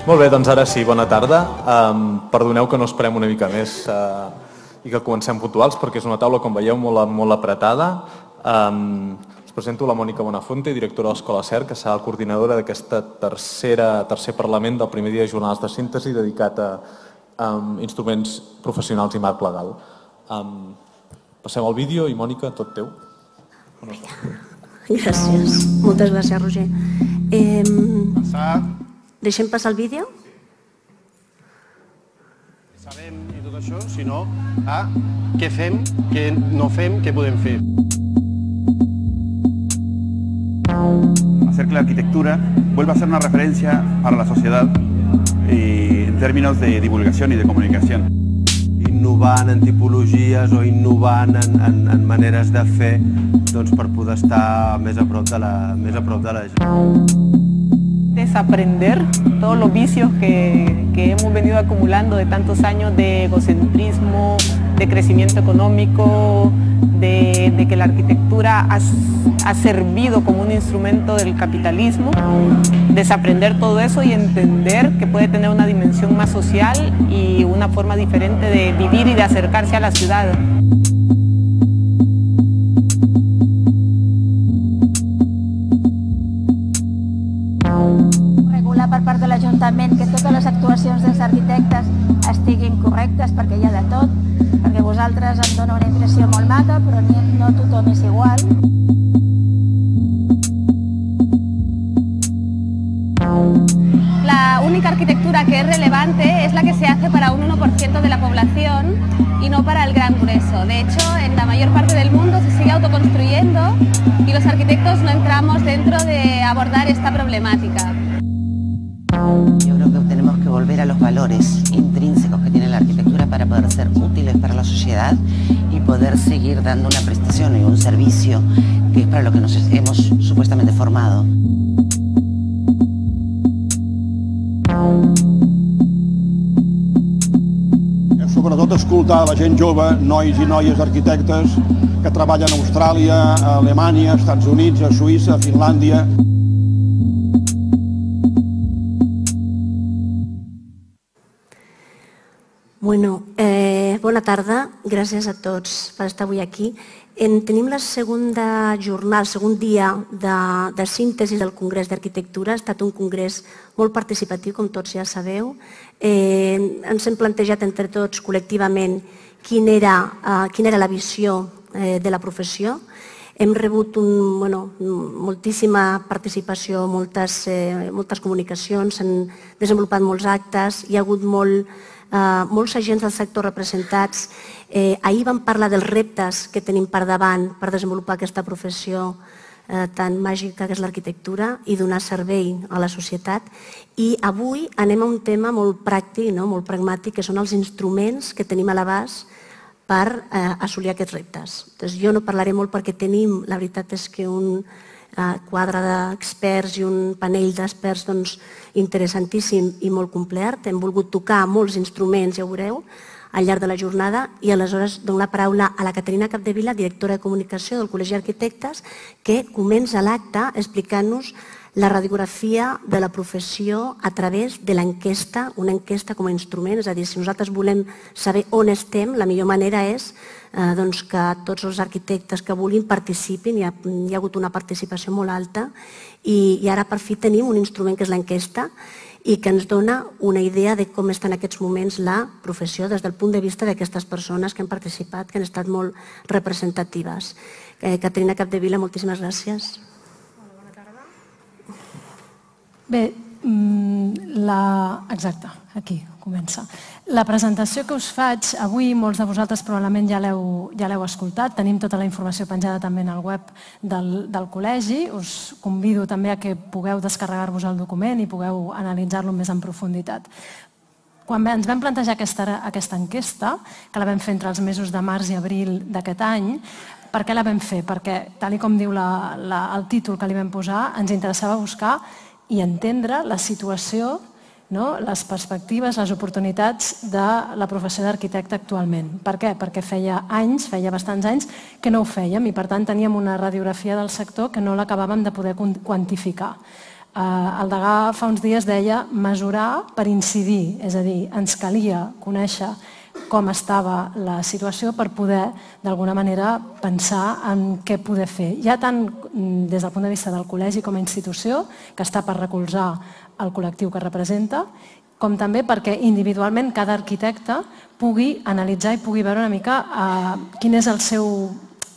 Molt bé, doncs ara sí, bona tarda. Perdoneu que no esperem una mica més i que comencem puntuals perquè és una taula, com veieu, molt apretada. Us presento la Mònica Bonafonte, directora de l'Escola CERC, que serà la coordinadora d'aquest tercer Parlament del primer dia de jornades de síntesi dedicat a instruments professionals i marc legal. Passem al vídeo i, Mònica, tot teu. Gràcies. Moltes gràcies, Roger. Deixem passar el vídeo? Sabem i tot això, sinó a què fem, què no fem, què podem fer. Hacer que la arquitectura vuelva a ser una referencia para la sociedad en términos de divulgación y de comunicación. Innovant en tipologies o innovant en maneres de fer per poder estar més a prop de la gent. Desaprender todos los vicios que hemos venido acumulando de tantos años de egocentrismo, de crecimiento económico, de que la arquitectura ha servido como un instrumento del capitalismo. Desaprender todo eso y entender que puede tener una dimensión más social y una forma diferente de vivir y de acercarse a la ciudad. Regular per part de l'Ajuntament que totes les actuacions dels arquitectes estiguin correctes, perquè hi ha de tot, perquè vosaltres em dona una impressió molt maca, però no tothom és igual. La única arquitectura que es relevante es la que se hace para un 1% de la población y no para el gran grueso. De hecho, en la mayor parte del mundo se sigue autoconstruyendo y los arquitectos no entramos dentro de abordar esta problemática. Yo creo que tenemos que volver a los valores intrínsecos que tiene la arquitectura para poder ser útiles para la sociedad y poder seguir dando una prestación y un servicio que es para lo que nos hemos supuestamente formado. Sobretot escoltar la gent jove, nois i noies arquitectes que treballen a Austràlia, a Alemanya, als Estats Units, a Suïssa, a Finlàndia. Bona tarda, gràcies a tots per estar avui aquí. Tenim la segona jornada, el segon dia de síntesi del Congrés d'Arquitectura. Ha estat un congrés molt participatiu, com tots ja sabeu. Ens hem plantejat entre tots col·lectivament quina era la visió de la professió. Hem rebut moltíssima participació, moltes comunicacions, s'han desenvolupat molts actes, hi ha hagut molts agents del sector representats. Ahir vam parlar dels reptes que tenim per davant per desenvolupar aquesta professió tan màgica que és l'arquitectura i donar servei a la societat. I avui anem a un tema molt pràctic, molt pragmàtic, que són els instruments que tenim a l'abast per assolir aquests reptes. Jo no parlaré molt perquè tenim, la veritat és que un quadre d'experts i un panell d'experts interessantíssim i molt complet. Hem volgut tocar molts instruments, ja ho veureu, al llarg de la jornada, i aleshores dono la paraula a la Caterina Capdevila, directora de comunicació del Col·legi d'Arquitectes, que comença l'acte explicant-nos la radiografia de la professió a través de l'enquesta, una enquesta com a instrument, és a dir, si nosaltres volem saber on estem, la millor manera és que tots els arquitectes que vulguin participin, hi ha hagut una participació molt alta, i ara per fi tenim un instrument que és l'enquesta i que ens dona una idea de com està en aquests moments la professió des del punt de vista d'aquestes persones que han participat, que han estat molt representatives. Caterina Capdevila, moltíssimes gràcies. Bé, exacte, aquí comença. La presentació que us faig avui, molts de vosaltres probablement ja l'heu escoltat, tenim tota la informació penjada també en el web del col·legi, us convido també a que pugueu descarregar-vos el document i pugueu analitzar-lo més en profunditat. Quan ens vam plantejar aquesta enquesta, que la vam fer entre els mesos de març i abril d'aquest any, per què la vam fer? Perquè, tal com diu el títol que li vam posar, ens interessava buscar i entendre la situació, les perspectives, les oportunitats de la professió d'arquitecte actualment. Per què? Perquè feia bastants anys que no ho fèiem i per tant teníem una radiografia del sector que no l'acabàvem de poder quantificar. El degà fa uns dies deia mesurar per incidir, és a dir, ens calia conèixer com estava la situació per poder, d'alguna manera, pensar en què poder fer. Ja tant des del punt de vista del col·legi com a institució, que està per recolzar el col·lectiu que representa, com també perquè individualment cada arquitecte pugui analitzar i pugui veure una mica quina és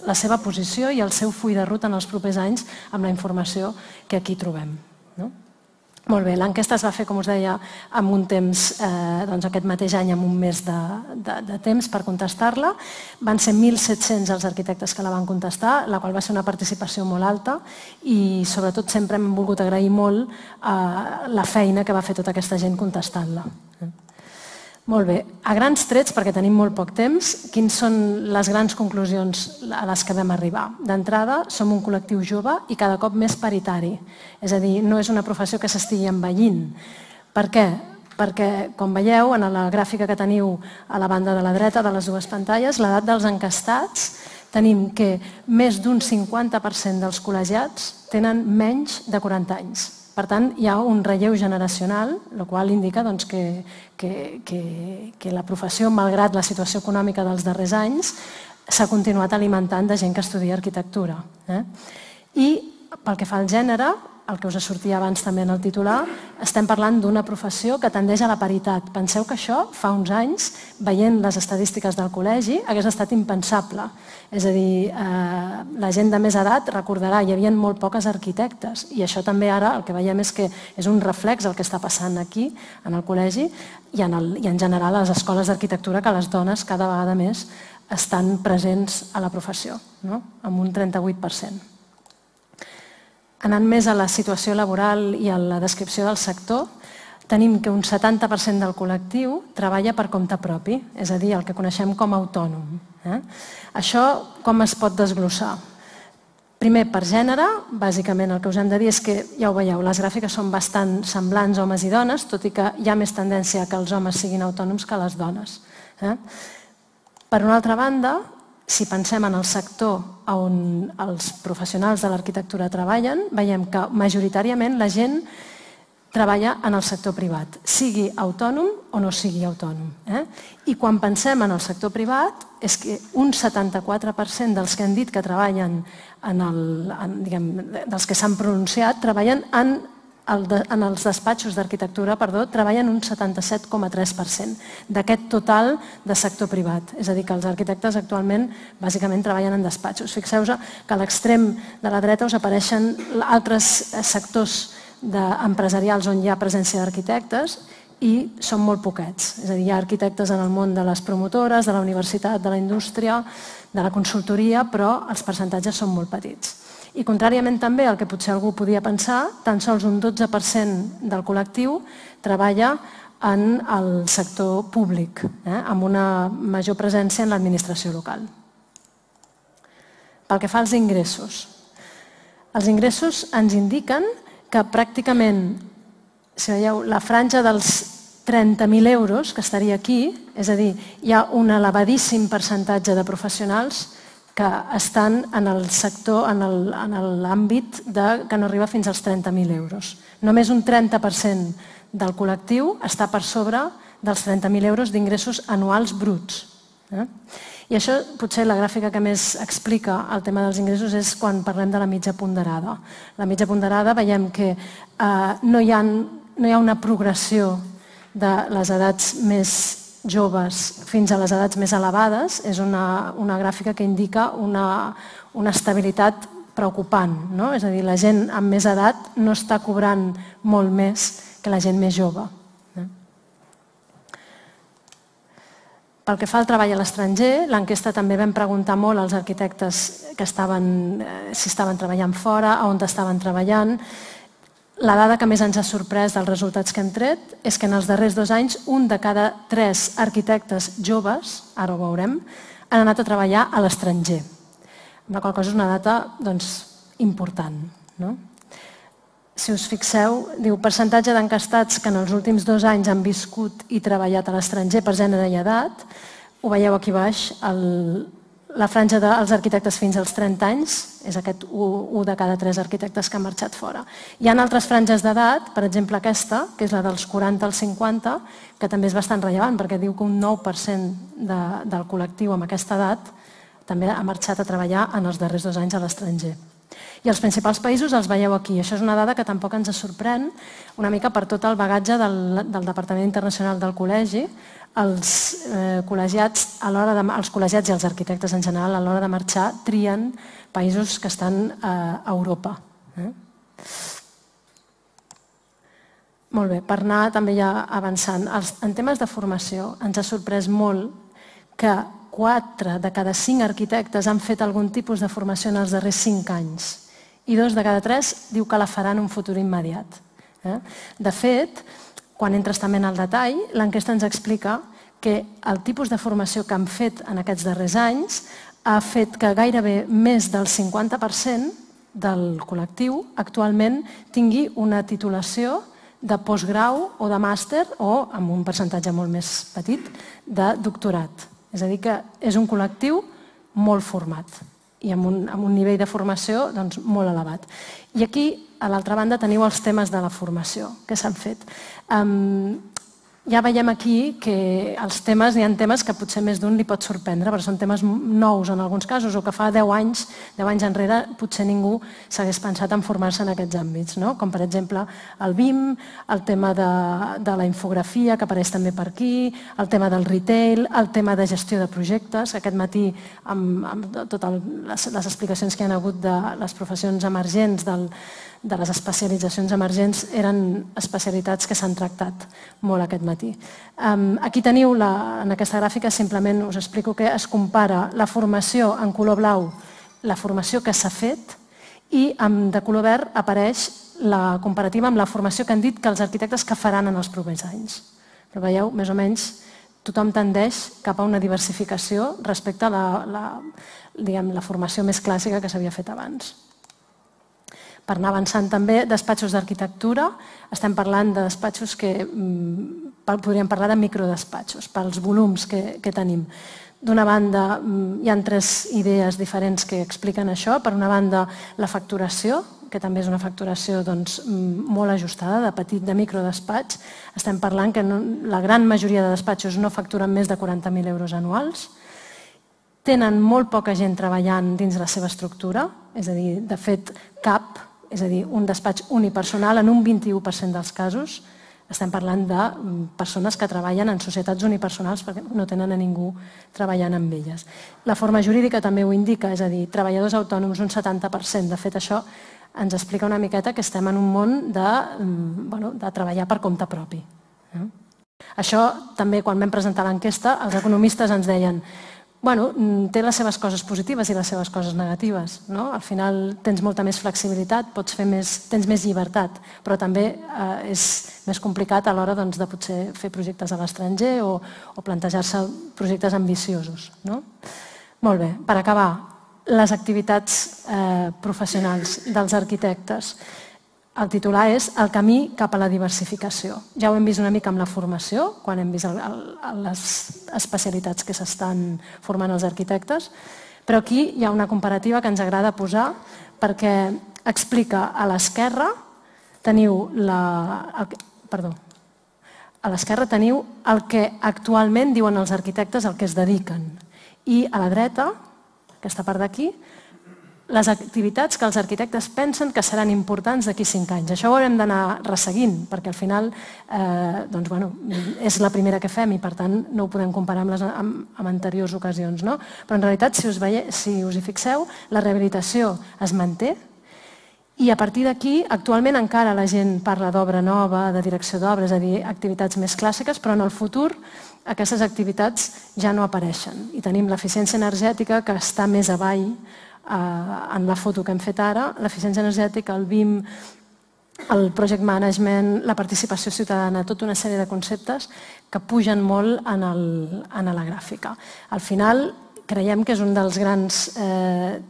la seva posició i el seu full de ruta en els propers anys amb la informació que aquí trobem. Molt bé, l'enquesta es va fer, com us deia, amb un temps, aquest mateix any, amb un mes de temps per contestar-la. Van ser 1.700 els arquitectes que la van contestar, la qual va ser una participació molt alta i sobretot sempre hem volgut agrair molt la feina que va fer tota aquesta gent contestant-la. Molt bé, a grans trets, perquè tenim molt poc temps, quines són les grans conclusions a les que vam arribar? D'entrada, som un col·lectiu jove i cada cop més paritari. És a dir, no és una professió que s'estigui envellint. Per què? Perquè, com veieu, en la gràfica que teniu a la banda de la dreta de les dues pantalles, l'edat dels encastats, tenim que més d'un 50% dels col·legiats tenen menys de 40 anys. Per tant, hi ha un relleu generacional, el qual indica que la professió, malgrat la situació econòmica dels darrers anys, s'ha continuat alimentant de gent que estudia arquitectura. I pel que fa al gènere, el que us sortia abans també en el titular, estem parlant d'una professió que tendeix a la paritat. Penseu que això, fa uns anys, veient les estadístiques del col·legi, hagués estat impensable. És a dir, la gent de més edat recordarà, hi havia molt poques arquitectes i això també ara el que veiem és que és un reflex el que està passant aquí, en el col·legi, i en general a les escoles d'arquitectura, que les dones cada vegada més estan presents a la professió, amb un 38%. Anant més a la situació laboral i a la descripció del sector, tenim que un 70% del col·lectiu treballa per compte propi, és a dir, el que coneixem com a autònom. Això com es pot desglossar? Primer, per gènere, bàsicament el que us hem de dir és que, ja ho veieu, les gràfiques són bastant semblants homes i dones, tot i que hi ha més tendència que els homes siguin autònoms que les dones. Per una altra banda, si pensem en el sector on els professionals de l'arquitectura treballen, veiem que majoritàriament la gent treballa en el sector privat, sigui autònom o no sigui autònom. I quan pensem en el sector privat, és que un 74% dels que han dit que treballen, dels que s'han pronunciat, treballen en els despatxos d'arquitectura, treballen un 77,3% d'aquest total de sector privat. És a dir, que els arquitectes actualment bàsicament treballen en despatxos. Fixeu-vos que a l'extrem de la dreta us apareixen altres sectors empresarials on hi ha presència d'arquitectes i són molt poquets. És a dir, hi ha arquitectes en el món de les promotores, de la universitat, de la indústria, de la consultoria, però els percentatges són molt petits. I contràriament també al que potser algú podia pensar, tan sols un 12% del col·lectiu treballa en el sector públic, amb una major presència en l'administració local. Pel que fa als ingressos. Els ingressos ens indiquen que pràcticament, si veieu, la franja dels 30.000 euros, que estaria aquí, és a dir, hi ha un elevadíssim percentatge de professionals que estan en el sector, en l'àmbit que no arriba fins als 30.000 euros. Només un 30% del col·lectiu està per sobre dels 30.000 euros d'ingressos anuals bruts. I això, potser la gràfica que més explica el tema dels ingressos és quan parlem de la mitja ponderada. La mitja ponderada veiem que no hi ha una progressió de les edats més joves fins a les edats més elevades, és una gràfica que indica una estabilitat preocupant. És a dir, la gent amb més edat no està cobrant molt més que la gent més jove. Pel que fa al treball a l'estranger, l'enquesta també vam preguntar molt als arquitectes si estaven treballant fora, on estaven treballant. La dada que més ens ha sorprès dels resultats que hem tret és que en els darrers 2 anys un de cada 3 arquitectes joves, ara ho veurem, han anat a treballar a l'estranger. La qual cosa és una data important. Si us fixeu, diu percentatge d'encastats que en els últims 2 anys han viscut i treballat a l'estranger per gènere i edat, ho veieu aquí baix, la franja dels arquitectes fins als 30 anys, és aquest 1 de cada 3 arquitectes que han marxat fora. Hi ha altres franges d'edat, per exemple aquesta, que és la dels 40 als 50, que també és bastant rellevant, perquè diu que un 9% del col·lectiu amb aquesta edat també ha marxat a treballar en els darrers 2 anys a l'estranger. I els principals països els veieu aquí. Això és una dada que tampoc ens sorprèn, una mica per tot el bagatge del Departament Internacional del Col·legi. Els col·legiats i els arquitectes en general a l'hora de marxar trien països que estan a Europa. Molt bé, per anar també ja avançant. En temes de formació ens ha sorprès molt que 4 de cada 5 arquitectes han fet algun tipus de formació en els darrers 5 anys i 2 de cada 3 diu que la faran en un futur immediat. De fet, quan entres també en el detall, l'enquesta ens explica que el tipus de formació que han fet en aquests darrers anys ha fet que gairebé més del 50% del col·lectiu actualment tingui una titulació de postgrau o de màster o, amb un percentatge molt més petit, de doctorat. És a dir, que és un col·lectiu molt format i amb un nivell de formació molt elevat. I aquí, a l'altra banda, teniu els temes de la formació que s'han fet. Ja veiem aquí que els temes, hi ha temes que potser més d'un li pot sorprendre, perquè són temes nous en alguns casos, o que fa 10 anys enrere potser ningú s'hagués pensat en formar-se en aquests àmbits, com per exemple el BIM, el tema de la infografia, que apareix també per aquí, el tema del retail, el tema de gestió de projectes. Aquest matí, amb totes les explicacions que hi ha hagut de les professions emergents, de les especialitzacions emergents, eren especialitats que s'han tractat molt aquest matí. Aquí teniu, en aquesta gràfica, simplement us explico que es compara la formació en color blau, la formació que s'ha fet, i de color verd apareix la comparativa amb la formació que han dit que els arquitectes que faran en els propers anys. Però veieu, més o menys, tothom tendeix cap a una diversificació respecte a la formació més clàssica que s'havia fet abans. Per anar avançant també, despatxos d'arquitectura, estem parlant de despatxos que podríem parlar de microdespatxos, pels volums que tenim. D'una banda, hi ha 3 idees diferents que expliquen això. Per una banda, la facturació, que també és una facturació molt ajustada, de petit, de microdespatx. Estem parlant que la gran majoria de despatxos no facturen més de 40.000 euros anuals. Tenen molt poca gent treballant dins la seva estructura, és a dir, de fet, cap, és a dir, un despatx unipersonal en un 21% dels casos. Estem parlant de persones que treballen en societats unipersonals perquè no tenen a ningú treballant amb elles. La forma jurídica també ho indica, és a dir, treballadors autònoms un 70%. De fet, això ens explica una miqueta que estem en un món de treballar per compte propi. Això també, quan vam presentar l'enquesta, els economistes ens deien té les seves coses positives i les seves coses negatives. Al final tens molta més flexibilitat, tens més llibertat, però també és més complicat a l'hora de potser fer projectes a l'estranger o plantejar-se projectes ambiciosos. Molt bé, per acabar, les activitats professionals dels arquitectes. El titular és El camí cap a la diversificació. Ja ho hem vist una mica amb la formació, quan hem vist les especialitats que s'estan formant els arquitectes, però aquí hi ha una comparativa que ens agrada posar perquè explica a l'esquerra teniu el que actualment diuen els arquitectes al que es dediquen i a la dreta, aquesta part d'aquí, les activitats que els arquitectes pensen que seran importants d'aquí 5 anys. Això ho haurem d'anar resseguint, perquè al final és la primera que fem i per tant no ho podem comparar amb anteriors ocasions. Però en realitat, si us hi fixeu, la rehabilitació es manté i a partir d'aquí, actualment encara la gent parla d'obra nova, de direcció d'obra, és a dir, activitats més clàssiques, però en el futur aquestes activitats ja no apareixen. I tenim l'eficiència energètica que està més avall en la foto que hem fet ara, l'eficiència energètica, el BIM, el project management, la participació ciutadana, tota una sèrie de conceptes que pugen molt en la gràfica. Al final, creiem que és un dels grans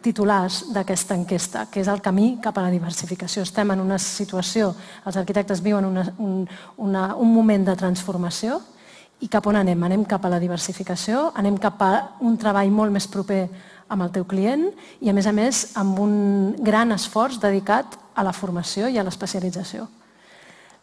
titulars d'aquesta enquesta, que és el camí cap a la diversificació. Estem en una situació, els arquitectes viuen un moment de transformació i cap on anem? Anem cap a la diversificació, anem cap a un treball molt més proper amb el teu client i, a més, amb un gran esforç dedicat a la formació i a l'especialització.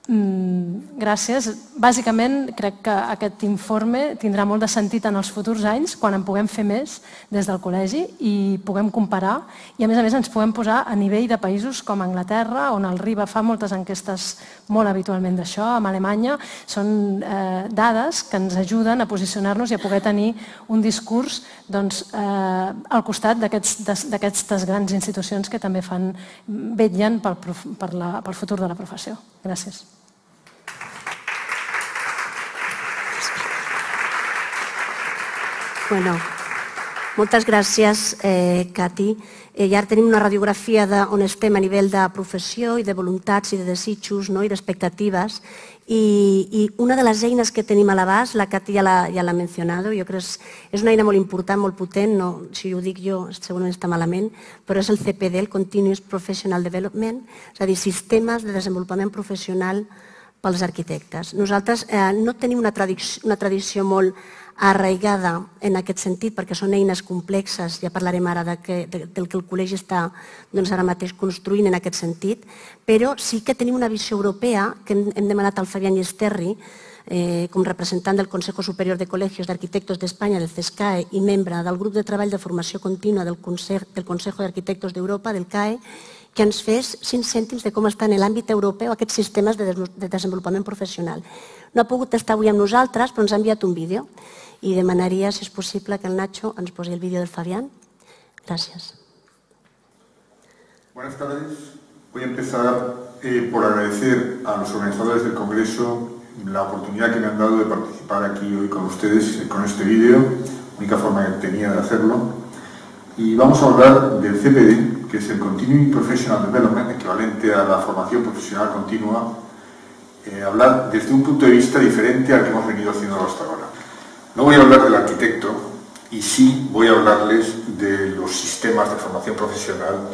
Gràcies. Bàsicament, crec que aquest informe tindrà molt de sentit en els futurs anys quan en puguem fer més des del col·legi i puguem comparar i, a més, ens puguem posar a nivell de països com Anglaterra, on el RIBA fa moltes enquestes molt habitualment d'això, amb Alemanya. Són dades que ens ajuden a posicionar-nos i a poder tenir un discurs al costat d'aquestes grans institucions que també vetllen pel futur de la professió. Gràcies. Bueno, moltes gràcies, Cati. I ara tenim una radiografia d'on estem a nivell de professió i de voluntats i de desitjos i d'expectatives. I una de les eines que tenim a l'abast, la Cati ja l'ha mencionat, jo crec que és una eina molt important, molt potent, si ho dic jo segurament està malament, però és el CPD, el Continuous Professional Development, és a dir, sistemes de desenvolupament professional pels arquitectes. Nosaltres no tenim una tradició molt arraigada en aquest sentit, perquè són eines complexes, ja parlarem ara del que el col·legi està ara mateix construint en aquest sentit, però sí que tenim una visió europea que hem demanat al Fabián Yesterri, com representant del Consejo Superior de Colegios de Arquitectos d'Espanya, del CESCAE, i membre del grup de treball de formació contínua del Consejo de Arquitectos d'Europa, del CAE, que ens fes 5 cèntims de com estan en l'àmbit europeu aquests sistemes de desenvolupament professional. No ha pogut estar avui amb nosaltres, però ens ha enviat un vídeo i demanaria, si és possible, que el Nacho ens posi el vídeo del Fabián. Gracias. Buenas tardes. Voy a empezar por agradecer a los organizadores del Congreso la oportunidad que me han dado de participar aquí hoy con ustedes con este vídeo, única forma que tenía de hacerlo. Y vamos a hablar del CPD, que es el Continuing Professional Development, equivalente a la formación profesional continua, hablar desde un punto de vista diferente al que hemos venido haciendo hasta ahora. No voy a hablar del arquitecto, y sí voy a hablarles de los sistemas de formación profesional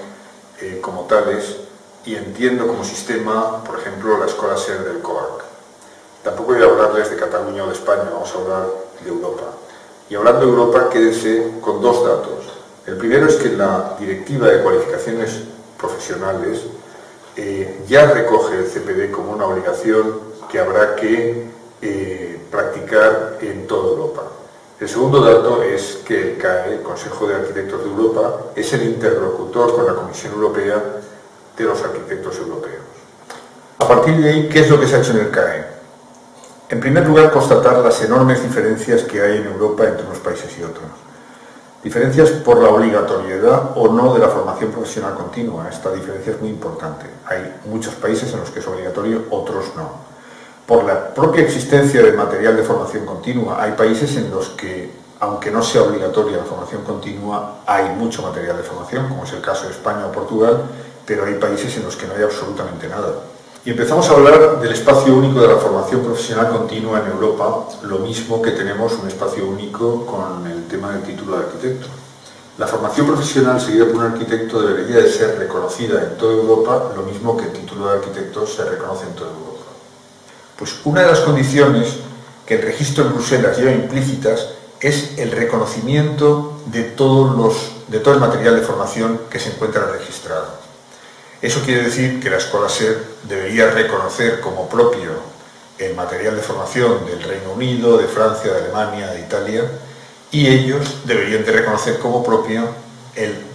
como tales, y entiendo como sistema, por ejemplo, la Escola SER del COAC. Tampoco voy a hablarles de Cataluña o de España, vamos a hablar de Europa. Y hablando de Europa, quédense con 2 datos. El primero es que la Directiva de Cualificaciones Profesionales ya recoge el CPD como una obligación que habrá que practicar en toda Europa. El segundo dato es que el CAE, el Consejo de Arquitectos de Europa, es el interlocutor con la Comisión Europea de los arquitectos europeos. A partir de ahí, ¿qué es lo que se ha hecho en el CAE? En primer lugar, constatar las enormes diferencias que hay en Europa entre unos países y otros. Diferencias por la obligatoriedad o no de la formación profesional continua. Esta diferencia es muy importante. Hay muchos países en los que es obligatorio, otros no. Por la propia existencia de material de formación continua, hay países en los que, aunque no sea obligatoria la formación continua, hay mucho material de formación, como es el caso de España o Portugal, pero hay países en los que no hay absolutamente nada. Y empezamos a hablar del espacio único de la formación profesional continua en Europa, lo mismo que tenemos un espacio único con el tema del título de arquitecto. La formación profesional seguida por un arquitecto debería de ser reconocida en toda Europa, lo mismo que el título de arquitecto se reconoce en toda Europa. Pues una de las condiciones que el registro en Bruselas lleva implícitas es el reconocimiento de todo el material de formación que se encuentra registrado. Eso quiere decir que la Escola SER debería reconocer como propio el material de formación del Reino Unido, de Francia, de Alemania, de Italia, y ellos deberían de reconocer como propio el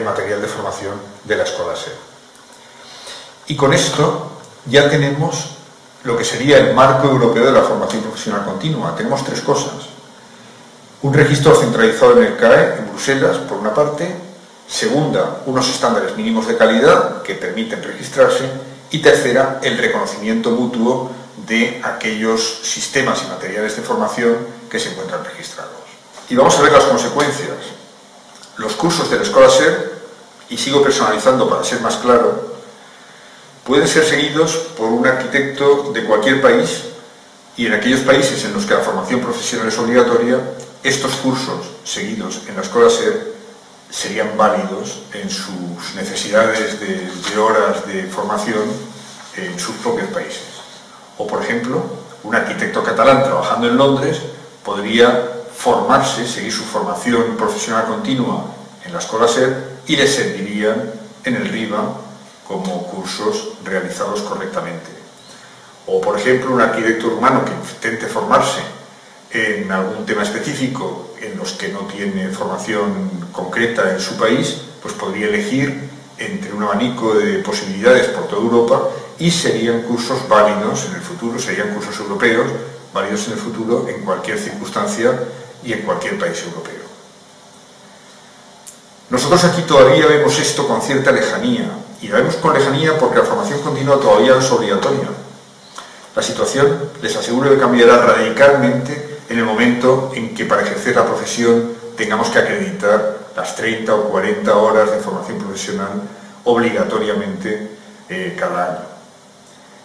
material de formación de la Escola SER. Y con esto ya tenemos lo que sería el marco europeo de la formación profesional continua. Tenemos 3 cosas. Un registro centralizado en el CAE, en Bruselas, por una parte. Segunda, unos estándares mínimos de calidad que permiten registrarse. Y tercera, el reconocimiento mutuo de aquellos sistemas y materiales de formación que se encuentran registrados. Y vamos a ver las consecuencias. Los cursos de la Escola SER, y sigo personalizando para ser más claro, pueden ser seguidos por un arquitecto de cualquier país, y en aquellos países en los que la formación profesional es obligatoria, estos cursos seguidos en la Escola SER serían válidos en sus necesidades de horas de formación en sus propios países. O, por ejemplo, un arquitecto catalán trabajando en Londres podría formarse, seguir su formación profesional continua en la Escola SER y les servirían en el RIBA como cursos realizados correctamente. O, por ejemplo, un arquitecto urbano que intente formarse en algún tema específico en los que no tiene formación concreta en su país, pues podría elegir entre un abanico de posibilidades por toda Europa y serían cursos válidos en el futuro, serían cursos europeos válidos en el futuro en cualquier circunstancia y en cualquier país europeo. Nosotros aquí todavía vemos esto con cierta lejanía, y la vemos con lejanía porque la formación continua todavía es obligatoria. La situación, les aseguro, que cambiará radicalmente en el momento en que para ejercer la profesión tengamos que acreditar las 30 o 40 horas de formación profesional obligatoriamente cada año.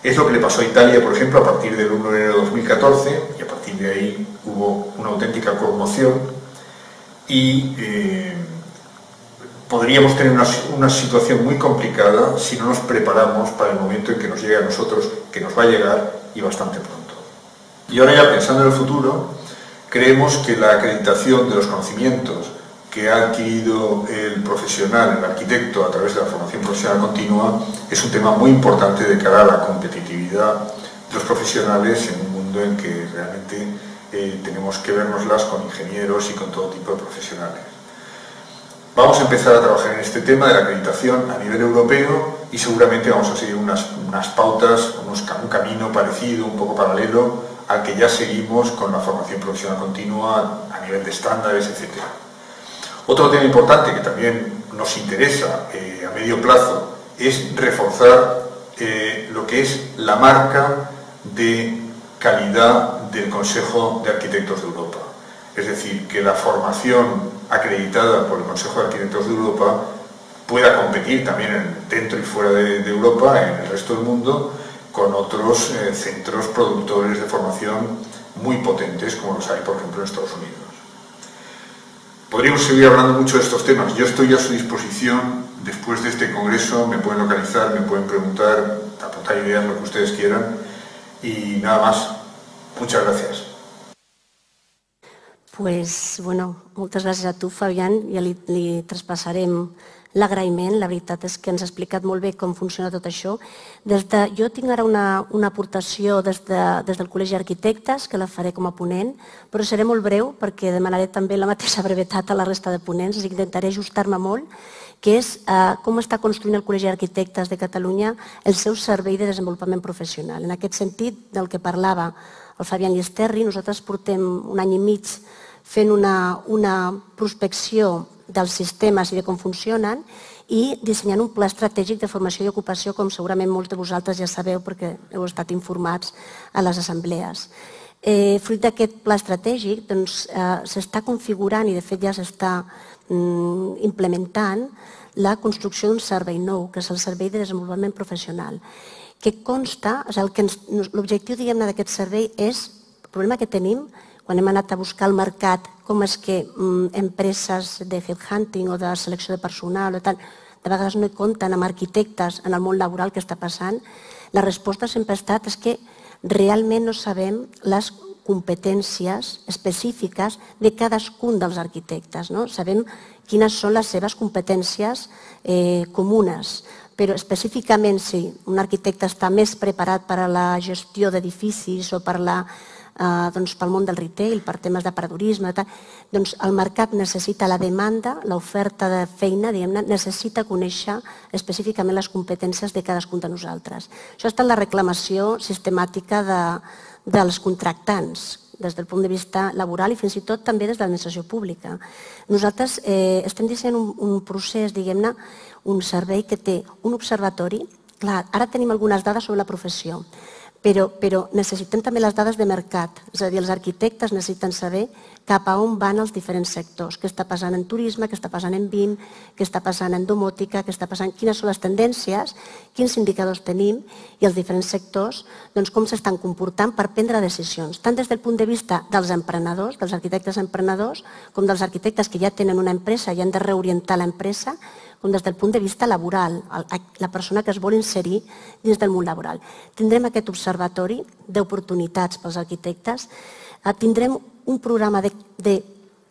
Es lo que le pasó a Italia, por ejemplo, a partir del 1 de enero de 2014, y a partir de ahí hubo una auténtica conmoción y podríamos tener una situación muy complicada si no nos preparamos para el momento en que nos llegue a nosotros, que nos va a llegar y bastante pronto. Y ahora ya pensando en el futuro, creemos que la acreditación de los conocimientos que ha adquirido el profesional, el arquitecto, a través de la formación profesional continua, es un tema muy importante de cara a la competitividad de los profesionales en un mundo en que realmente tenemos que vernoslas con ingenieros y con todo tipo de profesionales. Vamos a empezar a trabajar en este tema de la acreditación a nivel europeo y seguramente vamos a seguir unas pautas, un camino parecido, un poco paralelo al que ya seguimos con la formación profesional continua a nivel de estándares, etc. Otro tema importante que también nos interesa a medio plazo es reforzar lo que es la marca de calidad del Consejo de Arquitectos de Europa. Es decir, que la formación acreditada por el Consejo de Arquitectos de Europa pueda competir también dentro y fuera de Europa, en el resto del mundo, con otros centros productores de formación muy potentes, como los hay, por ejemplo, en Estados Unidos. Podríamos seguir hablando mucho de estos temas. Yo estoy a su disposición después de este congreso, me pueden localizar, me pueden preguntar, aportar ideas, lo que ustedes quieran, y nada más. Muchas gracias. Pues, bueno, moltes gràcies a tu, Fabián. Ja li traspassarem l'agraïment. La veritat és que ens ha explicat molt bé com funciona tot això. Jo tinc ara una aportació des del Col·legi d'Arquitectes, que la faré com a ponent, però seré molt breu perquè demanaré també la mateixa brevetat a la resta de ponents, i intentaré ajustar-me molt, que és com està construint el Col·legi d'Arquitectes de Catalunya el seu servei de desenvolupament professional. En aquest sentit, del que parlava el Fabián Llisterri, nosaltres portem un any i mig fent una prospecció dels sistemes i de com funcionen i dissenyant un pla estratègic de formació i ocupació, com segurament molts de vosaltres ja sabeu perquè heu estat informats a les assemblees. Fruit d'aquest pla estratègic s'està configurant i de fet ja s'està implementant la construcció d'un servei nou, que és el Servei de Desenvolupament Professional, que consta, l'objectiu d'aquest servei és, el problema que tenim quan hem anat a buscar al mercat com és que empreses de headhunting o de selecció de personal o tal, de vegades no hi compten amb arquitectes en el món laboral que està passant, la resposta sempre ha estat que realment no sabem les competències específiques de cadascun dels arquitectes. Sabem quines són les seves competències comunes, però específicament si un arquitecte està més preparat per a la gestió d'edificis o pel món del retail, per temes d'aparadorisme, doncs el mercat necessita la demanda, l'oferta de feina, necessita conèixer específicament les competències de cadascun de nosaltres. Això ha estat la reclamació sistemàtica dels contractants, des del punt de vista laboral i fins i tot també des de l'administració pública. Nosaltres estem dissenyant un procés, diguem-ne, un servei que té un observatori. Clar, ara tenim algunes dades sobre la professió, però necessitem també les dades de mercat, és a dir, els arquitectes necessiten saber cap a on van els diferents sectors, què està passant en turisme, què està passant en BIM, què està passant en domòtica, què està passant, quines són les tendències, quins indicadors tenim i els diferents sectors com s'estan comportant per prendre decisions, tant des del punt de vista dels emprenedors, dels arquitectes emprenedors, com dels arquitectes que ja tenen una empresa i han de reorientar l'empresa, com des del punt de vista laboral, la persona que es vol inserir dins del món laboral. Tindrem aquest observatori d'oportunitats pels arquitectes, tindrem un programa de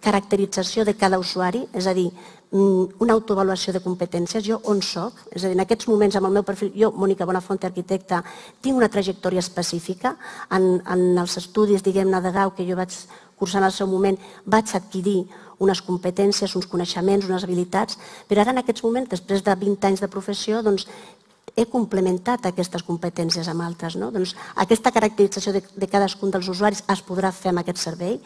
caracterització de cada usuari, és a dir, una autoavaluació de competències, jo on soc, és a dir, en aquests moments amb el meu perfil, jo, Mònica Bonafonte, arquitecta, tinc una trajectòria específica, en els estudis, diguem-ne, de grau que jo vaig cursar en el seu moment, vaig adquirir unes competències, uns coneixements, unes habilitats, però ara en aquests moments, després de 20 anys de professió, doncs he complementat aquestes competències amb altres. Aquesta caracterització de cadascun dels usuaris es podrà fer amb aquest servei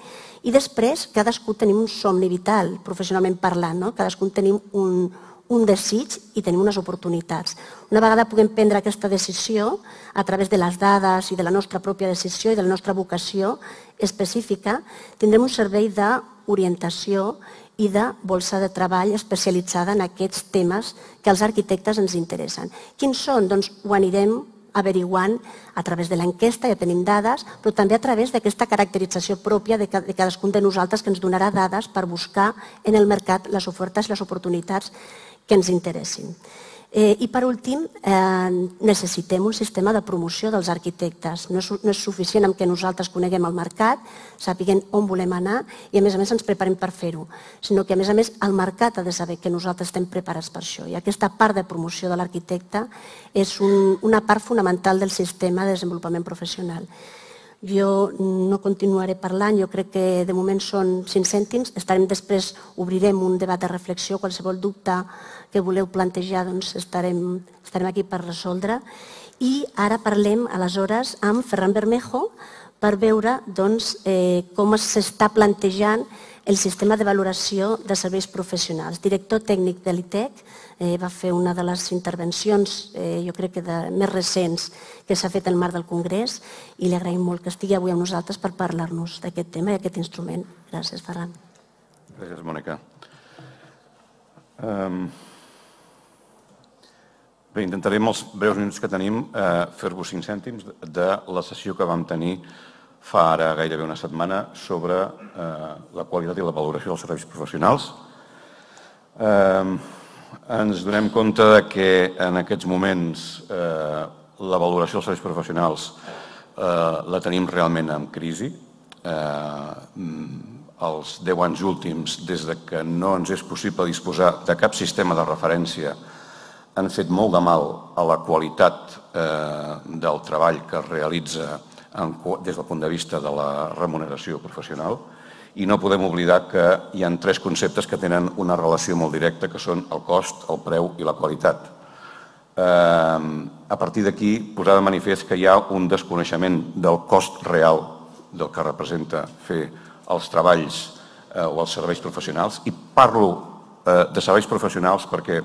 i després cadascú tenim un somni vital, professionalment parlant, cadascú tenim un desig i tenim unes oportunitats. Una vegada puguem prendre aquesta decisió a través de les dades i de la nostra pròpia decisió i de la nostra vocació específica, tindrem un servei d'orientació i de bolsa de treball especialitzada en aquests temes que als arquitectes ens interessen. Quins són? Doncs ho anirem averiguant a través de l'enquesta, ja tenim dades, però també a través d'aquesta caracterització pròpia de cadascun de nosaltres que ens donarà dades per buscar en el mercat les ofertes i les oportunitats que ens interessin. I per últim, necessitem un sistema de promoció dels arquitectes. No és suficient amb que nosaltres coneguem el mercat, sapiguem on volem anar i a més ens preparem per fer-ho, sinó que a més el mercat ha de saber que nosaltres estem preparats per això. I aquesta part de promoció de l'arquitecte és una part fonamental del sistema de desenvolupament professional. Jo no continuaré parlant, jo crec que de moment són 5 cèntims, després obrirem un debat de reflexió, qualsevol dubte que voleu plantejar estarem aquí per resoldre. I ara parlem aleshores amb Ferran Bermejo per veure com s'està plantejant el sistema de valoració de serveis professionals. Director tècnic de l'ITEC, va fer una de les intervencions, jo crec que més recents que s'ha fet al marc del Congrés i li agraïm molt que estigui avui amb nosaltres per parlar-nos d'aquest tema i d'aquest instrument. Gràcies, Ferran. Gràcies, Mònica. Bé, intentaré amb els breus minuts que tenim fer-vos 5 cèntims de la sessió que vam tenir fa ara gairebé una setmana sobre la qualitat i la valoració dels serveis professionals. Ens donem compte que en aquests moments la valoració dels serveis professionals la tenim realment en crisi. Els 10 anys últims, des que no ens és possible disposar de cap sistema de referència, han fet molt de mal a la qualitat del treball que es realitza des del punt de vista de la remuneració professional i no podem oblidar que hi ha 3 conceptes que tenen una relació molt directa, que són el cost, el preu i la qualitat. A partir d'aquí, posar de manifest que hi ha un desconeixement del cost real del que representa fer els treballs o els serveis professionals, i parlo de serveis professionals perquè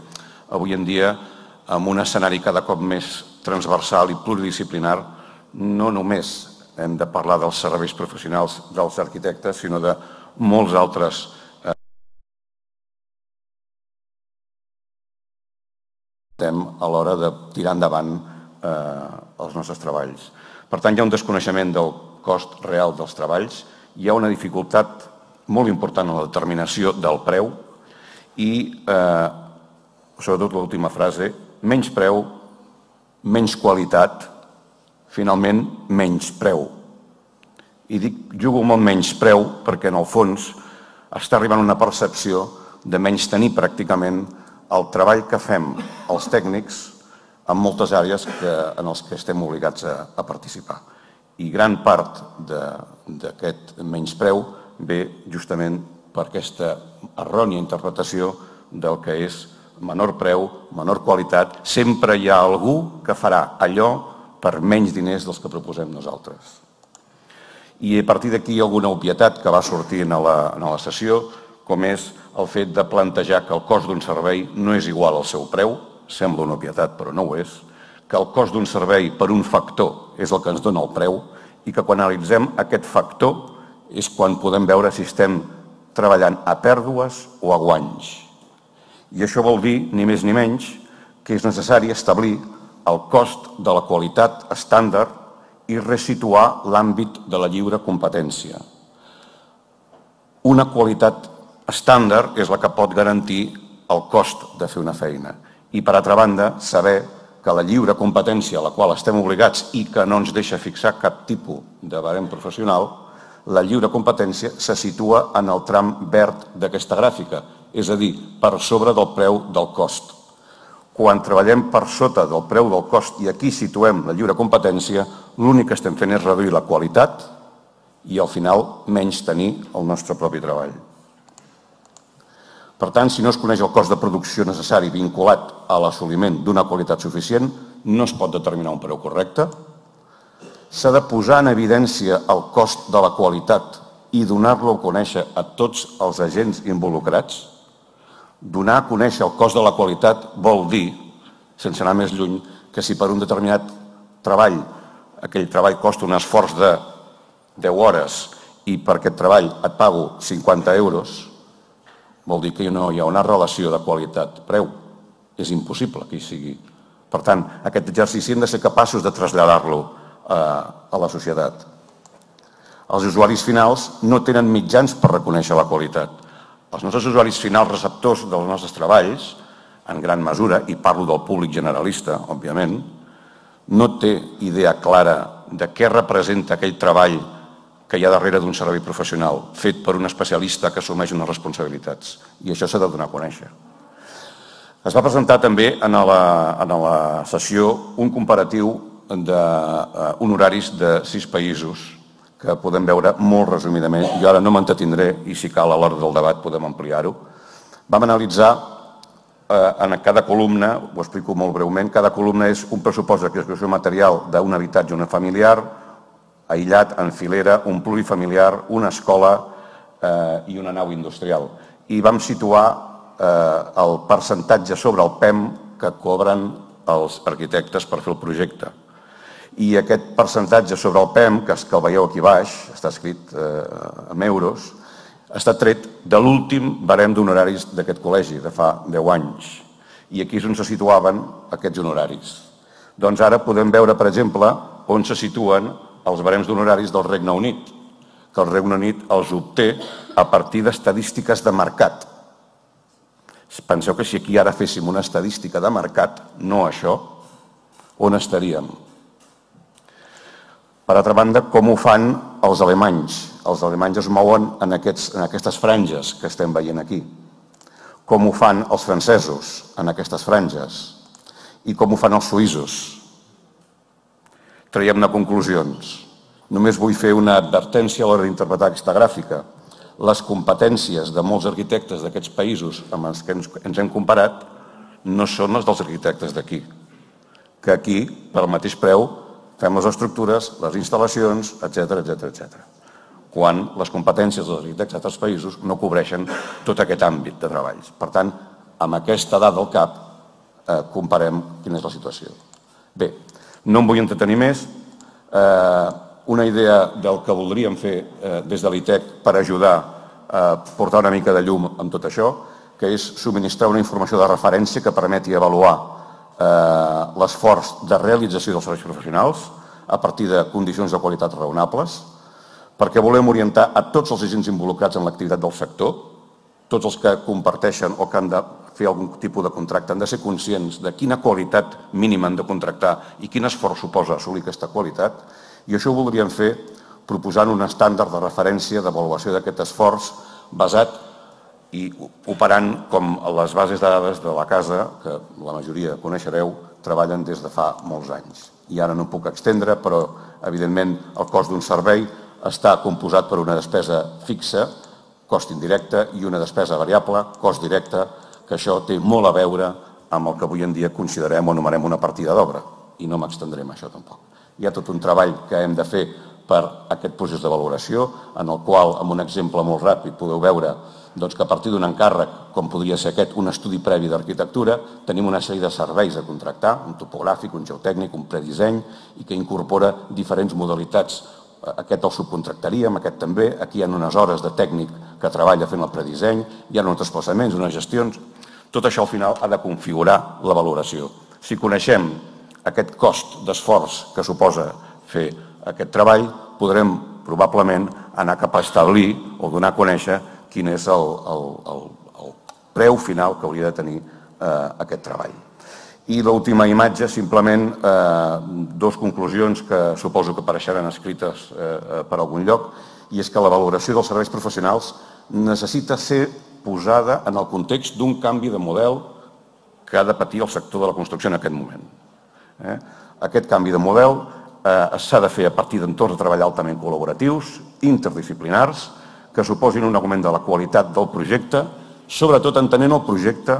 avui en dia, en un escenari cada cop més transversal i pluridisciplinar, no només hem de parlar dels serveis professionals dels arquitectes, sinó de molts altres a l'hora de tirar endavant els nostres treballs. Per tant, hi ha un desconeixement del cost real dels treballs, hi ha una dificultat molt important en la determinació del preu i, sobretot l'última frase, menys preu, menys qualitat, finalment menys preu. I dic, jugo molt menys preu perquè en el fons està arribant una percepció de menys tenir pràcticament el treball que fem els tècnics en moltes àrees en les que estem obligats a participar. I gran part d'aquest menyspreu ve justament per aquesta errònia interpretació del que és menor preu, menor qualitat. Sempre hi ha algú que farà allò per menys diners dels que proposem nosaltres. I a partir d'aquí alguna obvietat que va sortint a la sessió, com és el fet de plantejar que el cost d'un servei no és igual al seu preu, sembla una obvietat però no ho és, que el cost d'un servei per un factor és el que ens dona el preu i que quan analitzem aquest factor és quan podem veure si estem treballant a pèrdues o a guanys. I això vol dir, ni més ni menys, que és necessari establir el cost de la qualitat estàndard i resituar l'àmbit de la lliure competència. Una qualitat estàndard és la que pot garantir el cost de fer una feina. I, per altra banda, saber que la lliure competència a la qual estem obligats i que no ens deixa fixar cap tipus de barem professional la lliure competència se situa en el tram verd d'aquesta gràfica, és a dir, per sobre del preu del cost. Quan treballem per sota del preu del cost i aquí situem la lliure competència, l'únic que estem fent és reduir la qualitat i al final menys tenir el nostre propi treball. Per tant, si no es coneix el cost de producció necessari vinculat a l'assoliment d'una qualitat suficient, no es pot determinar un preu correcte. S'ha de posar en evidència el cost de la qualitat i donar-lo a conèixer a tots els agents involucrats. Donar a conèixer el cost de la qualitat vol dir, sense anar més lluny, que si per un determinat treball, aquell treball costa un esforç de 10 hores i per aquest treball et pago 50 euros, vol dir que no hi ha una relació de qualitat-preu. És impossible que hi sigui. Per tant, aquest exercici hem de ser capaços de traslladar-lo a la societat. Els usuaris finals no tenen mitjans per reconèixer la qualitat. Els nostres usuaris finals receptors dels nostres treballs, en gran mesura, i parlo del públic generalista, òbviament, no té idea clara de què representa aquell treball que hi ha darrere d'un servei professional fet per un especialista que assumeix unes responsabilitats. I això s'ha de donar a conèixer. Es va presentar també en la sessió un comparatiu d'honoraris de 6 països que podem veure molt resumidament. Jo ara no m'entretindré i si cal a l'hora del debat podem ampliar-ho. Vam analitzar en cada columna, ho explico molt breument, cada columna és un pressupost d'adquisició material d'un habitatge unifamiliar, aïllat, en filera, un plurifamiliar, una escola i una nau industrial. I vam situar el percentatge sobre el PEM que cobren els arquitectes per fer el projecte. I aquest percentatge sobre el PEM, que el veieu aquí baix, està escrit en euros, està tret de l'últim barem d'honoraris d'aquest col·legi, de fa 10 anys. I aquí és on se situaven aquests honoraris. Doncs ara podem veure, per exemple, on se situen els barems d'honoraris del Regne Unit, que el Regne Unit els obté a partir d'estadístiques de mercat. Penseu que si aquí ara féssim una estadística de mercat, no això, on estaríem? Per altra banda, com ho fan els alemanys? Els alemanys es mouen en aquestes franges que estem veient aquí. Com ho fan els francesos en aquestes franges? I com ho fan els suïssos? Traiem-ne conclusions. Només vull fer una advertència a l'hora d'interpretar aquesta gràfica. Les competències de molts arquitectes d'aquests països amb els que ens hem comparat no són les dels arquitectes d'aquí. Que aquí, per al mateix preu, fem les estructures, les instal·lacions, etc. Quan les competències dels arquitectes d'altres països no cobreixen tot aquest àmbit de treballs. Per tant, amb aquesta dada al cap, comparem quina és la situació. Bé, no em vull entretenir més. Una idea del que voldríem fer des de l'ITEC per ajudar a portar una mica de llum amb tot això, que és subministrar una informació de referència que permeti avaluar l'esforç de realització dels serveis professionals a partir de condicions de qualitat raonables, perquè volem orientar a tots els agents involucrats en l'activitat del sector, tots els que comparteixen o que han de fer algun tipus de contracte han de ser conscients de quina qualitat mínima han de contractar i quin esforç suposa assolir aquesta qualitat, i això ho voldríem fer proposant un estàndard de referència d'avaluació d'aquest esforç basat i operant com les bases de dades de la casa, que la majoria coneixereu, treballen des de fa molts anys. I ara no em puc extendre, però evidentment el cost d'un servei està composat per una despesa fixa, cost indirecte, i una despesa variable, cost directe, que això té molt a veure amb el que avui en dia considerem o anomenem una partida d'obra. I no m'extendré amb això tampoc. Hi ha tot un treball que hem de fer per aquest procés de valoració, en el qual, amb un exemple molt ràpid, podeu veure que a partir d'un encàrrec, com podria ser aquest, un estudi previ d'arquitectura, tenim una sèrie de serveis a contractar, un topogràfic, un geotècnic, un predisseny, i que incorpora diferents modalitats. Aquest el subcontractaríem, aquest també, aquí hi ha unes hores de tècnic que treballa fent el predisseny, hi ha uns desplaçaments, unes gestions. Tot això al final ha de configurar la valoració. Si coneixem aquest cost d'esforç que suposa fer aquest treball, podrem probablement anar cap a establir o donar a conèixer quin és el preu final que hauria de tenir aquest treball. I l'última imatge, simplement dues conclusions que suposo que apareixeran escrites per algun lloc, i és que la valoració dels serveis professionals necessita ser posada en el context d'un canvi de model que ha de patir el sector de la construcció en aquest moment. Aquest canvi de model s'ha de fer a partir d'entorns de treball altament col·laboratius, interdisciplinars, que suposin un augment de la qualitat del projecte, sobretot entenent el projecte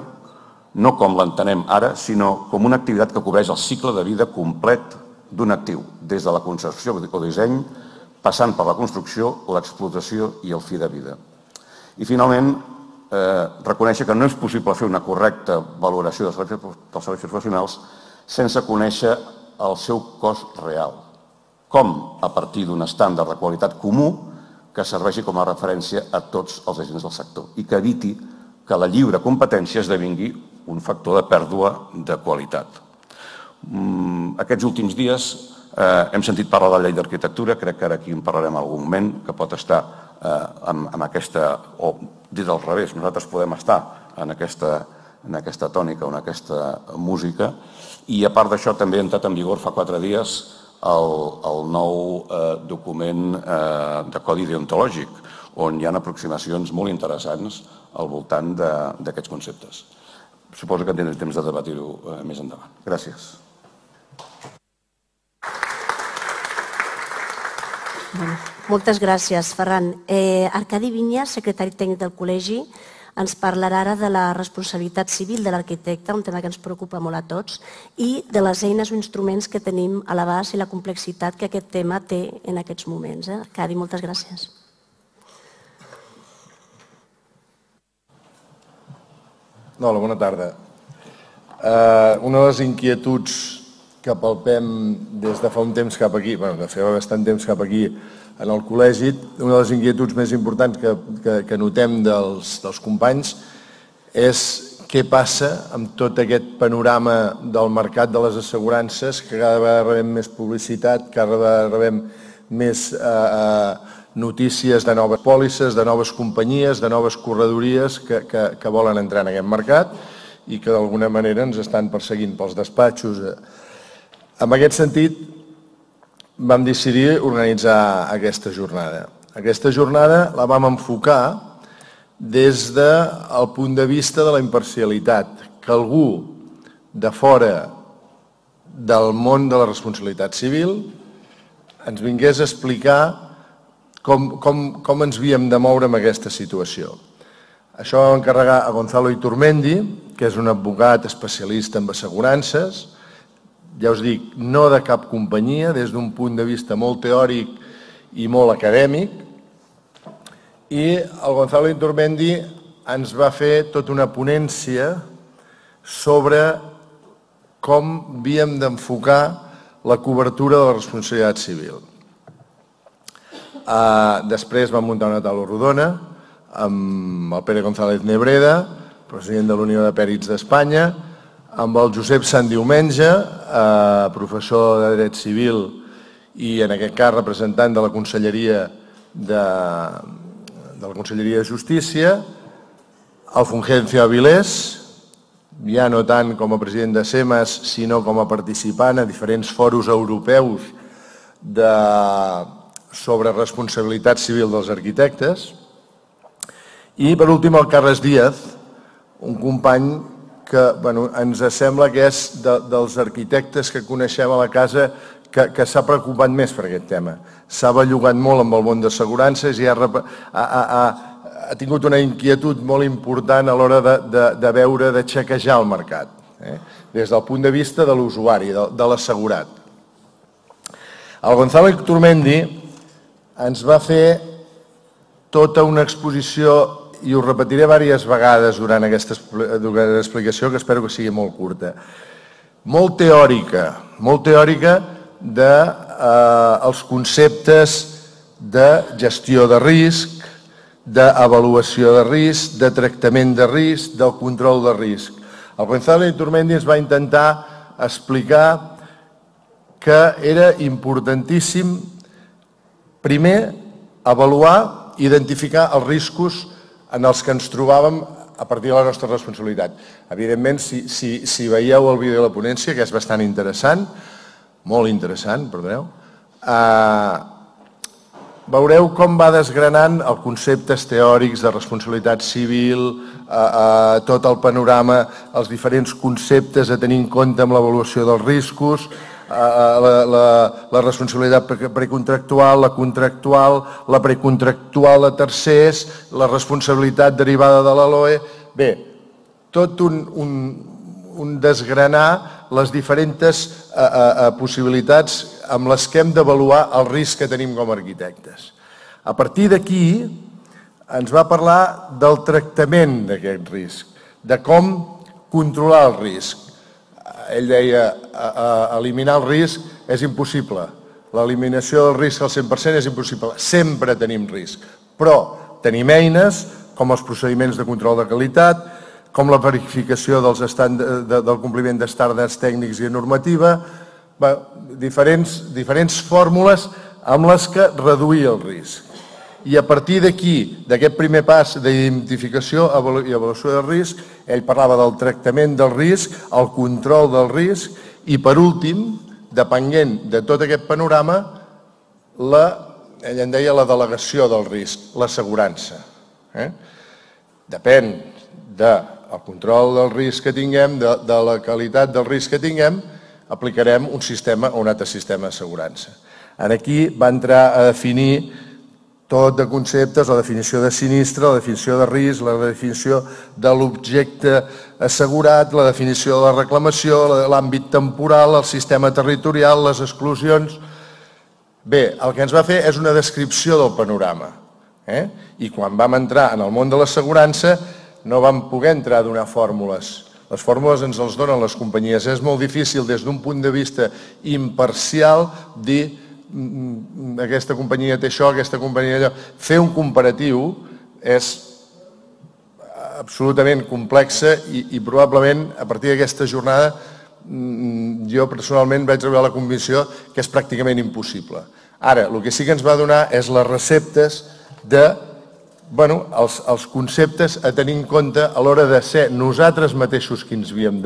no com l'entenem ara, sinó com una activitat que cobreix el cicle de vida complet d'un actiu, des de la concepció o disseny, passant per la construcció, l'explotació i el fi de vida. I finalment, reconèixer que no és possible fer una correcta valoració dels serveis professionals sense conèixer el seu cost real. Com a partir d'un estàndard de qualitat comú que serveixi com a referència a tots els agents del sector i que eviti que la lliure competència esdevingui un factor de pèrdua de qualitat. Aquests últims dies hem sentit parlar de la llei d'arquitectura, crec que ara aquí en parlarem en algun moment, que pot estar amb aquesta, o dit al revés, nosaltres podem estar en aquesta tònica o en aquesta música, i a part d'això també ha entrat en vigor fa 4 dies el nou document de codi deontològic, on hi ha aproximacions molt interessants al voltant d'aquests conceptes. Suposo que tindrem temps de debatir-ho més endavant. Gràcies. Moltes gràcies, Ferran. Arcadi Vinyes, secretari tècnic del Col·legi, ens parlarà ara de la responsabilitat civil de l'arquitecte, un tema que ens preocupa molt a tots, i de les eines o instruments que tenim a l'abast i la complexitat que aquest tema té en aquests moments. Arcadi, moltes gràcies. Hola, bona tarda. Una de les inquietuds que palpem des de fa un temps cap aquí, de fa bastant temps cap aquí en el col·legi, una de les inquietuds més importants que notem dels companys és què passa amb tot aquest panorama del mercat de les assegurances, que cada vegada rebem més publicitat, cada vegada rebem més notícies de noves pòlisses, de noves companyies, de noves corredories que volen entrar en aquest mercat i que d'alguna manera ens estan perseguint pels despatxos. En aquest sentit, vam decidir organitzar aquesta jornada. Aquesta jornada la vam enfocar des del punt de vista de la imparcialitat, que algú de fora del món de la responsabilitat civil ens vingués a explicar com ens havíem de moure en aquesta situació. Això vam encarregar a Gonzalo Iturmendi, que és un advocat especialista en assegurances, ja us dic, no de cap companyia, des d'un punt de vista molt teòric i molt acadèmic, i el Gonzalo Iturmendi ens va fer tota una ponència sobre com havíem d'enfocar la cobertura de la responsabilitat civil. Després vam muntar una taula rodona amb el Pere González Nebreda, president de l'Unió de Pèrits d'Espanya, amb el Josep Sant Diumenge, professor de Dret Civil i en aquest cas representant de la Conselleria de Justícia, el Fulgencio Avilés, ja no tant com a president de SEMAS, sinó com a participant a diferents fòrums europeus sobre responsabilitat civil dels arquitectes, i per últim el Carles Díaz, un company que ens sembla que és dels arquitectes que coneixem a la casa que s'ha preocupat més per aquest tema. S'ha bellugat molt amb el món d'assegurances i ha tingut una inquietud molt important a l'hora de veure, de xequejar el mercat, des del punt de vista de l'usuari, de l'assegurat. El Gonzalo Iturmendi ens va fer tota una exposició, i ho repetiré diverses vegades durant aquesta explicació, que espero que sigui molt curta, molt teòrica dels conceptes de gestió de risc, d'avaluació de risc, de tractament de risc, del control de risc. El Gonzalo Iturmendi ens va intentar explicar que era importantíssim, primer, avaluar, identificar els riscos en els que ens trobàvem a partir de la nostra responsabilitat. Evidentment, si veieu el vídeo de la ponència, que és bastant interessant, molt interessant, perdoneu, veureu com va desgranant els conceptes teòrics de responsabilitat civil, tot el panorama, els diferents conceptes a tenir en compte amb l'avaluació dels riscos, la responsabilitat precontractual, la contractual, la precontractual a tercers, la responsabilitat derivada de la LOE. Bé, tot un desgranar les diferents possibilitats amb les que hem d'avaluar el risc que tenim com a arquitectes. A partir d'aquí ens va parlar del tractament d'aquest risc, de com controlar el risc. Ell deia, eliminar el risc és impossible, l'eliminació del risc al 100% és impossible, sempre tenim risc, però tenim eines com els procediments de control de qualitat, com la verificació del compliment d'estàndards tècnics i normativa, diferents fórmules amb les que reduir el risc. I a partir d'aquí, d'aquest primer pas d'identificació i avaluació del risc, ell parlava del tractament del risc, el control del risc i, per últim, depenent de tot aquest panorama, ell en deia la delegació del risc, l'assegurança. Depèn del control del risc que tinguem, de la qualitat del risc que tinguem, aplicarem un sistema o un altre sistema d'assegurança. Aquí va entrar a definir tot de conceptes, la definició de sinistre, la definició de risc, la definició de l'objecte assegurat, la definició de la reclamació, l'àmbit temporal, el sistema territorial, les exclusions. Bé, el que ens va fer és una descripció del panorama. I quan vam entrar en el món de l'assegurança no vam poder entrar a donar fórmules. Les fórmules ens les donen les companyies. És molt difícil des d'un punt de vista imparcial dir aquesta companyia té això, aquesta companyia allò. Fer un comparatiu és absolutament complexa i probablement a partir d'aquesta jornada jo personalment vaig arribar a la convicció que és pràcticament impossible. Ara, el que sí que ens va donar és les receptes els conceptes a tenir en compte a l'hora de ser nosaltres mateixos qui ens havíem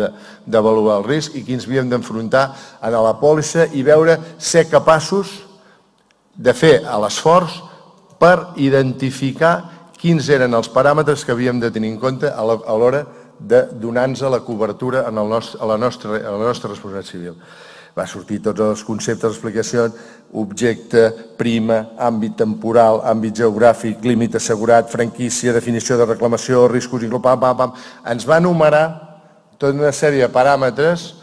d'avaluar el risc i qui ens havíem d'enfrontar a la pòlissa i veure ser capaços de fer l'esforç per identificar quins eren els paràmetres que havíem de tenir en compte a l'hora de donar-nos la cobertura a la nostra responsabilitat civil. Va sortir tots els conceptes d'explicació, objecte, prima, àmbit temporal, àmbit geogràfic, límit assegurat, franquícia, definició de reclamació, riscos, ens va enumerar tota una sèrie de paràmetres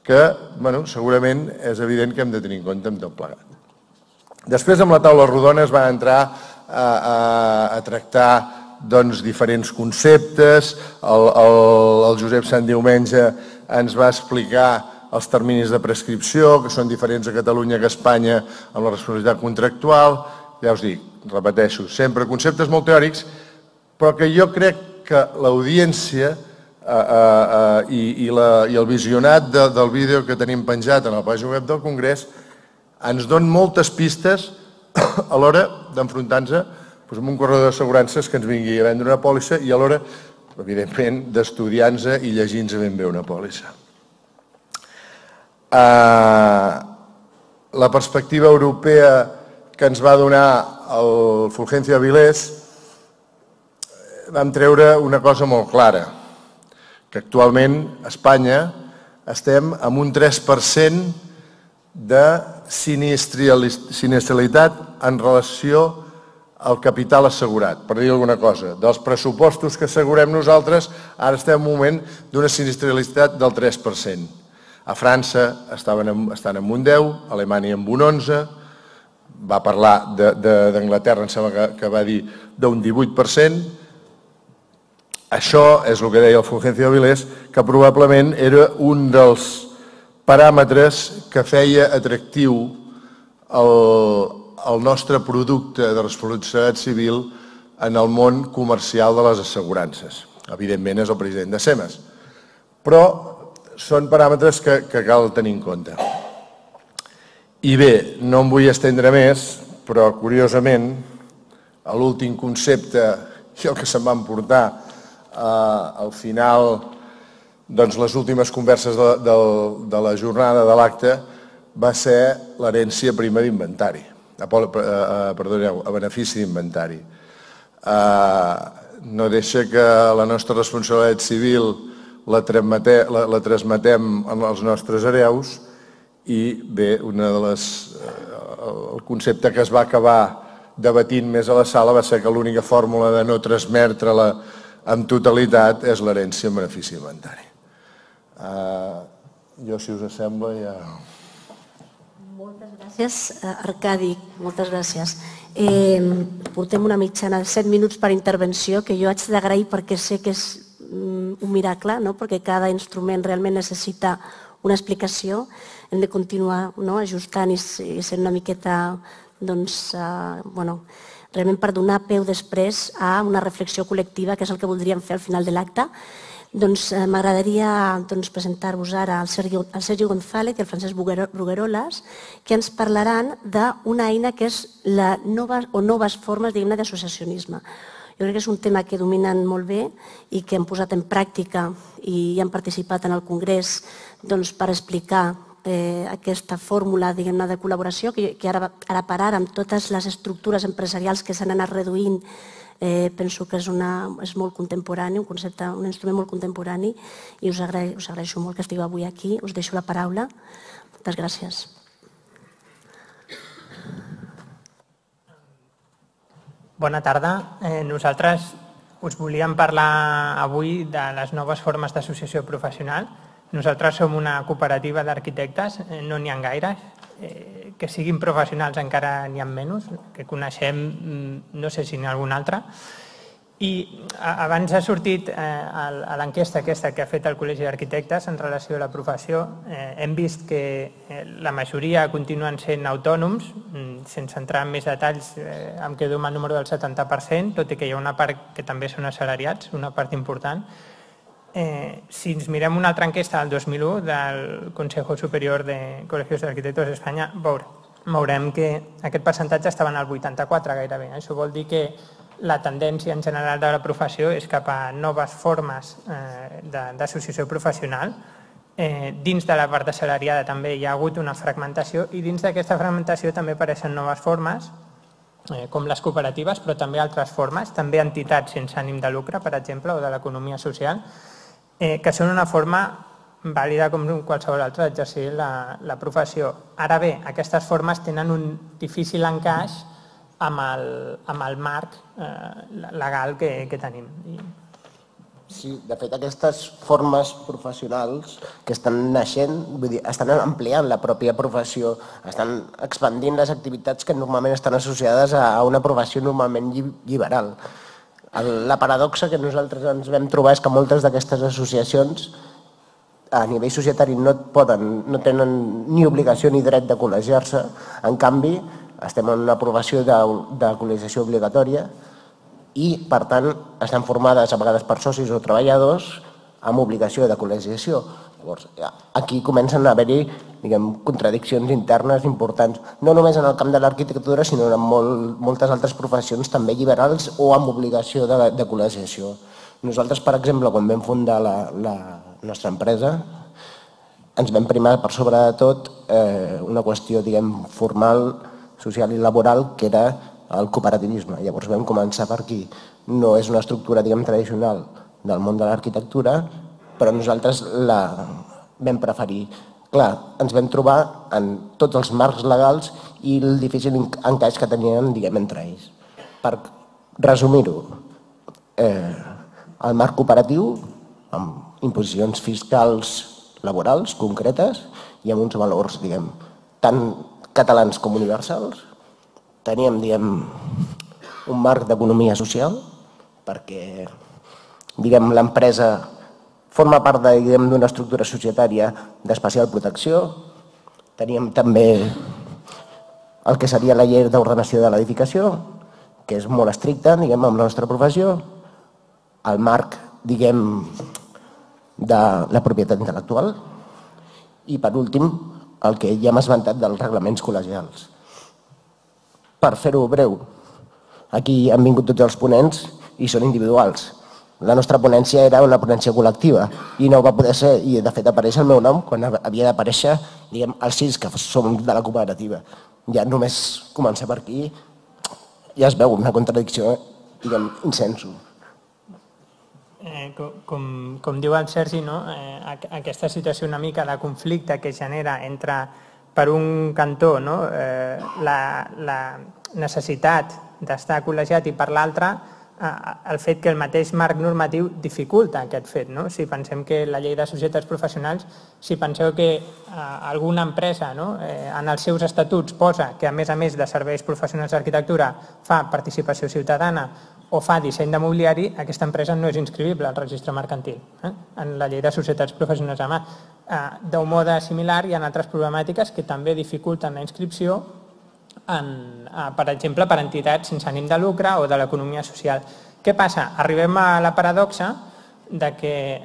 que segurament és evident que hem de tenir en compte amb tot plegat. Després, amb la taula rodona, es va entrar a tractar diferents conceptes. El Josep Santdiumenge ens va explicar els terminis de prescripció, que són diferents a Catalunya que a Espanya amb la responsabilitat contractual. Ja us dic, repeteixo, sempre conceptes molt teòrics, però que jo crec que l'audiència i el visionat del vídeo que tenim penjat en la pàgina web del Congrés ens donen moltes pistes a l'hora d'enfrontar-nos amb un corredor d'assegurances que ens vingui a vendre una pòlissa i a l'hora, evidentment, d'estudiar-nos i llegir-nos ben bé una pòlissa. La perspectiva europea que ens va donar el Fulgencio Avilés vam treure una cosa molt clara, que actualment a Espanya estem amb un 3% de sinistralitat en relació al capital assegurat. Per dir alguna cosa, dels pressupostos que assegurem nosaltres, ara estem en un moment d'una sinistralitat del 3%. A França estan en un 10%, a Alemanya en un 11%, va parlar d'Anglaterra, em sembla que va dir d'un 18%. Això és el que deia el Fulgencio Avilés, que probablement era un dels paràmetres que feia atractiu el nostre producte de responsabilitat civil en el món comercial de les assegurances. Evidentment és el president de SEMAS. Però són paràmetres que cal tenir en compte. I bé, no em vull estendre més, però curiosament l'últim concepte i el que se'm va emportar al final, doncs les últimes converses de la jornada de l'acte va ser l'herència prima d'inventari. a benefici d'inventari. No deixa que la nostra responsabilitat civil la transmetem als nostres hereus i bé, el concepte que es va acabar debatint més a la sala va ser que l'única fórmula de no transmetre-la en totalitat és l'herència en benefici d'inventari. Jo, si us sembla, ja... Moltes gràcies, Arcadi, moltes gràcies. Portem una mitjana de 7 minuts per intervenció, que jo haig d'agrair perquè sé que és un miracle, perquè cada instrument realment necessita una explicació. Hem de continuar ajustant i sent una miqueta, realment per donar peu després a una reflexió col·lectiva, que és el que voldríem fer al final de l'acte. M'agradaria presentar-vos ara el Sergi González i el Francesc Brugueroles, que ens parlaran d'una eina que és la noves formes d'associacionisme. Jo crec que és un tema que dominen molt bé i que hem posat en pràctica i han participat en el Congrés per explicar aquesta fórmula de col·laboració que ara per ara, amb totes les estructures empresarials que s'han anat reduint, penso que és molt contemporani, un instrument molt contemporani, i us agraeixo molt que estigueu avui aquí. Us deixo la paraula. Moltes gràcies. Bona tarda. Nosaltres us volíem parlar avui de les noves formes d'associació professional. Nosaltres som una cooperativa d'arquitectes, no n'hi ha gaires, que siguin professionals encara n'hi ha menys, que coneixem, no sé si n'hi ha algun altre. I abans ha sortit a l'enquesta aquesta que ha fet el Col·legi d'Arquitectes en relació a la professió. Hem vist que la majoria continuen sent autònoms, sense entrar en més detalls, em quedo amb el número del 70%, tot i que hi ha una part que també són assalariats, una part important. Si ens mirem una altra enquesta del 2001 del Consejo Superior de Colegios de Arquitectos d'Espanya, veurem que aquest percentatge estava en el 84 gairebé. Això vol dir que la tendència en general de la professió és cap a noves formes d'associació professional. Dins de la part assalariada també hi ha hagut una fragmentació i dins d'aquesta fragmentació també apareixen noves formes, com les cooperatives, però també altres formes, també entitats sense ànim de lucre, per exemple, o de l'economia social, que són una forma vàlida com qualsevol altra d'exercir la professió. Ara bé, aquestes formes tenen un difícil encaix amb el marc legal que tenim. Sí, de fet, aquestes formes professionals que estan naixent, estan ampliant la pròpia professió, estan expandint les activitats que normalment estan associades a una professió normalment liberal. La paradoxa que nosaltres ens vam trobar és que moltes d'aquestes associacions a nivell societari no tenen ni obligació ni dret de col·legiar-se, en canvi estem en una professió de col·legiació obligatòria i, per tant, estan formades a vegades per socis o treballadors amb obligació de col·legiació. Llavors, aquí comencen a haver-hi contradiccions internes importants, no només en el camp de l'arquitectura, sinó en moltes altres professions també liberals o amb obligació de col·legiació. Nosaltres, per exemple, quan vam fundar la nostra empresa, ens vam primar per sobre de tot una qüestió formal, social i laboral, que era el cooperativisme. Llavors vam començar per aquí. No és una estructura tradicional del món de l'arquitectura, però nosaltres la vam preferir. Clar, ens vam trobar en tots els marcs legals i el difícil encaix que tenien entre ells. Per resumir-ho, el marc cooperatiu, amb imposicions fiscals laborals concretes i amb uns valors, tant catalans com universals. Teníem, un marc d'economia social, perquè, l'empresa forma part d'una estructura societària d'especial protecció. Teníem també el que seria la llei d'ordenació de l'edificació, que és molt estricta, amb la nostra professió. El marc, de la propietat intel·lectual. I, per últim, el que ja hem esmentat dels reglaments col·legials. Per fer-ho breu, aquí han vingut tots els ponents i són individuals. La nostra ponència era una ponència col·lectiva i no va poder ser, i de fet apareix el meu nom quan havia d'aparèixer, diguem, els 6 que som de la cooperativa. Ja només començar per aquí ja es veu una contradicció, diguem, insenso. Com diu el Sergi, aquesta situació una mica de conflicte que genera entre, per un cantó, la necessitat d'estar col·legiat i per l'altre el fet que el mateix marc normatiu dificulta aquest fet. Si pensem que la llei de societats professionals, si penseu que alguna empresa en els seus estatuts posa que a més de serveis professionals d'arquitectura fa participació ciutadana o fa disseny de mobiliari, aquesta empresa no és inscribible al registre mercantil. En la llei de societats professionals d'un mode similar hi ha altres problemàtiques que també dificulten la inscripció, per exemple, per entitats sense ànim de lucre o de l'economia social. Què passa? Arribem a la paradoxa que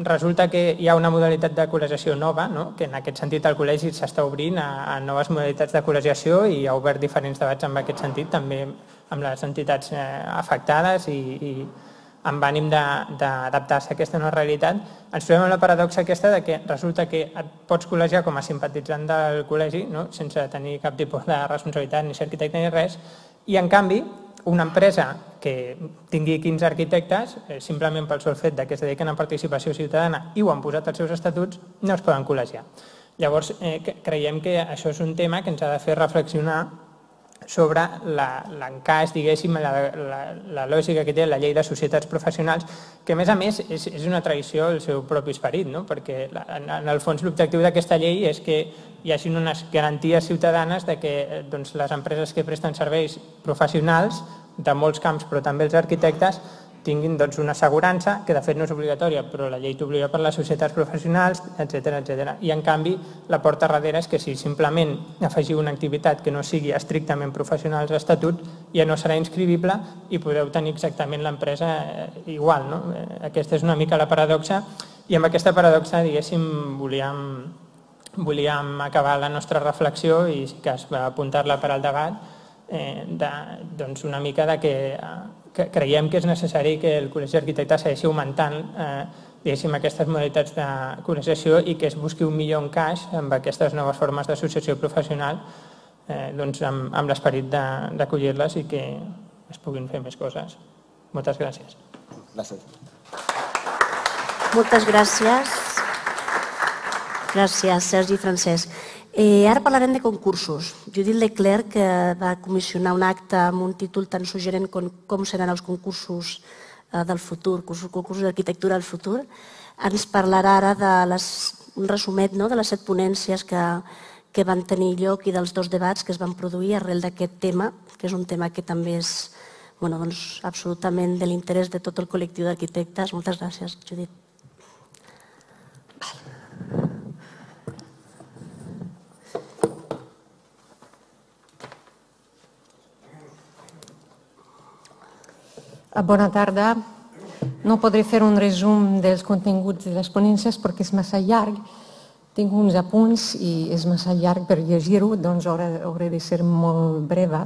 resulta que hi ha una modalitat de col·legiació nova, que en aquest sentit el col·legi s'està obrint a noves modalitats de col·legiació i ha obert diferents debats en aquest sentit, també amb les entitats afectades i amb ànim d'adaptar-se a aquesta nova realitat. Ens trobem amb la paradoxa aquesta que resulta que et pots col·legiar com a simpatitzant del col·legi sense tenir cap tipus de responsabilitat, ni ser arquitecte ni res, i en canvi una empresa que tingui 15 arquitectes, simplement pel sol fet que es dediquen a participació ciutadana i ho han posat als seus estatuts, no es poden col·legiar. Llavors, creiem que això és un tema que ens ha de fer reflexionar sobre l'encaix, diguéssim, la lògica que té la llei de societats professionals, que a més és una tradició del seu propi esperit, perquè en el fons l'objectiu d'aquesta llei és que hi hagi unes garanties ciutadanes de que les empreses que presten serveis professionals de molts camps, però també els arquitectes, tinguin una assegurança, que de fet no és obligatòria, però la llei t'obliga per les societats professionals, etc. I en canvi, la porta darrere és que si simplement afegiu una activitat que no sigui estrictament professional als estatuts, ja no serà inscribible i podeu tenir exactament l'empresa igual. Aquesta és una mica la paradoxa i amb aquesta paradoxa, diguéssim, volíem acabar la nostra reflexió i sí que apuntar-la per al debat, una mica de que creiem que és necessari que el Col·legi d'Arquitectes segueixi augmentant aquestes modalitats de col·legiació i que es busqui un millor encaix amb aquestes noves formes d'associació professional amb l'esperit d'acollir-les i que es puguin fer més coses. Moltes gràcies. Gràcies. Moltes gràcies. Gràcies, Sergi i Francesc. Ara parlarem de concursos. Judit Leclerc, que va comissionar un acte amb un títol tan suggerent com seran els concursos del futur, concursos d'arquitectura del futur, ens parlarà ara un resumet de les 7 ponències que van tenir lloc i dels 2 debats que es van produir arrel d'aquest tema, que és un tema que també és absolutament de l'interès de tot el col·lectiu d'arquitectes. Moltes gràcies, Judit. Bona tarda. No podré fer un resum dels continguts de les ponències perquè és massa llarg. Tinc uns apunts i és massa llarg per llegir-ho, doncs hauré de ser molt breva.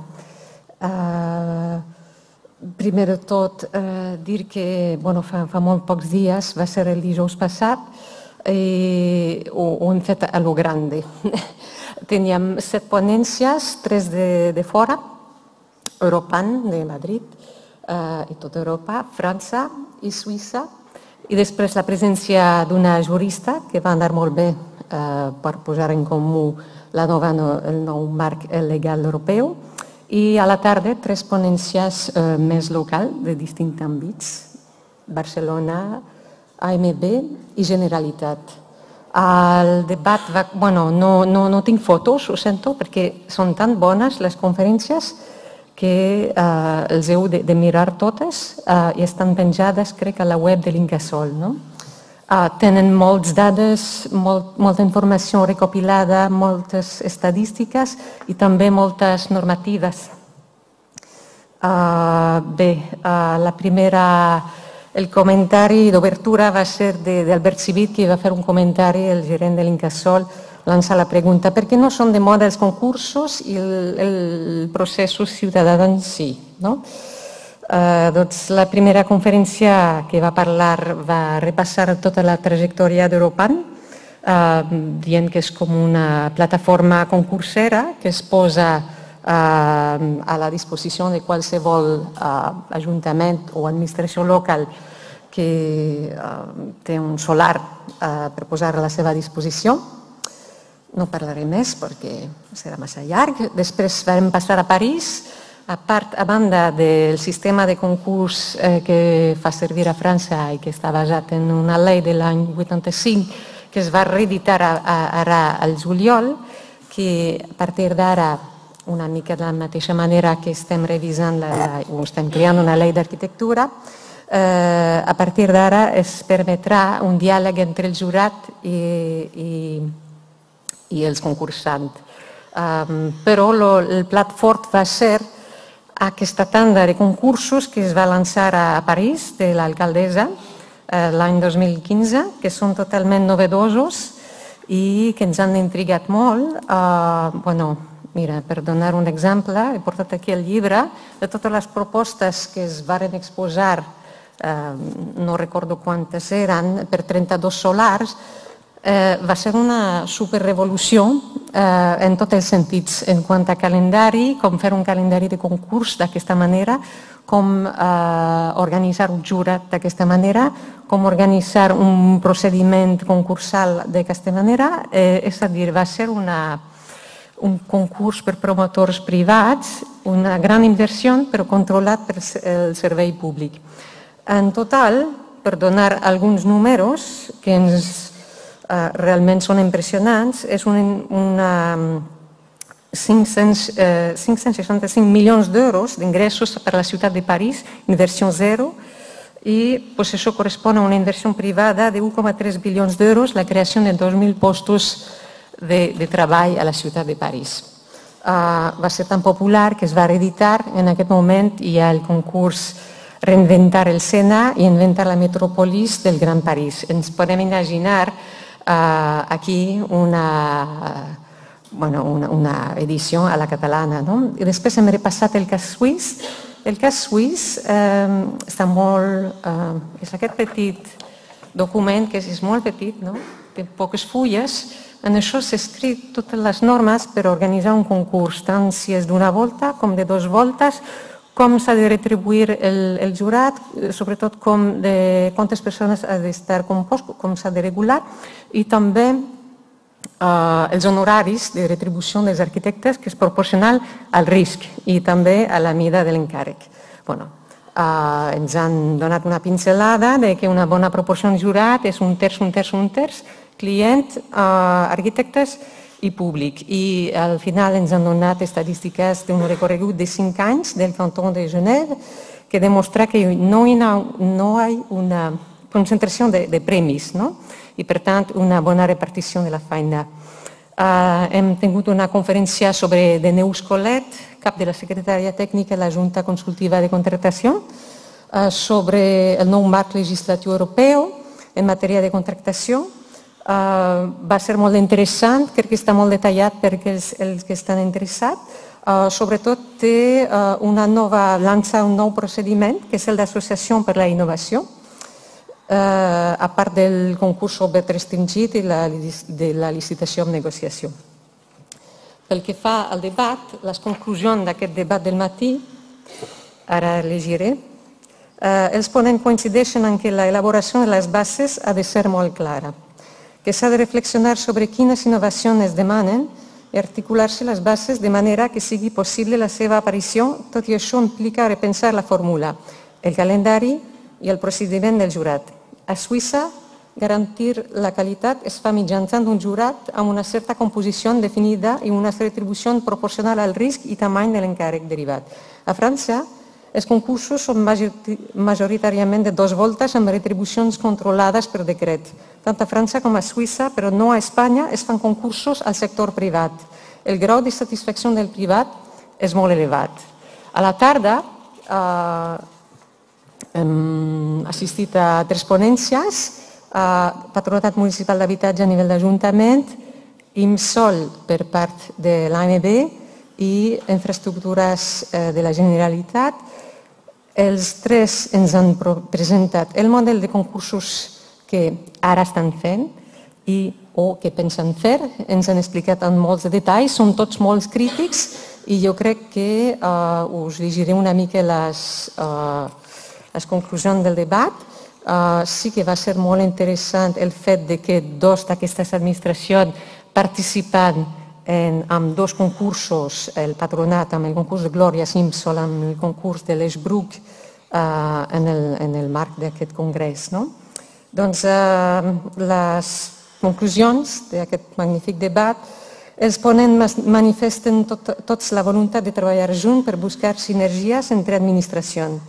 Primer de tot, dir que fa molt pocs dies, va ser el dijous passat, ho hem fet a lo grande. Teníem 7 ponències, 3 de fora, Europan, de Madrid, i tota Europa, França i Suïssa, i després la presència d'una jurista que va anar molt bé per posar en comú el nou marc legal europeu, i a la tarda 3 ponències més locals de distints àmbits, Barcelona, AMB i Generalitat. El debat no tinc fotos, ho sento, perquè són tan bones les conferències que els heu de mirar totes i estan penjades, crec, a la web de l'Incasòl. Tenen moltes dades, molta informació recopilada, moltes estadístiques i també moltes normatives. Bé, la primera, el comentari d'obertura va ser d'Albert Civit, que va fer un comentari, el gerent de l'Incasòl, lança la pregunta: per què no són de moda els concursos i els processos ciutadans sí? La primera conferència que va parlar va repassar tota la trajectòria d'Europan, dient que és com una plataforma concursera que es posa a la disposició de qualsevol ajuntament o administració local que té un solar per posar a la seva disposició. No parlaré més perquè serà massa llarg. Després vam passar a París. A banda del sistema de concurs que fa servir a França i que està basat en una llei de l'any 85 que es va reeditar ara al juliol, que a partir d'ara, una mica de la mateixa manera que estem revisant o estem creant una llei d'arquitectura, a partir d'ara es permetrà un diàleg entre el jurat i els concursants. Però el plat fort va ser aquesta tanda de concursos que es va lançar a París de l'alcaldessa l'any 2015, que són totalment novedosos i que ens han intrigat molt. Mira, per donar un exemple, he portat aquí el llibre de totes les propostes que es varen exposar, no recordo quantes eren, per 32 solars. Va ser una superrevolució en tots els sentits, en quant a calendari, com fer un calendari de concurs d'aquesta manera, com organitzar un jurat d'aquesta manera, com organitzar un procediment concursal d'aquesta manera. És a dir, va ser un concurs per promotors privats, una gran inversió, però controlat per el servei públic. En total, per donar alguns números que realment són impressionants, és 565 milions d'euros d'ingressos per a la ciutat de París, inversió zero, i això correspon a una inversió privada de 1,3 bilions d'euros, la creació de 2.000 postos de treball a la ciutat de París. Va ser tan popular que es va reeditar. En aquest moment hi ha el concurs Reinventar el Sena i Inventar la Metròpolis del Gran París. Ens podem imaginar aquí una edició a la catalana. I després hem repassat el cas suís. El cas suís està molt... És aquest petit document que és molt petit, té poques fulles. En això s'ha escrit totes les normes per organitzar un concurs, tant si és d'una volta com de 2 voltes, com s'ha de retribuir el jurat, sobretot quantes persones ha d'estar compost, com s'ha de regular, i també els honoraris de retribució dels arquitectes, que és proporcional al risc i també a la mida de l'encàrrec. Ens han donat una pincelada de que una bona proporció de jurat és un terç, client, arquitectes i públic. I al final ens han donat estadístiques d'un recorregut de 5 anys del cantó de Genève que demostra que no hi ha una concentració de premis i, per tant, una bona repartició de la feina. Hem tingut una conferència sobre de Neus Colet, cap de la secretària tècnica de la Junta Consultiva de Contractació, sobre el nou marc legislatiu europeu en matèria de contractació. Va ser molt interessant, crec que està molt detallat perquè els que estan interessats. Sobretot té lança un nou procediment, que és el d'associació per la innovació, a part del concurs obert restringit i de la licitació amb negociació. Pel que fa al debat, les conclusions d'aquest debat del matí, ara llegiré, els ponents coincideixen en que l'elaboració de les bases ha de ser molt clara, que s'ha de reflexionar sobre quines innovacions es demanen i articular-se les bases de manera que sigui possible la seva aparició. Tot i això implica repensar la fórmula, el calendari i el procediment del jurat. A Suïssa, garantir la qualitat es fa mitjançant un jurat amb una certa composició definida i una retribució proporcional al risc i tamany de l'encàrrec derivat. A França, els concursos són majoritàriament de 2 voltes amb retribucions controlades per decret. Tant a França com a Suïssa, però no a Espanya, es fan concursos al sector privat. El grau de satisfacció del privat és molt elevat. A la tarda hem assistit a 3 ponències, Patronat Municipal d'Habitatge a nivell d'Ajuntament, IMSOL per part de l'AMB i Infraestructures de la Generalitat. Els tres ens han presentat el model de concursos que ara estan fent o que pensen fer. Ens han explicat en molts detalls, són tots molt crítics i jo crec que us llegiré una mica les conclusions del debat. Sí que va ser molt interessant el fet que dos d'aquestes administracions participen en dos concursos, el patronat amb el concurs de Gloria Simpson, amb el concurs de l'Esbruc en el marc d'aquest congrés. Doncs les conclusions d'aquest magnífic debat, els ponents manifesten tots la voluntat de treballar junts per buscar sinergies entre administracions.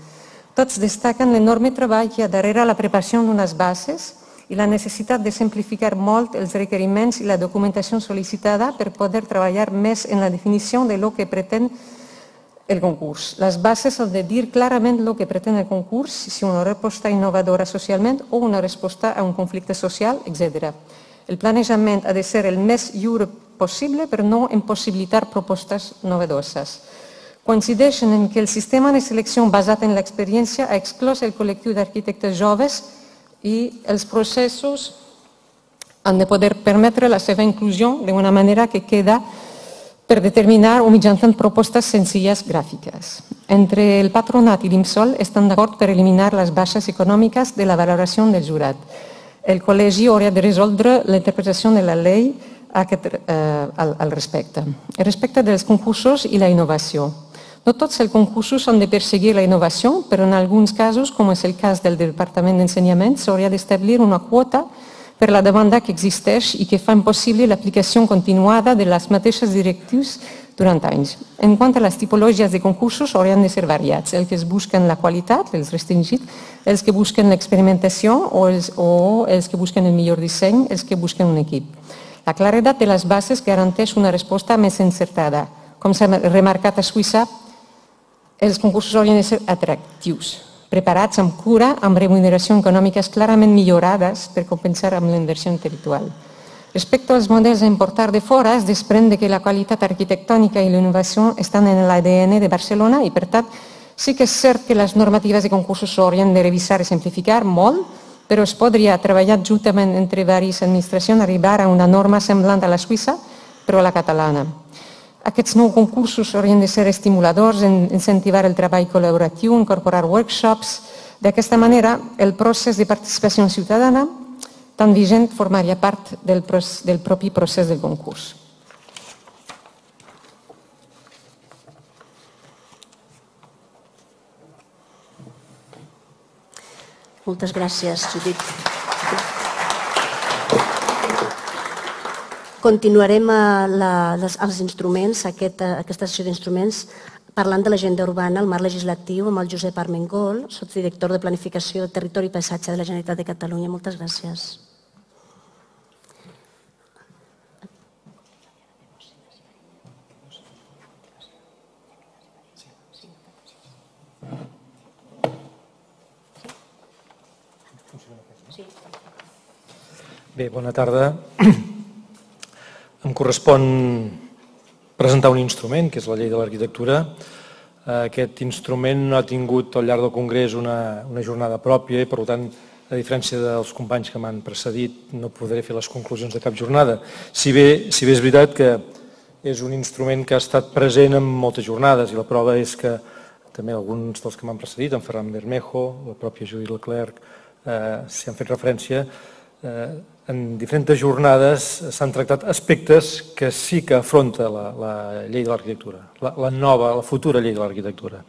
Tots destaquen l'enorme treball que hi ha darrere la preparació d'unes bases i la necessitat de simplificar molt els requeriments i la documentació sol·licitada per poder treballar més en la definició de lo que pretén el concurs. Les bases han de dir clarament el que pretén el concurs, si una resposta innovadora socialment o una resposta a un conflicte social, etc. El planejament ha de ser el més lliure possible per no impossibilitar propostes novedoses. Coincideixen en que el sistema de selecció basat en l'experiència ha exclòs el col·lectiu d'arquitectes joves i els processos han de poder permetre la seva inclusió d'una manera que queda per determinar o mitjançant propostes senzilles gràfiques. Entre el patronat i l'IMSOL estan d'acord per eliminar les baixes econòmiques de la valoració del jurat. El col·legi hauria de resoldre la interpretació de la llei al respecte. El respecte dels concursos i la innovació. No tots els concursos han de perseguir la innovació, però en alguns casos, com és el cas del Departament d'Ensenyament, s'hauria d'establir una quota per la demanda que existeix i que fa impossible l'aplicació continuada de les mateixes directrius durant anys. En quant a les tipologies de concursos, haurien de ser variats. Els que busquen la qualitat, els restringits, els que busquen l'experimentació o els que busquen el millor disseny, els que busquen un equip. La claredat de les bases garanteix una resposta més encertada. Com s'ha remarcat a Suïssa, els concursos haurien de ser atractius, preparats amb cura, amb remuneracions econòmiques clarament millorades per compensar amb la inversió intel·lectual. Respecte als models a importar de fora, es desprèn que la qualitat arquitectònica i la innovació estan en l'ADN de Barcelona i, per tant, sí que és cert que les normatives de concursos s'haurien de revisar i simplificar molt, però es podria treballar juntament entre diverses administracions a arribar a una norma semblant a la suïssa, però a la catalana. Aquests nous concursos haurien de ser estimuladors, incentivar el treball col·laboratiu, incorporar workshops. D'aquesta manera, el procés de participació ciutadana tan vigent formaria part del propi procés del concurs. Moltes gràcies, Judit. Continuarem els instruments, aquesta sessió d'instruments, parlant de l'agenda urbana, el marc legislatiu, amb el Josep Armengol, sotsdirector de Planificació, Territori i Paisatge de la Generalitat de Catalunya. Moltes gràcies. Bé, bona tarda. Em correspon presentar un instrument, que és la llei de l'arquitectura. Aquest instrument no ha tingut al llarg del Congrés una jornada pròpia i, per tant, a diferència dels companys que m'han precedit, no podré fer les conclusions de cap jornada. Si bé és veritat que és un instrument que ha estat present en moltes jornades i la prova és que també alguns dels que m'han precedit, en Ferran Bermejo, la pròpia Judit Leclerc, s'hi han fet referència, en diferents jornades s'han tractat aspectes que sí que afronta la llei de l'arquitectura, la nova, la futura llei de l'arquitectura.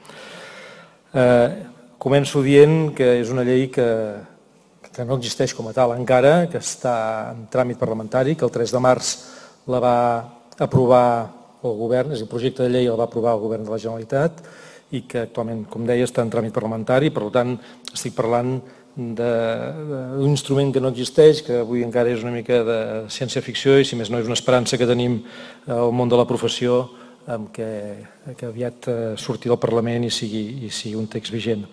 Començo dient que és una llei que no existeix com a tal encara, que està en tràmit parlamentari, que el 3 de març la va aprovar el govern, és el projecte de llei el va aprovar el govern de la Generalitat i que actualment, com deia, està en tràmit parlamentari, per tant estic parlant d'un instrument que no existeix, que avui encara és una mica de ciència-ficció i si més no és una esperança que tenim al món de la professió que aviat surti del Parlament i sigui un text vigent.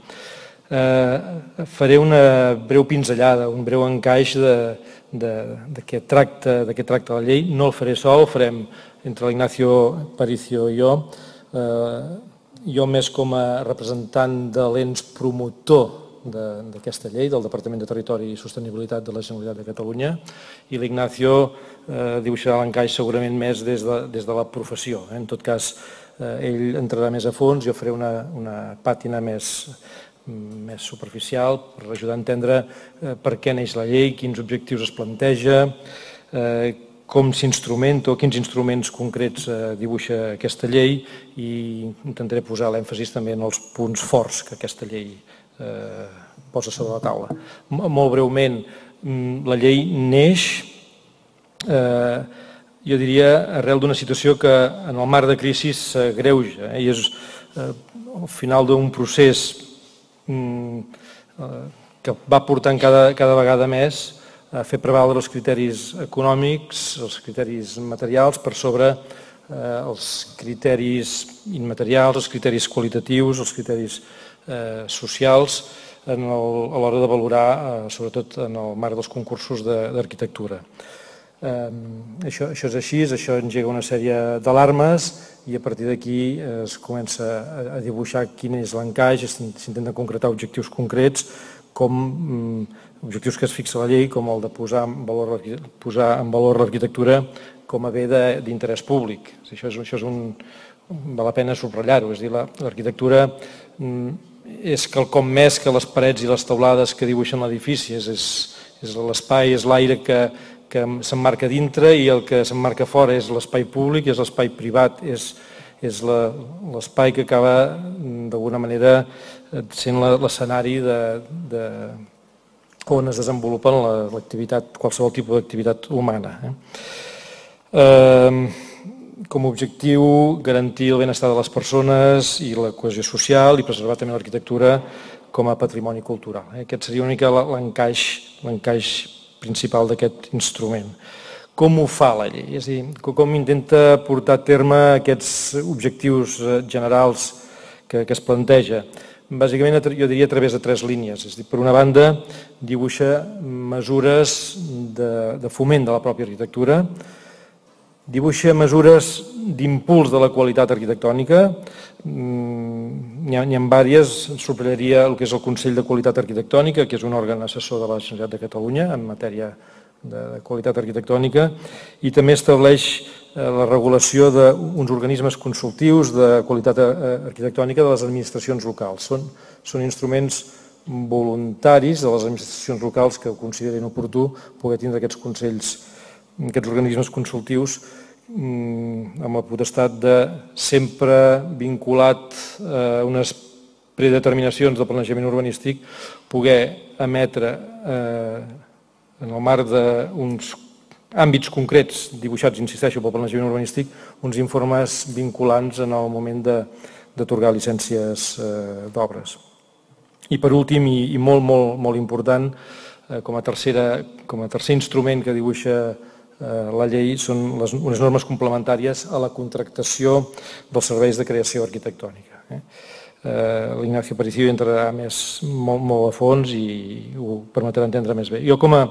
Faré una breu pinzellada, un breu encaix de què tracta la llei. No el faré sol, el farem entre l'Ignacio Paricio i jo. Jo més com a representant de l'ens promotor d'aquesta llei, del Departament de Territori i Sostenibilitat de la Generalitat de Catalunya, i l'Ignacio dibuixarà l'encaix segurament més des de la professió. En tot cas, ell entrarà més a fons, jo faré una pàtina més superficial per ajudar a entendre per què neix la llei, quins objectius es planteja, com s'instrumenta o quins instruments concrets dibuixa aquesta llei, i intentaré posar l'èmfasis també en els punts forts que aquesta llei posa sobre la taula. Molt breument, la llei neix, jo diria, arrel d'una situació que en el marc de crisi s'agreuja i és al final d'un procés que va portant cada vegada més a fer prevaldre els criteris econòmics, els criteris materials per sobre els criteris immaterials, els criteris qualitatius, els criteris socials a l'hora de valorar, sobretot en el marc dels concursos d'arquitectura. Això és així, això engega una sèrie d'alarmes i a partir d'aquí es comença a dibuixar quin és l'encaix, s'intenten concretar objectius concrets, com objectius que es fixa a la llei, com el de posar en valor l'arquitectura com a bé d'interès públic. Això val la pena subratllar-ho, és a dir, l'arquitectura és quelcom més que les parets i les teulades que dibuixen l'edifici, és l'espai, és l'aire que s'emmarca dintre i el que s'emmarca fora és l'espai públic, és l'espai privat, és l'espai que acaba d'alguna manera sent l'escenari on es desenvolupa qualsevol tipus d'activitat humana. Com a objectiu, garantir el benestar de les persones i la cohesió social i preservar també l'arquitectura com a patrimoni cultural. Aquest seria una mica l'encaix principal d'aquest instrument. Com ho fa la llei? És a dir, com intenta portar a terme aquests objectius generals que es planteja? Bàsicament, jo diria a través de 3 línies. És a dir, per una banda, dibuixa mesures de foment de la pròpia arquitectura, dibuixa mesures d'impuls de la qualitat arquitectònica, n'hi ha diverses, subratllaria el que és el Consell de Qualitat Arquitectònica, que és un òrgan assessor de la Generalitat de Catalunya en matèria de qualitat arquitectònica, i també estableix la regulació d'uns organismes consultius de qualitat arquitectònica de les administracions locals. Són instruments voluntaris de les administracions locals que considerin oportú poder tindre aquests consells, aquests organismes consultius amb la potestat de sempre vinculat a unes predeterminacions del planejament urbanístic poder emetre en el marc d'uns àmbits concrets dibuixats, insisteixo, pel planejament urbanístic, uns informes vinculants en el moment d'atorgar llicències d'obres. I per últim, i molt important, com a tercer instrument que dibuixa la llei són unes normes complementàries a la contractació dels serveis de creació arquitectònica. L'Ignacio Aparicio entrarà molt a fons i ho permetrà entendre més bé. Jo com a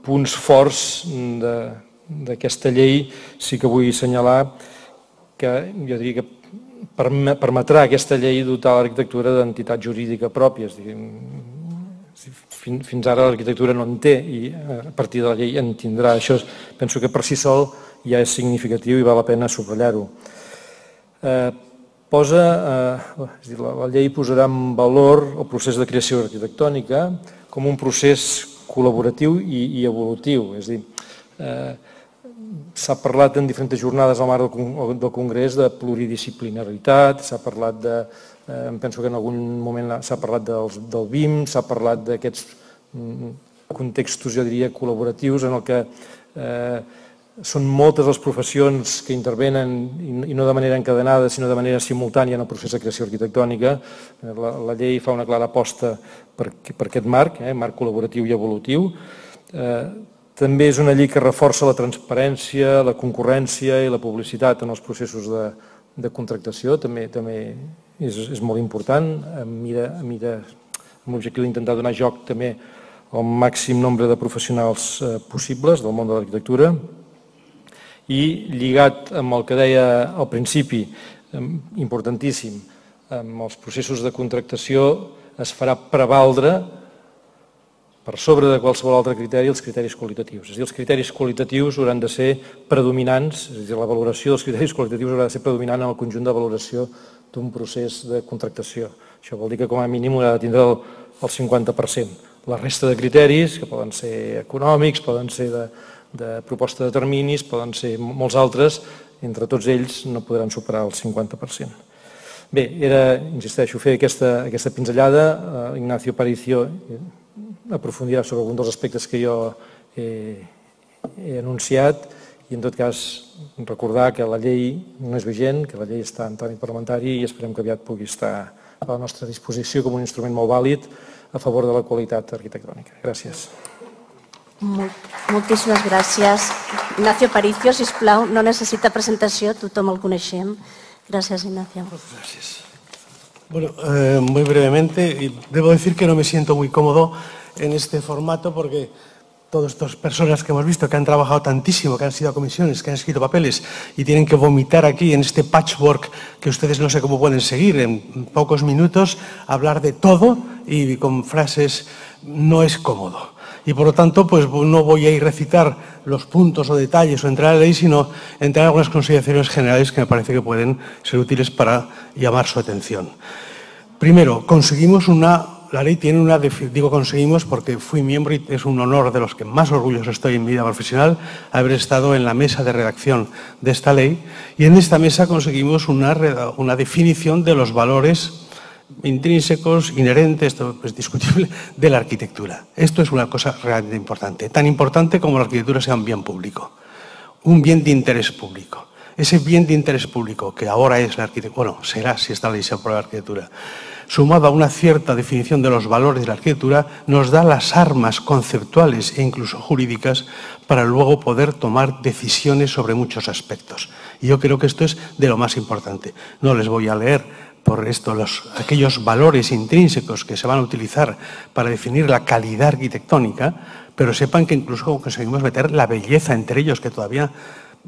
punts forts d'aquesta llei sí que vull assenyalar que jo diria que permetrà aquesta llei dotar l'arquitectura d'entitat jurídica pròpia. Fins ara l'arquitectura no en té i a partir de la llei en tindrà. Això penso que per si sol ja és significatiu i val la pena subratllar-ho. La llei posarà en valor el procés de creació arquitectònica com un procés col·laboratiu i evolutiu. És a dir, s'ha parlat en diferents jornades al marc del Congrés de pluridisciplinaritat, s'ha parlat de... Penso que en algun moment s'ha parlat del BIM, s'ha parlat d'aquests contextos, jo diria, col·laboratius en el que són moltes les professions que intervenen i no de manera encadenada, sinó de manera simultània en el procés de creació arquitectònica. La llei fa una clara aposta per aquest marc col·laboratiu i evolutiu. També és una llei que reforça la transparència, la concurrència i la publicitat en els processos de contractació. També és molt important, amb l'objectiu d'intentar donar joc també al màxim nombre de professionals possibles del món de l'arquitectura. I lligat amb el que deia al principi, importantíssim. Amb els processos de contractació es farà prevaldre per sobre de qualsevol altre criteri els criteris qualitatius. És a dir, els criteris qualitatius hauran de ser predominants, és a dir, la valoració dels criteris qualitatius haurà de ser predominant en el conjunt de valoració d'un procés de contractació. Això vol dir que com a mínim haurà de tindre el 50%. La resta de criteris, que poden ser econòmics, poden ser de proposta de terminis, poden ser molts altres, entre tots ells no podran superar el 50%. Bé, era, insisteixo, fer aquesta pinzellada. Ignacio Aparicio aprofundirà sobre algun dels aspectes que jo he anunciat i, en tot cas, recordar que la llei no és vigent, que la llei està en tràmit parlamentari i esperem que aviat pugui estar a la nostra disposició com un instrument molt vàlid a favor de la qualitat arquitectònica. Gràcies. Moltíssimes gràcies. Ignacio Aparicio, sisplau, no necessita presentació, tothom el coneixem. Gracias, Ignacio. Gracias. Bueno, muy brevemente, debo decir que no me siento muy cómodo en este formato porque todas estas personas que hemos visto que han trabajado tantísimo, que han sido a comisiones, que han escrito papeles y tienen que vomitar aquí en este patchwork que ustedes no sé cómo pueden seguir en pocos minutos, hablar de todo y con frases no es cómodo. Y por lo tanto, pues no voy a ir a recitar los puntos o detalles o entrar a la ley, sino entrar en algunas consideraciones generales que me parece que pueden ser útiles para llamar su atención. Primero, conseguimos la ley tiene digo conseguimos porque fui miembro y es un honor de los que más orgulloso estoy en mi vida profesional haber estado en la mesa de redacción de esta ley, y en esta mesa conseguimos una definición de los valores intrínsecos, inherentes, esto es discutible, de la arquitectura. Esto es una cosa realmente importante, tan importante como la arquitectura sea un bien público, un bien de interés público. Ese bien de interés público que ahora es la arquitectura, bueno, será si esta ley se aprueba la arquitectura, sumado a una cierta definición de los valores de la arquitectura, nos da las armas conceptuales e incluso jurídicas para luego poder tomar decisiones sobre muchos aspectos. Y yo creo que esto es de lo más importante. No les voy a leer por esto aquellos valores intrínsecos que se van a utilizar para definir la calidad arquitectónica, pero sepan que incluso conseguimos meter la belleza entre ellos, que todavía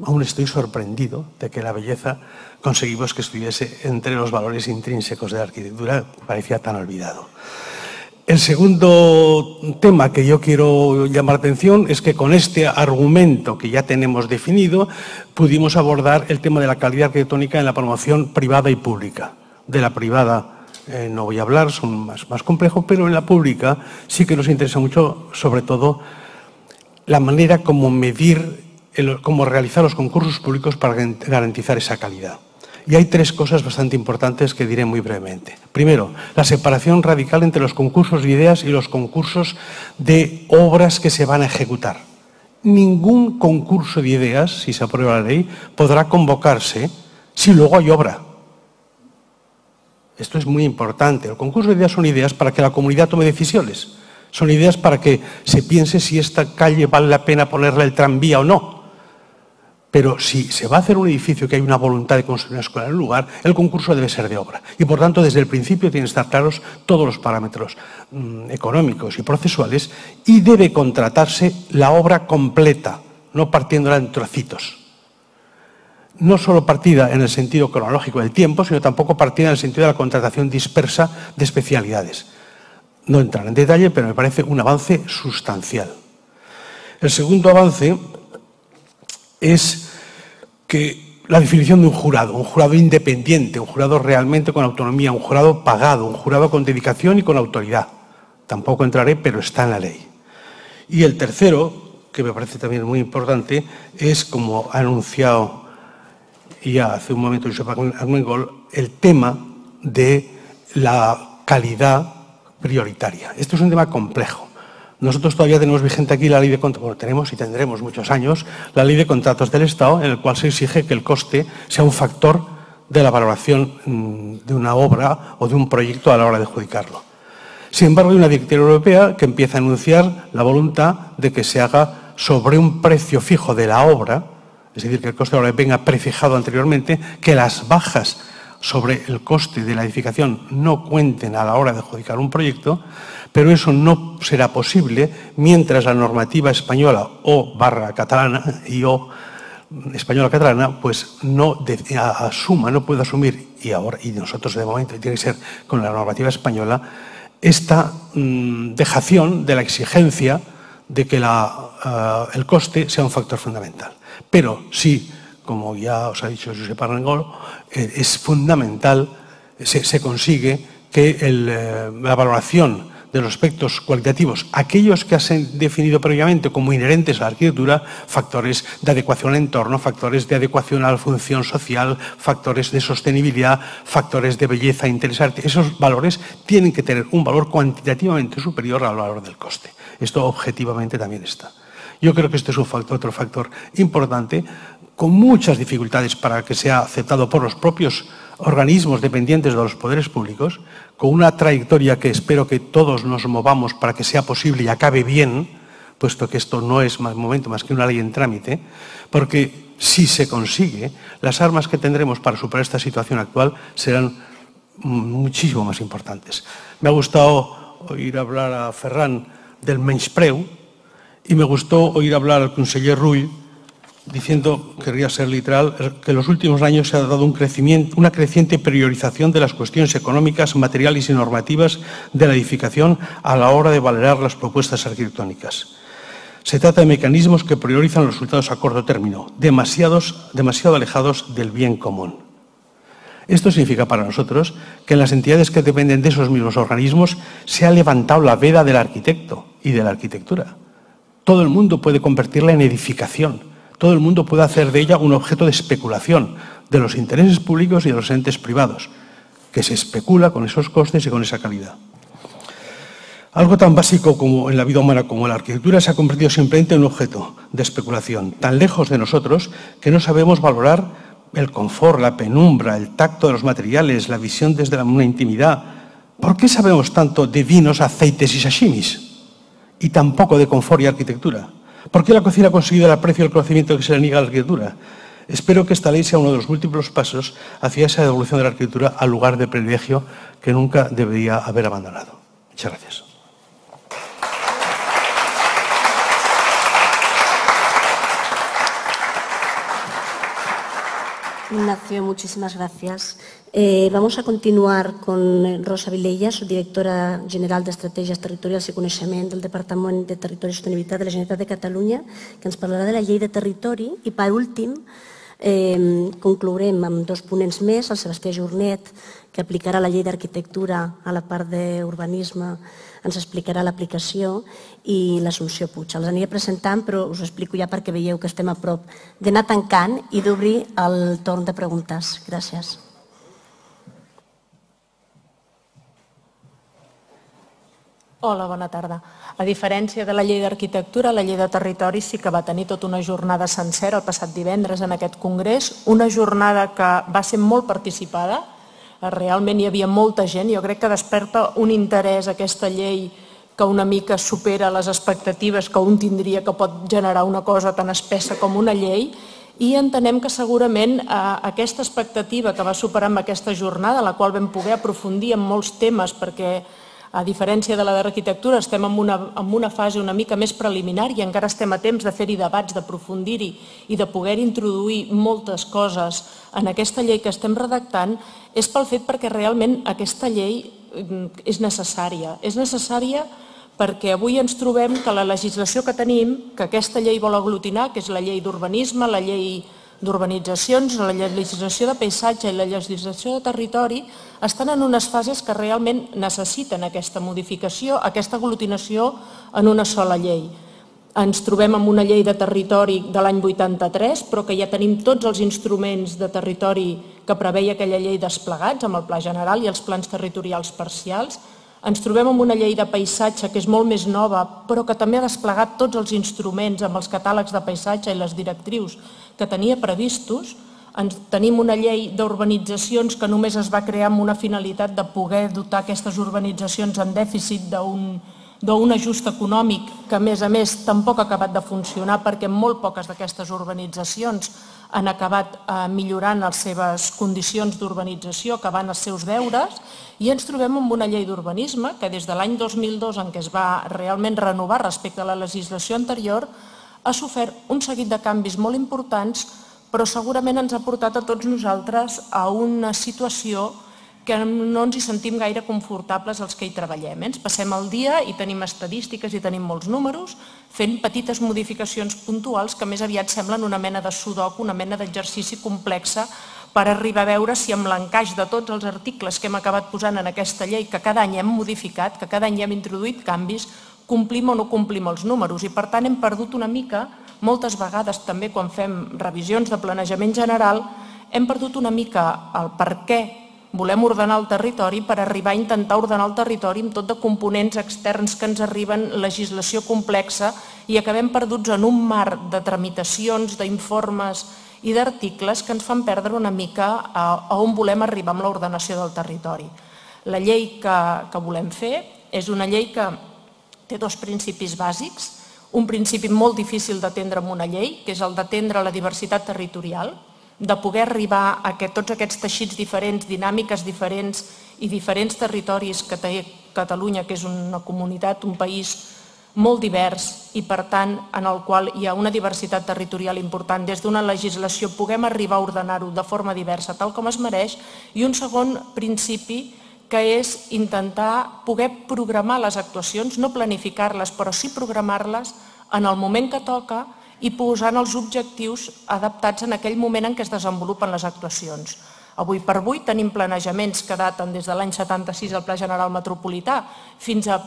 aún estoy sorprendido de que la belleza conseguimos que estuviese entre los valores intrínsecos de la arquitectura, parecía tan olvidado. El segundo tema que yo quiero llamar la atención es que con este argumento que ya tenemos definido pudimos abordar el tema de la calidad arquitectónica en la promoción privada y pública. De la privada no voy a hablar, son más complejos, pero en la pública sí que nos interesa mucho, sobre todo, la manera como medir, cómo realizar los concursos públicos para garantizar esa calidad. Y hay tres cosas bastante importantes que diré muy brevemente. Primero, la separación radical entre los concursos de ideas y los concursos de obras que se van a ejecutar. Ningún concurso de ideas, si se aprueba la ley, podrá convocarse si luego hay obra. Esto es muy importante. El concurso de ideas son ideas para que la comunidad tome decisiones. Son ideas para que se piense si esta calle vale la pena ponerle el tranvía o no. Pero si se va a hacer un edificio que hay una voluntad de construir una escuela en el lugar, el concurso debe ser de obra. Y por tanto, desde el principio tienen que estar claros todos los parámetros económicos y procesuales, y debe contratarse la obra completa, no partiéndola en trocitos. No solo partida en el sentido cronológico del tiempo, sino tampoco partida en el sentido de la contratación dispersa de especialidades. No entrar en detalle, pero me parece un avance sustancial. El segundo avance es que la definición de un jurado independiente, un jurado realmente con autonomía, un jurado pagado, un jurado con dedicación y con autoridad. Tampoco entraré, pero está en la ley. Y el tercero, que me parece también muy importante, es, como ha anunciado ya hace un momento Josep Armengol, el tema de la calidad prioritaria. Esto es un tema complejo. Nosotros todavía tenemos vigente aquí la ley de contratos, bueno, tenemos y tendremos muchos años, la ley de contratos del Estado, en el cual se exige que el coste sea un factor de la valoración de una obra o de un proyecto a la hora de adjudicarlo. Sin embargo, hay una directiva europea que empieza a anunciar la voluntad de que se haga sobre un precio fijo de la obra, es decir, que el coste de la obra venga prefijado anteriormente, que las bajas sobre el coste de la edificación no cuenten a la hora de adjudicar un proyecto, pero eso no será posible mientras la normativa española o / catalana y o española-catalana, pues no puede asumir, y nosotros de momento tiene que ser con la normativa española, esta dejación de la exigencia de que el coste sea un factor fundamental. Pero sí, como ya os ha dicho Josep Armengol, es fundamental, se consigue que la valoración de los aspectos cualitativos, aquellos que se han definido previamente como inherentes a la arquitectura, factores de adecuación al entorno, factores de adecuación a la función social, factores de sostenibilidad, factores de belleza interesante, esos valores tienen que tener un valor cuantitativamente superior al valor del coste. Esto objetivamente también está. Yo creo que este es otro factor importante, con muchas dificultades para que sea aceptado por los propios organismos dependientes de los poderes públicos, con una trayectoria que espero que todos nos movamos para que sea posible y acabe bien, puesto que esto no es momento más que una ley en trámite, porque si se consigue, las armas que tendremos para superar esta situación actual serán muchísimo más importantes. Me ha gustado oír hablar a Ferran del menyspreu y me gustó oír hablar al conseller Rull diciendo, querría ser literal, que en los últimos años se ha dado una creciente priorización de las cuestiones económicas, materiales y normativas de la edificación a la hora de valorar las propuestas arquitectónicas. Se trata de mecanismos que priorizan los resultados a corto término, demasiado alejados del bien común. Esto significa para nosotros que en las entidades que dependen de esos mismos organismos se ha levantado la veda del arquitecto y de la arquitectura. Todo el mundo puede convertirla en edificación. Todo el mundo puede hacer de ella un objeto de especulación de los intereses públicos y de los entes privados, que se especula con esos costes y con esa calidad. Algo tan básico como en la vida humana como la arquitectura se ha convertido simplemente en un objeto de especulación, tan lejos de nosotros que no sabemos valorar el confort, la penumbra, el tacto de los materiales, la visión desde una intimidad. ¿Por qué sabemos tanto de vinos, aceites y sashimis? Y tan poco de confort y arquitectura. ¿Por qué la cocina ha conseguido el aprecio y el conocimiento que se le niega a la arquitectura? Espero que esta ley sea uno de los múltiples pasos hacia esa evolución de la arquitectura al lugar de privilegio que nunca debería haber abandonado. Muchas gracias. Ignacio, muchísimas gracias. Vamos a continuar con Rosa Vilella, subdirectora general d'Estratègies Territorials i Coneixement del Departament de Territori i Sostenibilitat de la Generalitat de Catalunya, que ens parlarà de la llei de territori. I per últim, conclourem amb dos ponents més, el Sebastià Jornet, que aplicarà la llei d'arquitectura a la part d'urbanisme, ens explicarà l'aplicació, i l'Assumpció Puig. Els aniré presentant, però us ho explico ja perquè veieu que estem a prop d'anar tancant i d'obrir el torn de preguntes. Gràcies. Hola, bona tarda. A diferència de la llei d'arquitectura, la llei de territori sí que va tenir tota una jornada sencera el passat divendres en aquest congrés, una jornada que va ser molt participada, realment hi havia molta gent, jo crec que desperta un interès aquesta llei que una mica supera les expectatives que un tindria que pot generar una cosa tan espessa com una llei, i entenem que segurament aquesta expectativa que va superar amb aquesta jornada, en la qual vam poder aprofundir en molts temes, perquè a diferència de la d'arquitectura estem en una fase una mica més preliminar i encara estem a temps de fer-hi debats, d'aprofundir-hi i de poder introduir moltes coses en aquesta llei que estem redactant, és pel fet perquè realment aquesta llei és necessària. És necessària perquè avui ens trobem que la legislació que tenim, que aquesta llei vol aglutinar, que és la llei d'urbanisme, la llei d'urbanitzacions, la legislació de paisatge i la legislació de territori, estan en unes fases que realment necessiten aquesta modificació, aquesta aglutinació en una sola llei. Ens trobem amb una llei de territori de l'any 83, però que ja tenim tots els instruments de territori que preveia aquella llei desplegats, amb el Pla General i els plans territorials parcials. Ens trobem amb una llei de paisatge que és molt més nova, però que també ha desplegat tots els instruments amb els catàlegs de paisatge i les directrius que tenia previstos. Tenim una llei d'urbanitzacions que només es va crear amb una finalitat de poder dotar aquestes urbanitzacions en dèficit d'un ajust econòmic que, a més, tampoc ha acabat de funcionar perquè molt poques d'aquestes urbanitzacions han acabat millorant les seves condicions d'urbanització, acabant els seus deures, i ens trobem amb una llei d'urbanisme que des de l'any 2002, en què es va realment renovar respecte a la legislació anterior, ha sofert un seguit de canvis molt importants, però segurament ens ha portat a tots nosaltres a una situació que no ens hi sentim gaire confortables els que hi treballem. Ens passem el dia i tenim estadístiques i tenim molts números, fent petites modificacions puntuals que més aviat semblen una mena de sudoku, una mena d'exercici complex per arribar a veure si amb l'encaix de tots els articles que hem acabat posant en aquesta llei, que cada any hem modificat, que cada any hem introduït canvis, complim o no complim els números. I per tant hem perdut una mica, moltes vegades també quan fem revisions de planejament general, hem perdut una mica el per què volem ordenar el territori per arribar a intentar ordenar el territori amb tot de components externs que ens arriben, legislació complexa, i acabem perduts en un mar de tramitacions, d'informes i d'articles que ens fan perdre una mica a on volem arribar amb l'ordenació del territori. La llei que volem fer és una llei que té dos principis bàsics. Un principi molt difícil d'atendre en una llei, que és el d'atendre la diversitat territorial, de poder arribar a que tots aquests teixits diferents, dinàmiques diferents i diferents territoris que té Catalunya, que és una comunitat, un país molt divers i per tant en el qual hi ha una diversitat territorial important, des d'una legislació puguem arribar a ordenar-ho de forma diversa tal com es mereix, i un segon principi que és intentar poder programar les actuacions, no planificar-les, però sí programar-les en el moment que toca i posant els objectius adaptats en aquell moment en què es desenvolupen les actuacions. Avui per avui tenim planejaments que daten des de l'any 76 al Pla General Metropolità fins a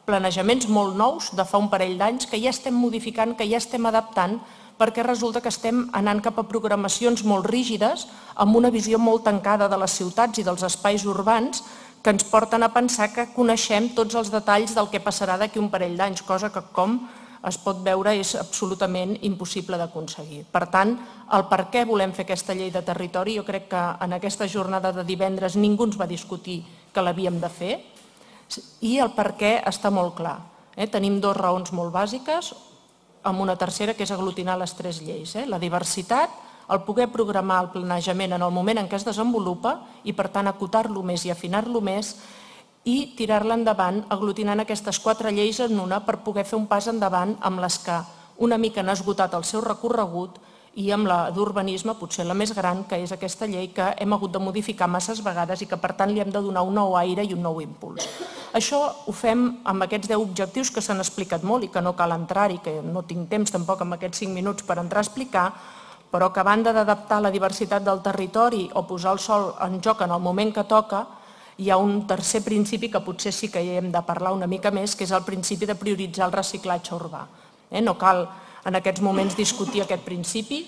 planejaments molt nous de fa un parell d'anys que ja estem modificant, que ja estem adaptant, perquè resulta que estem anant cap a programacions molt rígides amb una visió molt tancada de les ciutats i dels espais urbans que ens porten a pensar que coneixem tots els detalls del que passarà d'aquí un parell d'anys, cosa que com es pot veure és absolutament impossible d'aconseguir. Per tant, el per què volem fer aquesta llei de territori, jo crec que en aquesta jornada de divendres ningú ens va discutir que l'havíem de fer, i el per què està molt clar. Tenim dues raons molt bàsiques, amb una tercera que és aglutinar les tres lleis. La diversitat, el poder programar el planejament en el moment en què es desenvolupa i per tant acotar-lo més i afinar-lo més, i tirar-la endavant aglutinant aquestes quatre lleis en una per poder fer un pas endavant amb les que una mica han esgotat el seu recorregut i amb la d'urbanisme, potser la més gran, que és aquesta llei que hem hagut de modificar masses vegades i que per tant li hem de donar un nou aire i un nou impuls. Això ho fem amb aquests 10 objectius que s'han explicat molt i que no cal entrar-hi, que no tinc temps tampoc en aquests 5 minuts per entrar a explicar, però que a banda d'adaptar la diversitat del territori o posar el sòl en joc en el moment que toca, hi ha un tercer principi que potser sí que hi hem de parlar una mica més, que és el principi de prioritzar el reciclatge urbà. No cal en aquests moments discutir aquest principi,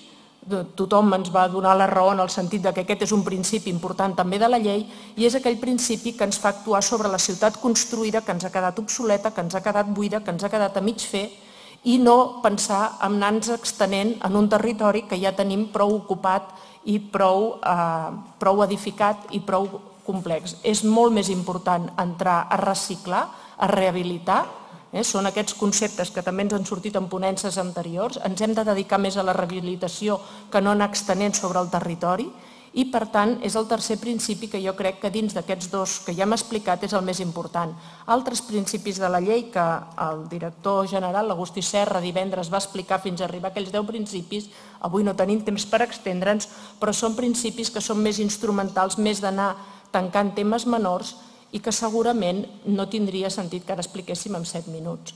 tothom ens va donar la raó en el sentit que aquest és un principi important també de la llei i és aquell principi que ens fa actuar sobre la ciutat construïda, que ens ha quedat obsoleta, que ens ha quedat buida, que ens ha quedat a mig fer i no pensar en anar-nos extenent en un territori que ja tenim prou ocupat i prou edificat i prou complex. És molt més important entrar a reciclar, a rehabilitar, són aquests conceptes que també ens han sortit en ponències anteriors, ens hem de dedicar més a la rehabilitació que no anar extenent sobre el territori i per tant és el tercer principi que jo crec que dins d'aquests dos que ja hem explicat és el més important. Altres principis de la llei que el director general, l'Agustí Serra, divendres va explicar fins a arribar a aquells 10 principis, avui no tenim temps per extendre'ns, però són principis que són més instrumentals, més d'anar tancant temes menors i que segurament no tindria sentit que ara expliquéssim en 7 minuts.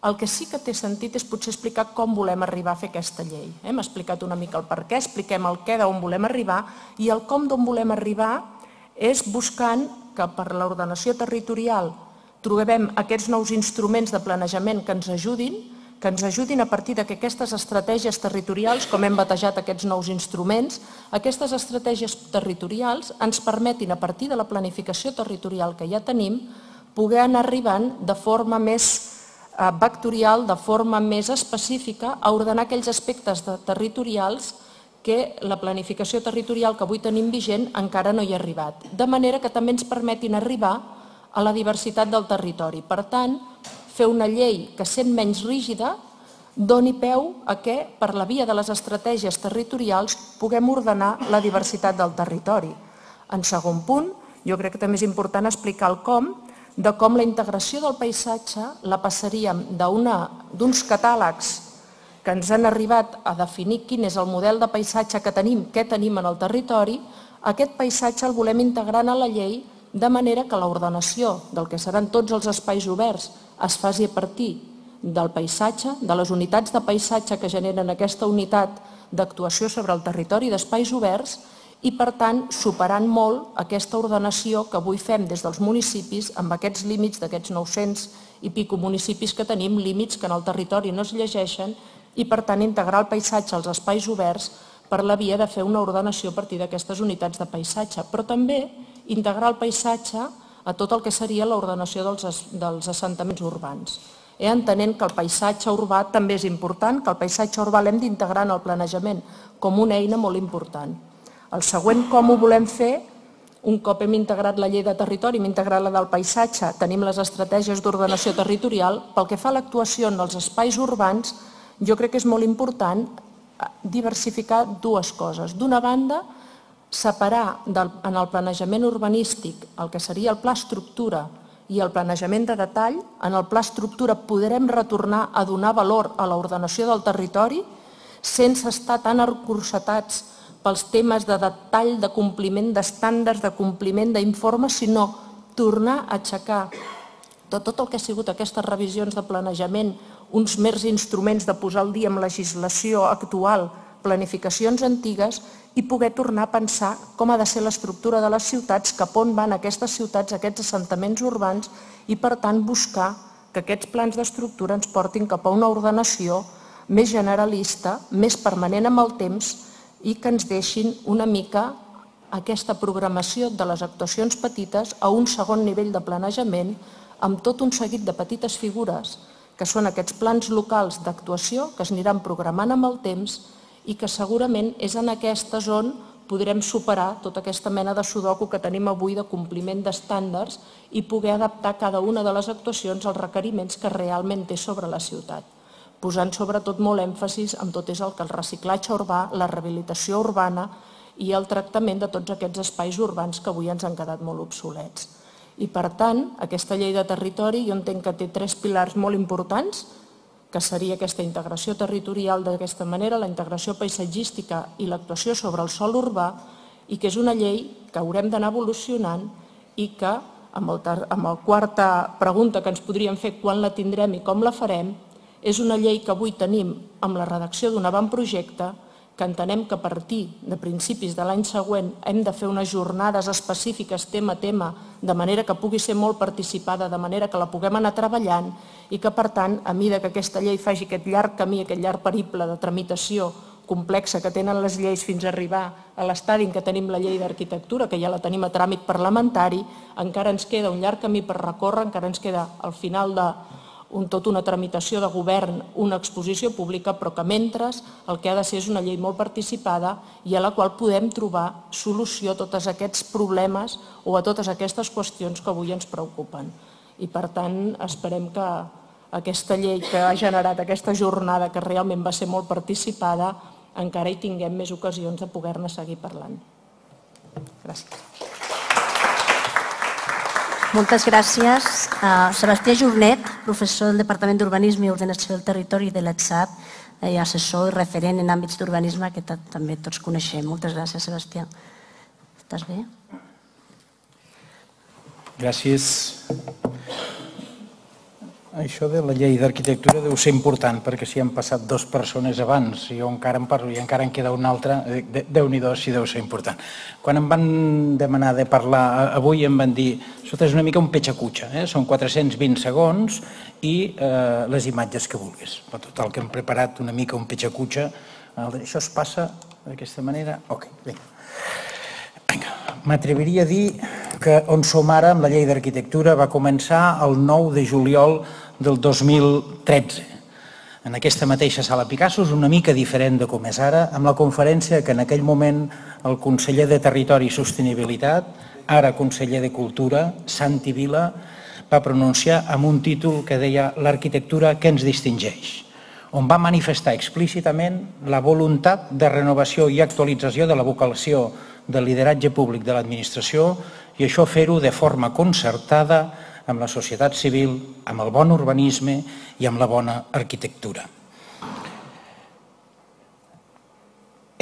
El que sí que té sentit és potser explicar com volem arribar a fer aquesta llei. Hem explicat una mica el per què, expliquem el què d'on volem arribar i el com d'on volem arribar és buscant que per l'ordenació territorial trobem aquests nous instruments de planejament que ens ajudin a partir que aquestes estratègies territorials, com hem batejat aquests nous instruments, aquestes estratègies territorials ens permetin, a partir de la planificació territorial que ja tenim, poder anar arribant de forma més vectorial, de forma més específica, a ordenar aquells aspectes territorials que la planificació territorial que avui tenim vigent encara no hi ha arribat. De manera que també ens permetin arribar a la diversitat del territori. Per tant, fer una llei que sent menys rígida doni peu a que, per la via de les estratègies territorials, puguem ordenar la diversitat del territori. En segon punt, jo crec que també és important explicar el com, de com la integració del paisatge la passaríem d'uns catàlegs que ens han arribat a definir quin és el model de paisatge que tenim, què tenim en el territori, aquest paisatge el volem integrar a la llei de manera que l'ordenació del que seran tots els espais oberts es faci a partir del paisatge, de les unitats de paisatge que generen aquesta unitat d'actuació sobre el territori d'espais oberts i, per tant, superant molt aquesta ordenació que avui fem des dels municipis amb aquests límits d'aquests 900 i pico municipis que tenim, límits que en el territori no es llegeixen i, per tant, integrar el paisatge als espais oberts per la via de fer una ordenació a partir d'aquestes unitats de paisatge, però també integrar el paisatge a tot el que seria l'ordenació dels assentaments urbans. Entenent que el paisatge urbà també és important, que el paisatge urbà l'hem d'integrar en el planejament com una eina molt important. El següent com ho volem fer, un cop hem integrat la llei de territori, hem integrat la del paisatge, tenim les estratègies d'ordenació territorial, pel que fa a l'actuació en els espais urbans, jo crec que és molt important diversificar dues coses. D'una banda, separar en el planejament urbanístic el que seria el pla estructura i el planejament de detall. En el pla estructura podrem retornar a donar valor a l'ordenació del territori sense estar tan acursetats pels temes de detall, de compliment d'estàndards, de compliment d'informes, sinó tornar a aixecar tot el que ha sigut aquestes revisions de planejament, uns mers instruments de posar al dia amb legislació actual, planificacions antigues, i poder tornar a pensar com ha de ser l'estructura de les ciutats, cap on van aquestes ciutats, aquests assentaments urbans, i per tant buscar que aquests plans d'estructura ens portin cap a una ordenació més generalista, més permanent amb el temps i que ens deixin una mica aquesta programació de les actuacions petites a un segon nivell de planejament amb tot un seguit de petites figures que són aquests plans locals d'actuació que es aniran programant amb el temps i que segurament és en aquestes on podrem superar tota aquesta mena de sudoku que tenim avui de compliment d'estàndards i poder adaptar cada una de les actuacions als requeriments que realment té sobre la ciutat, posant sobretot molt èmfasis en tot és el que el reciclatge urbà, la rehabilitació urbana i el tractament de tots aquests espais urbans que avui ens han quedat molt obsolets. I per tant, aquesta llei de territori jo entenc que té tres pilars molt importants, que seria aquesta integració territorial d'aquesta manera, la integració paisatgística i l'actuació sobre el sòl urbà, i que és una llei que haurem d'anar evolucionant i que, amb la quarta pregunta que ens podríem fer, quan la tindrem i com la farem, és una llei que avui tenim amb la redacció d'un avantprojecte que entenem que a partir de principis de l'any següent hem de fer unes jornades específiques tema a tema, de manera que pugui ser molt participada, de manera que la puguem anar treballant i que, per tant, a mesura que aquesta llei faci aquest llarg camí, aquest llarg periple de tramitació complexa que tenen les lleis fins a arribar a l'estadi en què tenim la llei d'arquitectura, que ja la tenim a tràmit parlamentari, encara ens queda un llarg camí per recórrer, encara ens queda al final de tota una tramitació de govern, una exposició pública, però que mentre el que ha de ser és una llei molt participada i a la qual podem trobar solució a tots aquests problemes o a totes aquestes qüestions que avui ens preocupen. I per tant esperem que aquesta llei que ha generat aquesta jornada que realment va ser molt participada encara hi tinguem més ocasions de poder-ne seguir parlant. Gràcies. Moltes gràcies. Sebastià Jornet, professor del Departament d'Urbanisme i Ordenació del Territori de l'ETSAT, assessor i referent en àmbits d'urbanisme que també tots coneixem. Moltes gràcies, Sebastià. Estàs bé? Gràcies. Això de la llei d'arquitectura deu ser important, perquè si han passat dues persones abans i jo encara en parlo i encara en queda una altra, Déu-n'hi-do si deu ser important. Quan em van demanar de parlar avui em van dir això és una mica un petxacutxa, són 420 segons i les imatges que vulguis. Total, que hem preparat una mica un petxacutxa. Això es passa d'aquesta manera? Ok, vinga. M'atreviria a dir que on som ara amb la llei d'arquitectura va començar el 9 de juliol del 2013. En aquesta mateixa sala Picasso, una mica diferent de com és ara, amb la conferència que en aquell moment el conseller de Territori i Sostenibilitat, ara conseller de Cultura, Santi Vila, va pronunciar amb un títol que deia l'arquitectura que ens distingeix, on va manifestar explícitament la voluntat de renovació i actualització de la vocació del lideratge públic de l'administració i això fer-ho de forma concertada amb la societat civil, amb el bon urbanisme i amb la bona arquitectura.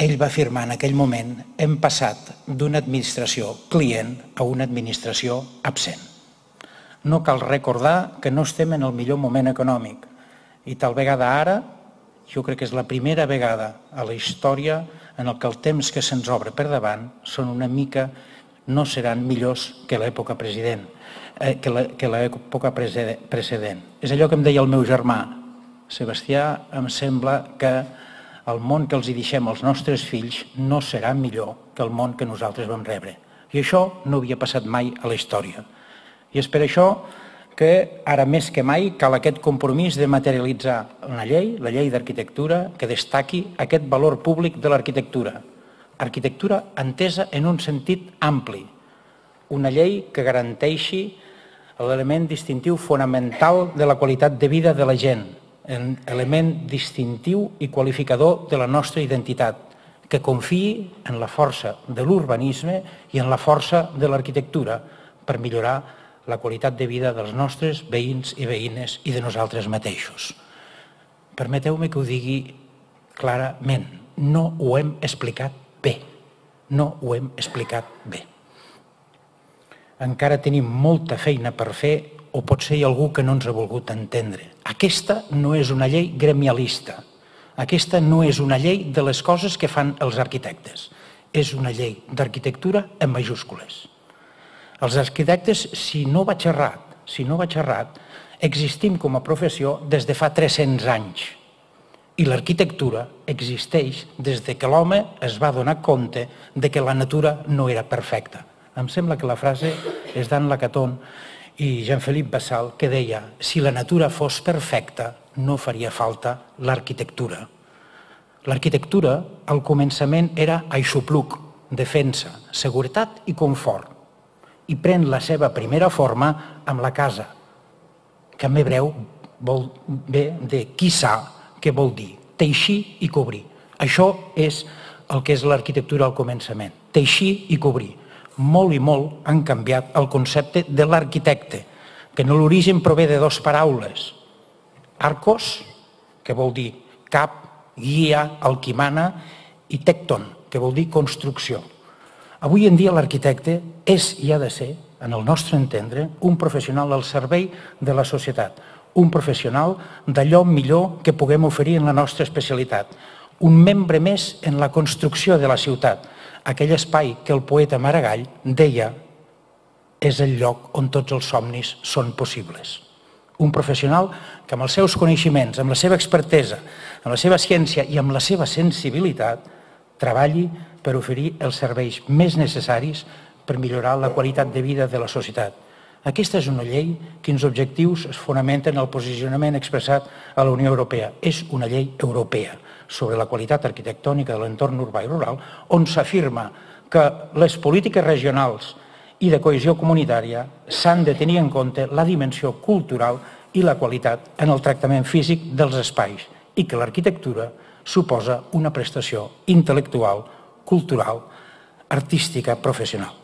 ell va afirmar en aquell moment, hem passat d'una administració client a una administració absent. No cal recordar que no estem en el millor moment econòmic i tal vegada ara, jo crec que és la primera vegada a la història en el que el temps que se'ns obre per davant són una mica, no seran millors que l'època precedent. És allò que em deia el meu germà, Sebastià, em sembla que el món que els hi deixem als nostres fills no serà millor que el món que nosaltres vam rebre. I això no havia passat mai a la història. I és per això que ara més que mai cal aquest compromís de materialitzar una llei, la llei d'arquitectura, que destaqui aquest valor públic de l'arquitectura. Arquitectura entesa en un sentit ampli. Una llei que garanteixi l'element distintiu fonamental de la qualitat de vida de la gent, element distintiu i qualificador de la nostra identitat, que confiï en la força de l'urbanisme i en la força de l'arquitectura per millorar la qualitat de vida dels nostres veïns i veïnes i de nosaltres mateixos. Permeteu-me que ho digui clarament, no ho hem explicat bé, no ho hem explicat bé. Encara tenim molta feina per fer o potser hi ha algú que no ens ha volgut entendre. Aquesta no és una llei gremialista, aquesta no és una llei de les coses que fan els arquitectes, és una llei d'arquitectura en majúscules. Els arquitectes, si no vaig errat, existim com a professió des de fa 300 anys i l'arquitectura existeix des que l'home es va donar compte que la natura no era perfecta. Em sembla que la frase és d'en Lacaton i Jean-Philippe Bassal, que deia: si la natura fos perfecta, no faria falta l'arquitectura. L'arquitectura, al començament, era aixopluc, defensa, seguretat i confort, i pren la seva primera forma amb la casa, que en hebreu ve de quissà, que vol dir teixir i cobrir. Això és el que és l'arquitectura al començament, teixir i cobrir. Molt i molt han canviat el concepte de l'arquitecte, que en l'origen prové de dues paraules. Arcos, que vol dir cap, guia, el qui mana, i tecton, que vol dir construcció. Avui en dia l'arquitecte és i ha de ser, en el nostre entendre, un professional al servei de la societat, un professional d'allò millor que puguem oferir en la nostra especialitat, un membre més en la construcció de la ciutat, aquell espai que el poeta Maragall deia és el lloc on tots els somnis són possibles. Un professional que amb els seus coneixements, amb la seva expertesa, amb la seva ciència i amb la seva sensibilitat treballi per oferir els serveis més necessaris per millorar la qualitat de vida de la societat. Aquesta és una llei que els objectius es fonamenten en el posicionament expressat a la Unió Europea. És una llei europea sobre la qualitat arquitectònica de l'entorn urbà i rural, on s'afirma que les polítiques regionals i de cohesió comunitària s'han de tenir en compte la dimensió cultural i la qualitat en el tractament físic dels espais i que l'arquitectura suposa una prestació intel·lectual, cultural, artística, professional.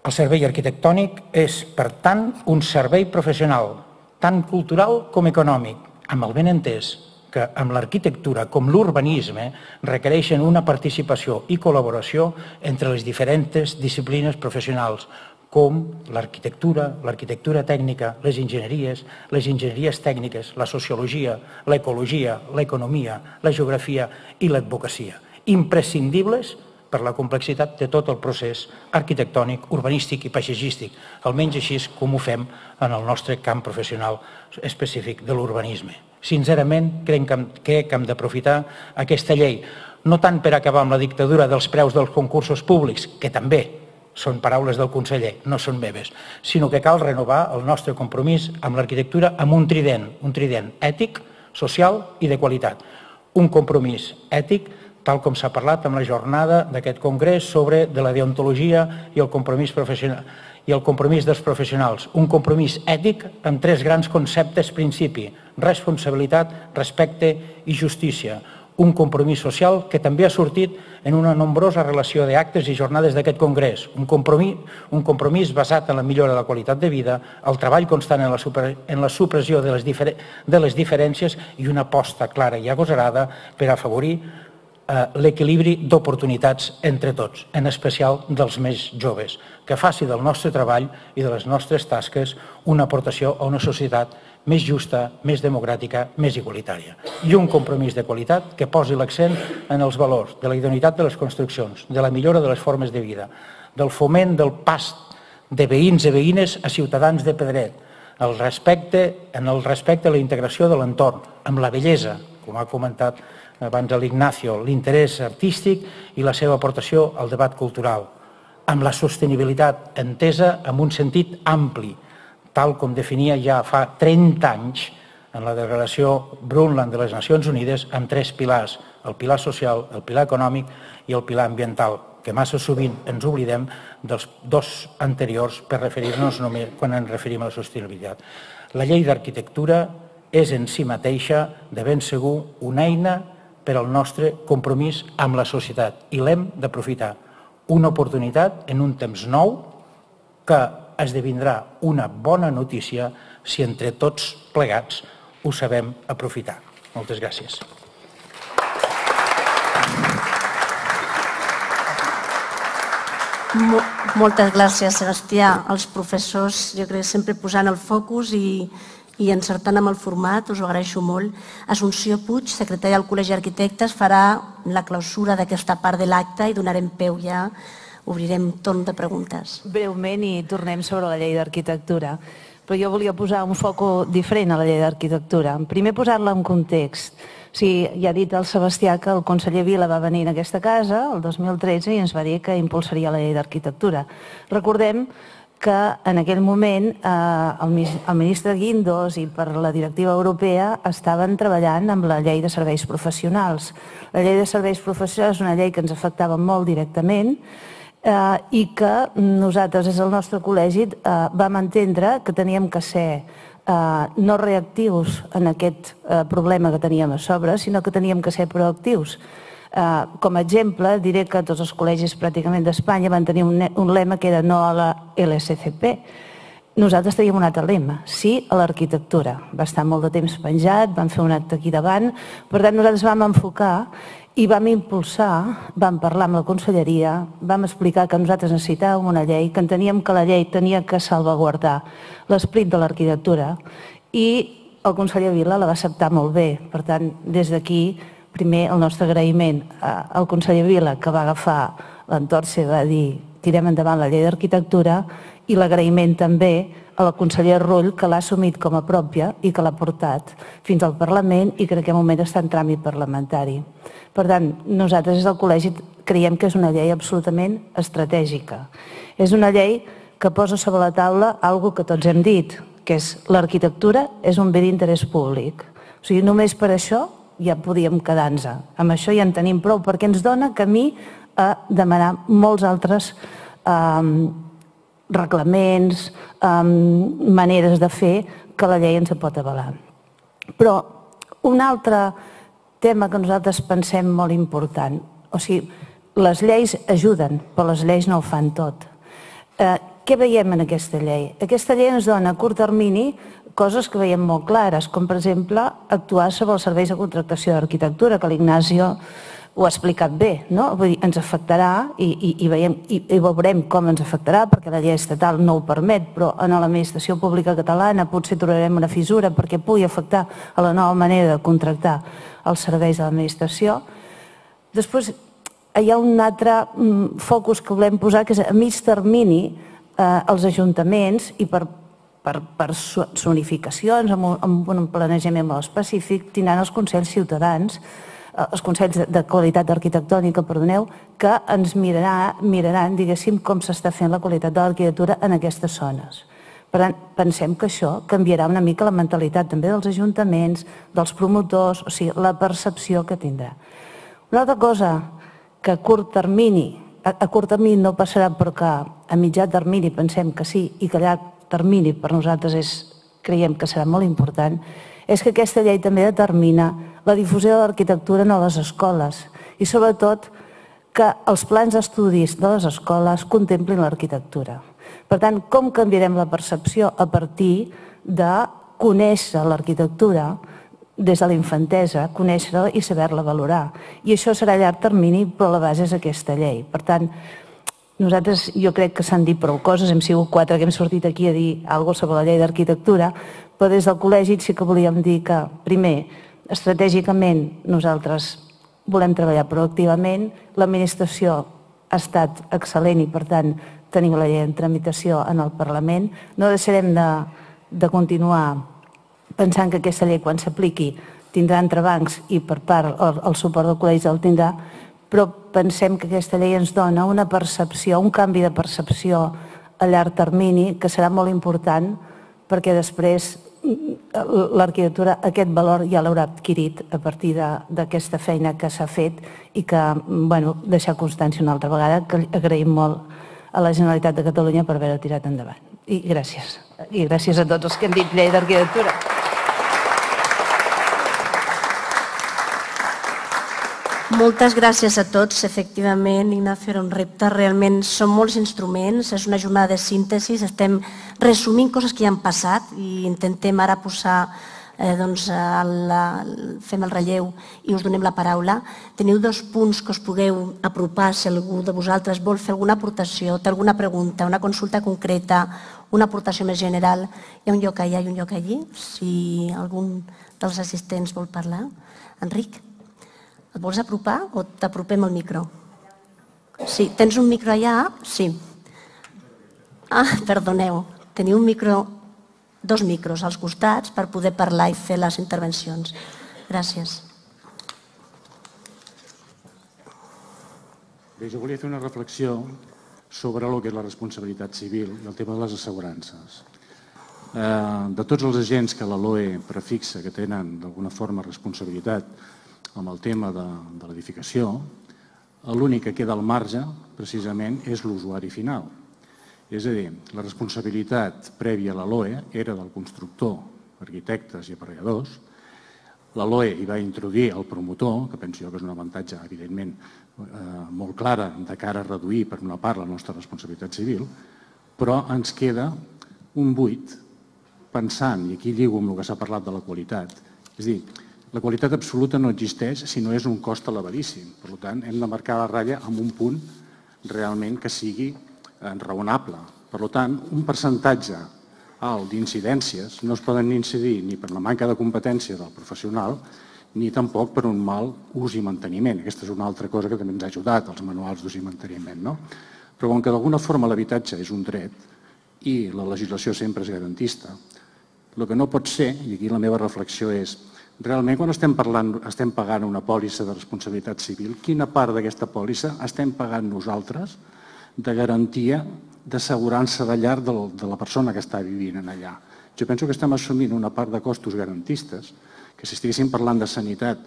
El servei arquitectònic és, per tant, un servei professional, tant cultural com econòmic, amb el benentès que amb l'arquitectura com l'urbanisme requereixen una participació i col·laboració entre les diferents disciplines professionals, com l'arquitectura tècnica, les enginyeries tècniques, la sociologia, l'ecologia, l'economia, la geografia i l'advocacia, imprescindibles per la complexitat de tot el procés arquitectònic, urbanístic i paisatgístic, almenys així com ho fem en el nostre camp professional específic de l'urbanisme. Sincerament, crec que hem d'aprofitar aquesta llei, no tant per acabar amb la dictadura dels preus dels concursos públics, que també són paraules del conseller, no són meves, sinó que cal renovar el nostre compromís amb l'arquitectura amb un trident ètic, social i de qualitat. Un compromís ètic, tal com s'ha parlat amb la jornada d'aquest congrés sobre de la deontologia i el compromís professional i el compromís dels professionals. Un compromís ètic amb tres grans conceptes principi: responsabilitat, respecte i justícia. Un compromís social que també ha sortit en una nombrosa relació d'actes i jornades d'aquest congrés. Un compromís basat en la millora de la qualitat de vida, el treball constant en la supressió de les diferències i una aposta clara i agosarada per afavorir l'equilibri d'oportunitats entre tots, en especial dels més joves, que faci del nostre treball i de les nostres tasques una aportació a una societat més justa, més democràtica, més igualitària. I un compromís de qualitat que posi l'accent en els valors de la idoneïtat de les construccions, de la millora de les formes de vida, del foment del pas de veïns i veïnes a ciutadans de Pedret, en el respecte a la integració de l'entorn, amb la bellesa, com ha comentat abans l'Ignacio, l'interès artístic i la seva aportació al debat cultural, amb la sostenibilitat entesa amb un sentit ampli, tal com definia ja fa 30 anys en la Declaració Brundtland de les Nacions Unides, amb 3 pilars, el pilar social, el pilar econòmic i el pilar ambiental, que massa sovint ens oblidem dels 2 anteriors per referir-nos només quan ens referim a la sostenibilitat. La llei d'arquitectura és en si mateixa, de ben segur, una eina per al nostre compromís amb la societat i l'hem d'aprofitar. Una oportunitat en un temps nou que esdevindrà una bona notícia si entre tots plegats ho sabem aprofitar. Moltes gràcies. Moltes gràcies, Sebastià. Els professors, jo crec, sempre posant el focus i encertant amb el format, us ho agraeixo molt. Assumpció Puig, secretària del Col·legi d'Arquitectes, farà la clausura d'aquesta part de l'acte i donarem peu ja, obrirem torn de preguntes. Breument i tornem sobre la llei d'arquitectura. Però jo volia posar un foco diferent a la llei d'arquitectura. Primer posar-la en context. Ja ha dit el Sebastià que el conseller Vila va venir a aquesta casa el 2013 i ens va dir que impulsaria la llei d'arquitectura. Recordem que en aquell moment el ministre Guindos i per la directiva europea estaven treballant amb la llei de serveis professionals. La llei de serveis professionals és una llei que ens afectava molt directament i que nosaltres des del nostre col·legi vam entendre que teníem que ser no reactius en aquest problema que teníem a sobre, sinó que teníem que ser proactius. Com a exemple, diré que tots els col·legis pràcticament d'Espanya van tenir un lema que era no a la LSCP. Nosaltres teníem un altre lema, sí a l'arquitectura. Va estar molt de temps penjat, vam fer un acte aquí davant, per tant nosaltres vam enfocar i vam impulsar, vam parlar amb la conselleria, vam explicar que nosaltres necessitàvem una llei, que enteníem que la llei tenia que salvaguardar l'esperit de l'arquitectura i el conseller Vila la va acceptar molt bé. Per tant, des d'aquí, primer el nostre agraïment al conseller Vila, que va agafar l'entorça i va dir tirem endavant la llei d'arquitectura, i l'agraïment també a la consellera Rull, que l'ha assumit com a pròpia i que l'ha portat fins al Parlament i que en aquest moment està en tràmit parlamentari. Per tant, nosaltres des del col·legi creiem que és una llei absolutament estratègica. És una llei que posa sobre la taula una cosa que tots hem dit, que és l'arquitectura és un bé d'interès públic. O sigui, només per això ja podíem quedar-nos. Amb això ja en tenim prou, perquè ens dona camí a demanar molts altres reglaments, maneres de fer que la llei ens pot avalar. Però un altre tema que nosaltres pensem molt important, o sigui, les lleis ajuden, però les lleis no ho fan tot. Què veiem en aquesta llei? Aquesta llei ens dona a curt termini coses que veiem molt clares, com per exemple actuar sobre els serveis de contractació d'arquitectura, que l'Ignacio ho ha explicat bé, no? Vull dir, ens afectarà i veurem com ens afectarà, perquè la llei estatal no ho permet, però en l'administració pública catalana potser trobarem una fissura perquè pugui afectar a la nova manera de contractar els serveis de l'administració. Després hi ha un altre focus que volem posar, que és a mig termini els ajuntaments i per zonificacions, amb un planejament molt específic, tindran els consells ciutadans, els consells de qualitat arquitectònica, perdoneu, que ens miraran, diguéssim, com s'està fent la qualitat de l'arquitectura en aquestes zones. Per tant, pensem que això canviarà una mica la mentalitat també dels ajuntaments, dels promotors, o sigui, la percepció que tindrà. Una altra cosa que a curt termini no passarà, però que a mitjà termini pensem que sí i que a llarg termini per nosaltres creiem que serà molt important, és que aquesta llei també determina la difusió de l'arquitectura a les escoles i sobretot que els plans d'estudis de les escoles contemplin l'arquitectura. Per tant, com canviarem la percepció a partir de conèixer l'arquitectura des de la infantesa, conèixer-la i saber-la valorar. I això serà a llarg termini, però la base és aquesta llei. Per tant, nosaltres, jo crec que s'han dit prou coses, hem sigut 4 que hem sortit aquí a dir alguna cosa sobre la llei d'arquitectura, però des del col·legi sí que volíem dir que, primer, estratègicament nosaltres volem treballar proactivament, l'administració ha estat excel·lent i, per tant, tenim la llei en tramitació en el Parlament. No deixarem de continuar pensant que aquesta llei, quan s'apliqui, tindrà entrebancs i per part el suport del col·legi el tindrà, però pensem que aquesta llei ens dona una percepció, un canvi de percepció a llarg termini que serà molt important perquè després l'arquitectura aquest valor ja l'haurà adquirit a partir d'aquesta feina que s'ha fet i que, bueno, deixar constància una altra vegada, que agraïm molt a la Generalitat de Catalunya per haver-ho tirat endavant. I gràcies. I gràcies a tots els que han dit llei d'arquitectura. Moltes gràcies a tots. Efectivament, Ignacio, era un repte. Realment són molts instruments, és una jornada de síntesi, estem resumint coses que ja han passat i intentem ara posar, fem el relleu i us donem la paraula. Teniu 2 punts que us pugueu apropar si algú de vosaltres vol fer alguna aportació, té alguna pregunta, una consulta concreta, una aportació més general. Hi ha un lloc allà i un lloc allí, si algun dels assistents vol parlar. Enric? Et vols apropar o t'apropem al micro? Sí, tens un micro allà? Sí. Perdoneu, teniu un micro, 2 micros als costats per poder parlar i fer les intervencions. Gràcies. Bé, jo volia fer una reflexió sobre el que és la responsabilitat civil i el tema de les assegurances. De tots els agents que la LOE prefixa que tenen d'alguna forma responsabilitat amb el tema de l'edificació, l'únic que queda al marge, precisament, és l'usuari final. És a dir, la responsabilitat prèvia a la LOE era del constructor, arquitectes i aparelladors. La LOE hi va introduir el promotor, que penso jo que és un avantatge, evidentment, molt clara de cara a reduir, per una part, la nostra responsabilitat civil, però ens queda un buit pensant, i aquí lligo amb el que s'ha parlat de la qualitat, és a dir, la qualitat absoluta no existeix si no és un cost elevadíssim. Per tant, hem de marcar la ratlla amb un punt realment que sigui raonable. Per tant, un percentatge alt d'incidències no es poden incidir ni per la manca de competència del professional ni tampoc per un mal ús i manteniment. Aquesta és una altra cosa que també ens ha ajudat, els manuals d'ús i manteniment. Però com que d'alguna forma l'habitatge és un dret i la legislació sempre és garantista, el que no pot ser, i aquí la meva reflexió és, realment, quan estem pagant una pòlissa de responsabilitat civil, quina part d'aquesta pòlissa estem pagant nosaltres de garantia d'assegurança de llar de la persona que està vivint allà? Jo penso que estem assumint una part de costos garantistes, que si estiguéssim parlant de sanitat,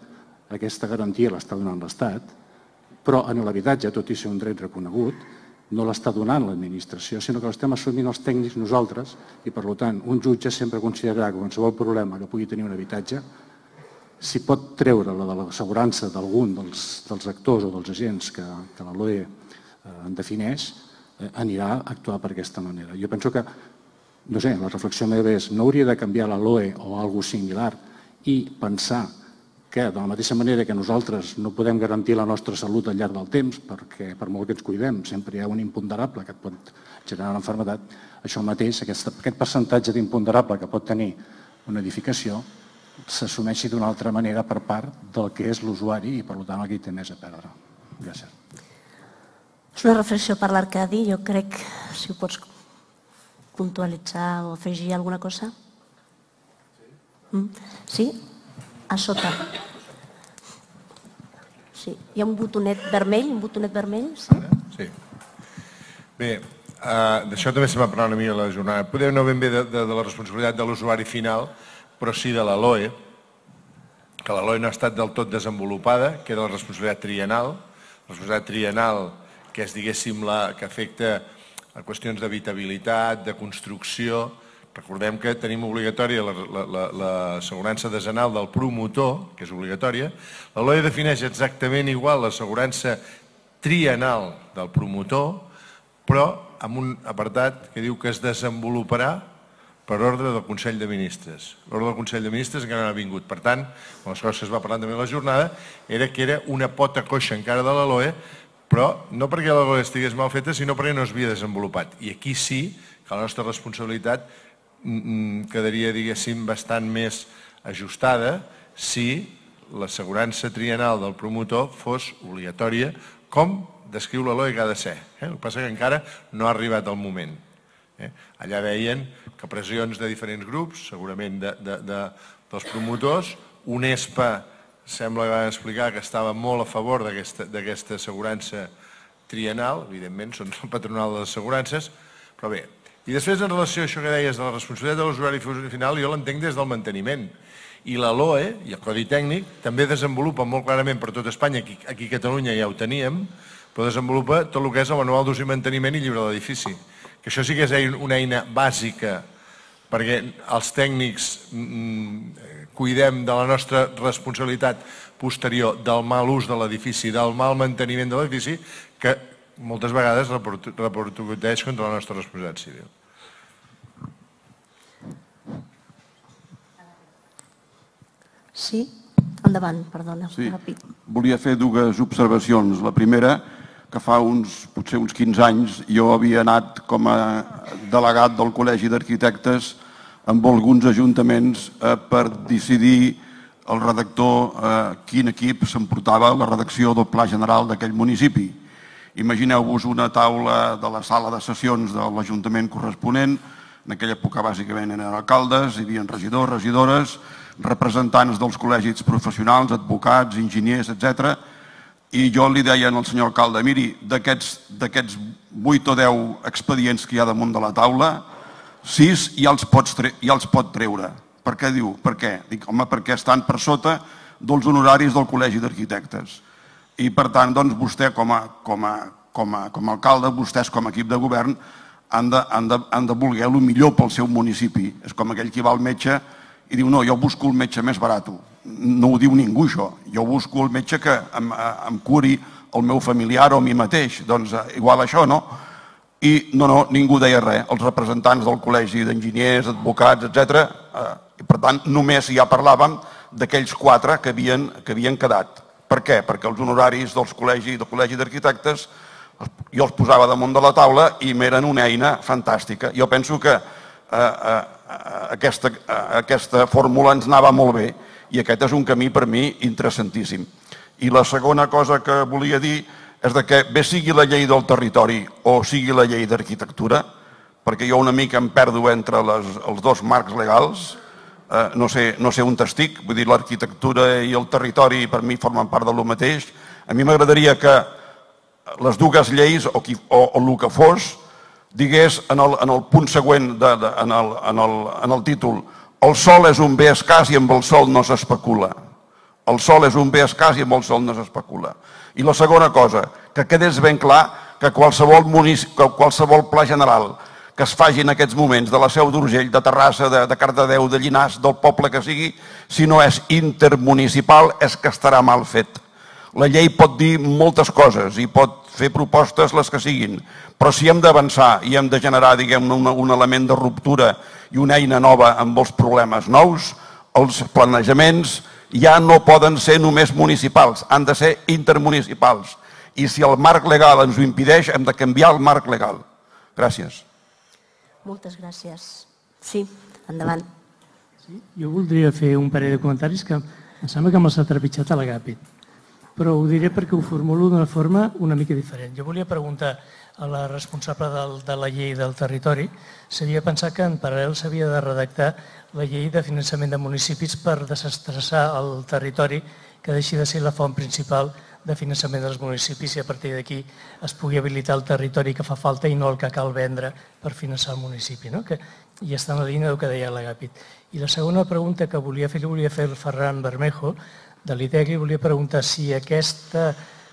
aquesta garantia l'està donant l'Estat, però en l'habitatge, tot i ser un dret reconegut, no l'està donant l'administració, sinó que l'estem assumint els tècnics nosaltres i, per tant, un jutge sempre considerarà que qualsevol problema que pugui tenir un habitatge, si pot treure la de l'assegurança d'algun dels actors o dels agents que la LOE en defineix, anirà a actuar per aquesta manera. Jo penso que, no sé, la reflexió meva és no hauria de canviar la LOE o alguna cosa similar i pensar que de la mateixa manera que nosaltres no podem garantir la nostra salut al llarg del temps, perquè per molt que ens cuidem sempre hi ha un imponderable que et pot generar una malaltia, això mateix, aquest percentatge d'imponderable que pot tenir una edificació, s'assumeixi d'una altra manera per part del que és l'usuari i, per tant, el que hi té més a perdre. Gràcies. És una reflexió per l'Arcadi. Jo crec, si ho pots puntualitzar o afegir alguna cosa. Sí? A sota. Sí. Hi ha un botonet vermell? Sí. Bé, d'això també se va parlar una mica a la jornada. Podem no ben bé de la responsabilitat de l'usuari final, però sí de la LOE, que la LOE no ha estat del tot desenvolupada, que era la responsabilitat triennal, que és, diguéssim, la que afecta a qüestions d'habitabilitat, de construcció. Recordem que tenim obligatòria l'assegurança decenal del promotor, que és obligatòria. La LOE defineix exactament igual l'assegurança triennal del promotor, però amb un apartat que diu que es desenvoluparà per ordre del Consell de Ministres. L'ordre del Consell de Ministres encara no ha vingut. Per tant, una de les coses que es va parlar també a la jornada era que era una pota coixa encara de la LOE, però no perquè la LOE estigués mal feta, sinó perquè no s'havia desenvolupat. I aquí sí que la nostra responsabilitat quedaria, diguéssim, bastant més ajustada si l'assegurança triennal del promotor fos obligatòria, com descriu la LOE que ha de ser. El que passa que encara no ha arribat el moment. Allà veien que pressions de diferents grups, segurament dels promotors, UNESPA sembla que va explicar que estava molt a favor d'aquesta assegurança triennal, evidentment són el patronal de les assegurances, però bé. I després, en relació a això que deies de la responsabilitat de l'usuari final, jo l'entenc des del manteniment. I la LOE, i el Codi Tècnic, també desenvolupa molt clarament per tot Espanya, aquí a Catalunya ja ho teníem, però desenvolupa tot el que és el manual d'ús i manteniment i llibre de l'edifici. Que això sí que és una eina bàsica perquè els tècnics cuidem de la nostra responsabilitat posterior del mal ús de l'edifici, del mal manteniment de l'edifici, que moltes vegades repercuteix contra la nostra responsabilitat civil. Sí? Endavant, perdona. Sí, volia fer dues observacions. La primera, que fa potser uns 15 anys jo havia anat com a delegat del Col·legi d'Arquitectes amb alguns ajuntaments per decidir el redactor quin equip s'emportava la redacció del Pla General d'aquell municipi. Imagineu-vos una taula de la sala de sessions de l'Ajuntament corresponent, en aquella època bàsicament eren alcaldes, hi havia regidors, regidores, representants dels col·legis professionals, advocats, enginyers, etc. I jo li deia al senyor alcalde, miri, d'aquests 8 o 10 expedients que hi ha damunt de la taula, 6 ja els pot treure. Per què diu? Per què? Dic, home, perquè estan per sota dels honoraris del Col·legi d'Arquitectes. I per tant, doncs, vostè com a alcalde, vostès com a equip de govern, han de voler el millor pel seu municipi. És com aquell que va al metge i diu, no, jo busco el metge més barat. No ho diu ningú, això. Jo busco el metge que em curi el meu familiar o a mi mateix. Doncs igual això, no? I no, ningú deia res. Els representants del col·legi d'enginyers, advocats, etc. I per tant, només ja parlàvem d'aquells 4 que havien quedat. Per què? Perquè els honoraris del Col·legi d'Arquitectes jo els posava damunt de la taula i m'eren una eina fantàstica. Jo penso que aquesta fórmula ens anava molt bé i aquest és un camí per mi interessantíssim. I la segona cosa que volia dir és que bé sigui la llei del territori o sigui la llei d'arquitectura, perquè jo una mica em perdo entre els dos marcs legals, no sé on estic, vull dir, l'arquitectura i el territori per mi formen part del mateix. A mi m'agradaria que les dues lleis o el que fos digués en el punt següent, en el títol, el sòl és un bé escàs i amb el sòl no s'especula. El sòl és un bé escàs i amb el sòl no s'especula. I la segona cosa, que quedés ben clar que qualsevol pla general que es faci en aquests moments de la Seu d'Urgell, de Terrassa, de Cardedeu, de Llinars, del poble que sigui, si no és intermunicipal és que estarà mal fet. La llei pot dir moltes coses i pot fer propostes les que siguin, però si hem d'avançar i hem de generar, diguem-ne, un element de ruptura i una eina nova amb els problemes nous, els planejaments ja no poden ser només municipals, han de ser intermunicipals. I si el marc legal ens ho impedeix, hem de canviar el marc legal. Gràcies. Moltes gràcies. Sí, endavant. Jo voldria fer un parell de comentaris que em sembla que me'ls ha trepitjat a l'agàpit, però ho diré perquè ho formulo d'una forma una mica diferent. Jo volia preguntar a la responsable de la llei del territori si havia pensat que en paral·lel s'havia de redactar la llei de finançament de municipis per desestressar el territori, que deixi de ser la font principal de finançament dels municipis i a partir d'aquí es pugui habilitar el territori que fa falta i no el que cal vendre per finançar el municipi, que ja està en la línia del que deia l'agàpit. I la segona pregunta que volia fer el Ferran Bermejo, de l'ITEC, li volia preguntar si aquest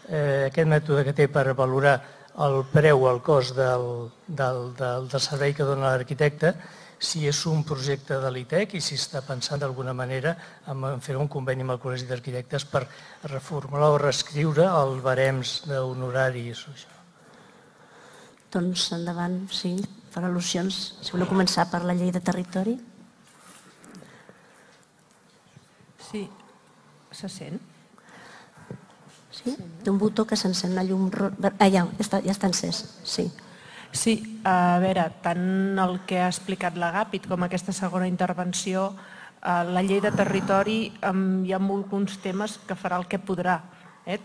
mètode que té per valorar el preu o el cost del servei que dona l'arquitecte, si és un projecte de l'ITEC i si està pensant d'alguna manera en fer un conveni amb el Col·legi d'Arquitectes per reformular o reescriure els barems d'honoraris. Doncs endavant, sí. per al·lusions. Si voleu començar per la llei de territori. Sí, se sent? Sí? Té un botó que s'encén una llum... Ja està encès, sí. Sí, a veure, tant el que ha explicat l'Agàpit com aquesta segona intervenció, la llei de territori hi ha alguns temes que farà el que podrà.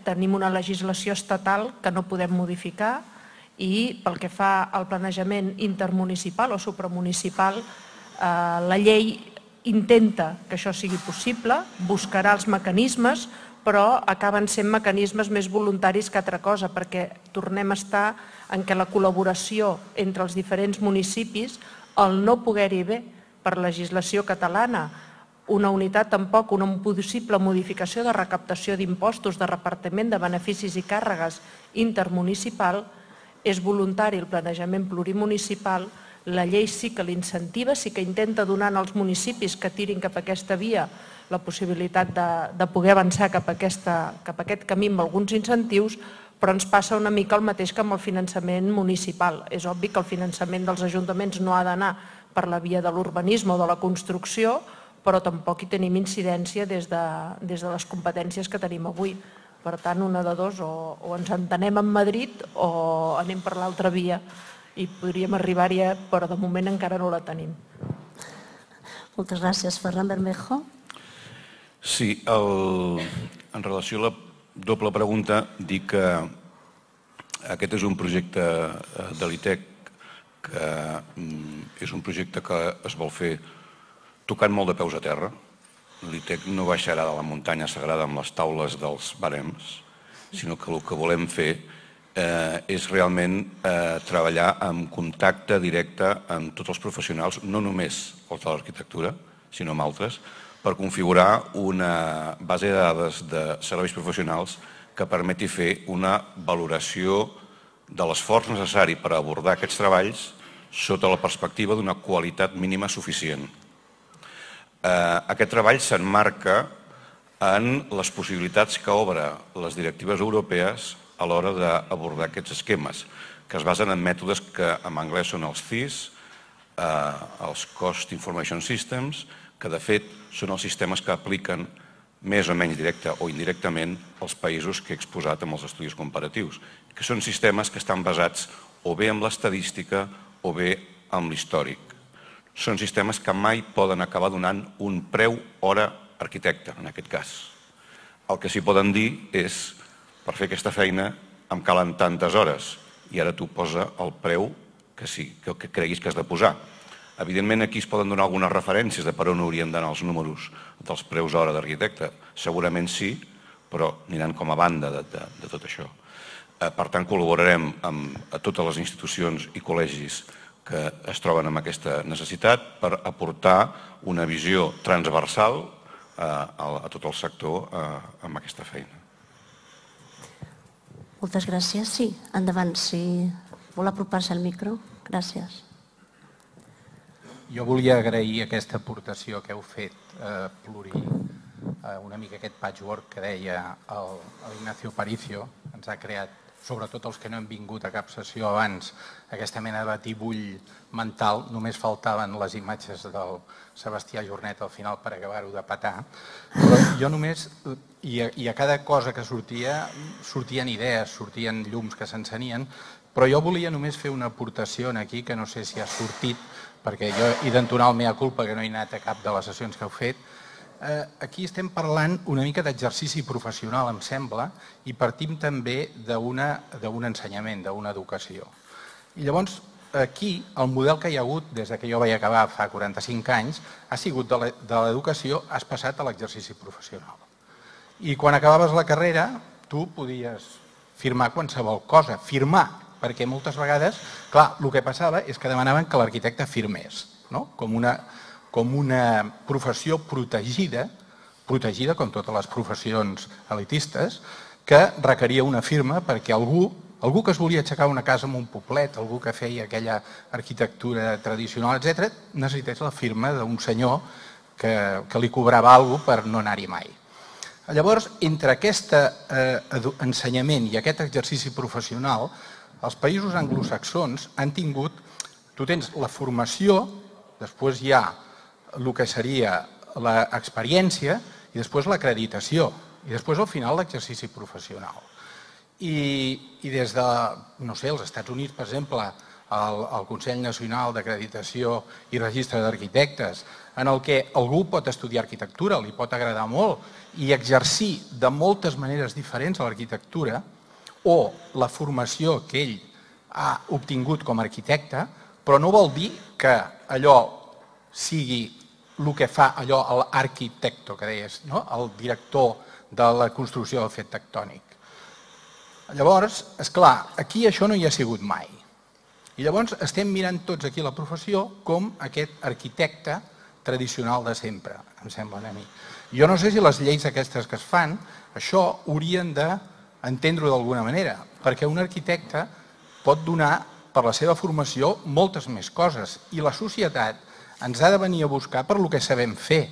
Tenim una legislació estatal que no podem modificar i pel que fa al planejament intermunicipal o supramunicipal, la llei intenta que això sigui possible, buscarà els mecanismes, però acaben sent mecanismes més voluntaris que altra cosa, perquè tornem a estar en què la col·laboració entre els diferents municipis, el no poder-hi haver per legislació catalana una unitat tampoc, una possible modificació de recaptació d'impostos, de repartiment de beneficis i càrregues intermunicipal, és voluntari el planejament plurimunicipal, la llei sí que l'incentiva, sí que intenta donar als municipis que tirin cap a aquesta via la possibilitat de poder avançar cap a aquest camí amb alguns incentius, però ens passa una mica el mateix que amb el finançament municipal. És obvi que el finançament dels ajuntaments no ha d'anar per la via de l'urbanisme o de la construcció, però tampoc hi tenim incidència des de les competències que tenim avui. Per tant, una de dos, o ens entenem amb Madrid o anem per l'altra via i podríem arribar-hi, però de moment encara no la tenim. Moltes gràcies. Ferran Bermejo. Sí, en relació a la doble pregunta, dir que aquest és un projecte de l'ITEC que és un projecte que es vol fer tocant molt de peus a terra. L'ITEC no baixarà de la muntanya sagrada amb les taules dels barems, sinó que el que volem fer és realment treballar en contacte directe amb tots els professionals, no només els de l'arquitectura, sinó amb altres, per configurar una base de dades de serveis professionals que permeti fer una valoració de l'esforç necessari per abordar aquests treballs sota la perspectiva d'una qualitat mínima suficient. Aquest treball s'emmarca en les possibilitats que obre les directives europees a l'hora d'abordar aquests esquemes, que es basen en mètodes que en anglès són els CIS, els Cost Information Systems, que de fet són els sistemes que apliquen més o menys directe o indirectament els països que he exposat amb els estudis comparatius, que són sistemes que estan basats o bé en l'estadística o bé en l'històric. Són sistemes que mai poden acabar donant un preu hora arquitecte, en aquest cas. El que s'hi poden dir és, per fer aquesta feina em calen tantes hores i ara tu posa el preu que creguis que has de posar. Evidentment, aquí es poden donar algunes referències de per on haurien d'anar els números dels preus hora d'arquitecte. Segurament sí, però aniran com a banda de tot això. Per tant, col·laborarem amb totes les institucions i col·legis que es troben amb aquesta necessitat per aportar una visió transversal a tot el sector amb aquesta feina. Moltes gràcies. Sí, endavant, si vol apropar-se al micro. Gràcies. Jo volia agrair aquesta aportació que heu fet, una mica aquest patchwork que deia l'Ignacio Paricio, ens ha creat, sobretot els que no hem vingut a cap sessió abans, aquesta mena de batibull mental, només faltaven les imatges del Sebastià Jornet al final per acabar-ho de petar, però jo només, i a cada cosa que sortia, sortien idees, sortien llums que s'encenien, però jo volia només fer una aportació aquí que no sé si ha sortit, perquè jo he d'entonar el mea culpa que no he anat a cap de les sessions que heu fet. Aquí estem parlant una mica d'exercici professional, em sembla, i partim també d'un ensenyament, d'una educació. I llavors, aquí, el model que hi ha hagut, des que jo vaig acabar fa 45 anys, ha sigut de l'educació, has passat a l'exercici professional. I quan acabaves la carrera, tu podies firmar qualsevol cosa, firmar, perquè moltes vegades, clar, el que passava és que demanaven que l'arquitecte firmés, com una professió protegida com totes les professions elitistes, que requeria una firma perquè algú que es volia aixecar una casa en un poblet, algú que feia aquella arquitectura tradicional, etc., necessités la firma d'un senyor que li cobrava alguna cosa per no anar-hi mai. Llavors, entre aquest ensenyament i aquest exercici professional, els països anglosaxons han tingut Tu tens la formació, després hi ha el que seria l'experiència i després l'acreditació i després al final l'exercici professional. I des de, no sé, els Estats Units, per exemple, el Consell Nacional d'Acreditació i Registre d'Arquitectes, en el que algú pot estudiar arquitectura, li pot agradar molt, i exercir de moltes maneres diferents a l'arquitectura, o la formació que ell ha obtingut com a arquitecte, però no vol dir que allò sigui el que fa allò l'arquitecto, que deies, el director de la construcció del fet tectònic. Llavors, esclar, aquí això no hi ha sigut mai. I llavors estem mirant tots aquí la professió com aquest arquitecte tradicional de sempre, em sembla a mi. Jo no sé si les lleis aquestes que es fan, això haurien d'entendre-ho d'alguna manera, perquè un arquitecte pot donar, per la seva formació, moltes més coses, i la societat ens ha de venir a buscar per lo que sabem fer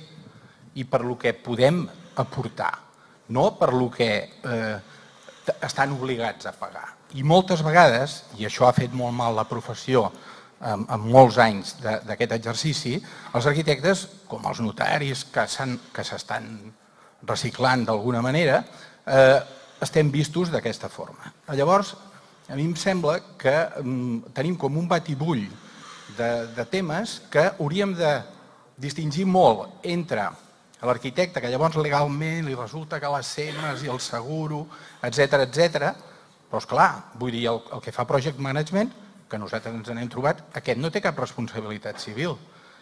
i per lo que podem aportar, no per lo que estan obligats a pagar. I moltes vegades, i això ha fet molt mal la professió en molts anys d'aquest exercici, els arquitectes, com els notaris que s'estan reciclant d'alguna manera, estem vistos d'aquesta forma. Llavors, a mi em sembla que tenim com un batibull de temes que hauríem de distingir molt entre l'arquitecte, que llavors legalment li resulta que les cenes i el seguro, etc. Però, esclar, vull dir, el que fa Project Management, que nosaltres ens n'hem trobat, aquest no té cap responsabilitat civil.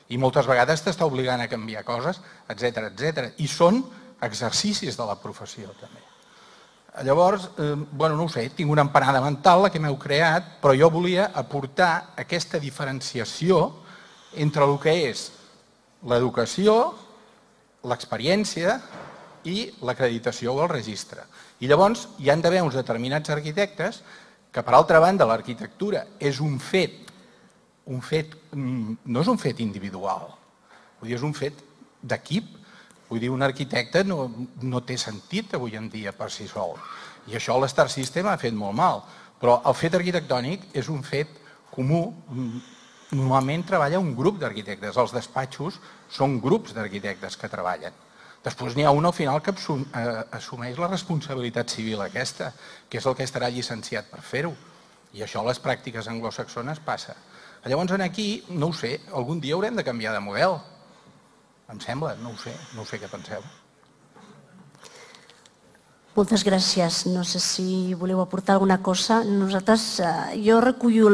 I moltes vegades t'està obligant a canviar coses, etc. I són exercicis de la professió, també. Llavors, no ho sé, tinc una empanada mental, la que m'heu creat, però jo volia aportar aquesta diferenciació entre el que és l'educació, l'experiència i l'acreditació o el registre. I llavors hi han d'haver uns determinats arquitectes que, per altra banda, l'arquitectura és un fet, no és un fet individual, vull dir, és un fet d'equip. Vull dir, un arquitecte no té sentit avui en dia per si sol. I això l'Star System ha fet molt mal. Però el fet arquitectònic és un fet comú. Normalment treballa un grup d'arquitectes. Els despatxos són grups d'arquitectes que treballen. Després n'hi ha un al final que assumeix la responsabilitat civil aquesta, que és el que estarà llicenciat per fer-ho. I això a les pràctiques anglosaxones passa. Llavors, aquí, no ho sé, algun dia haurem de canviar de model. Em sembla, no ho sé què penseu. Moltes gràcies. No sé si voleu aportar alguna cosa. Jo recullo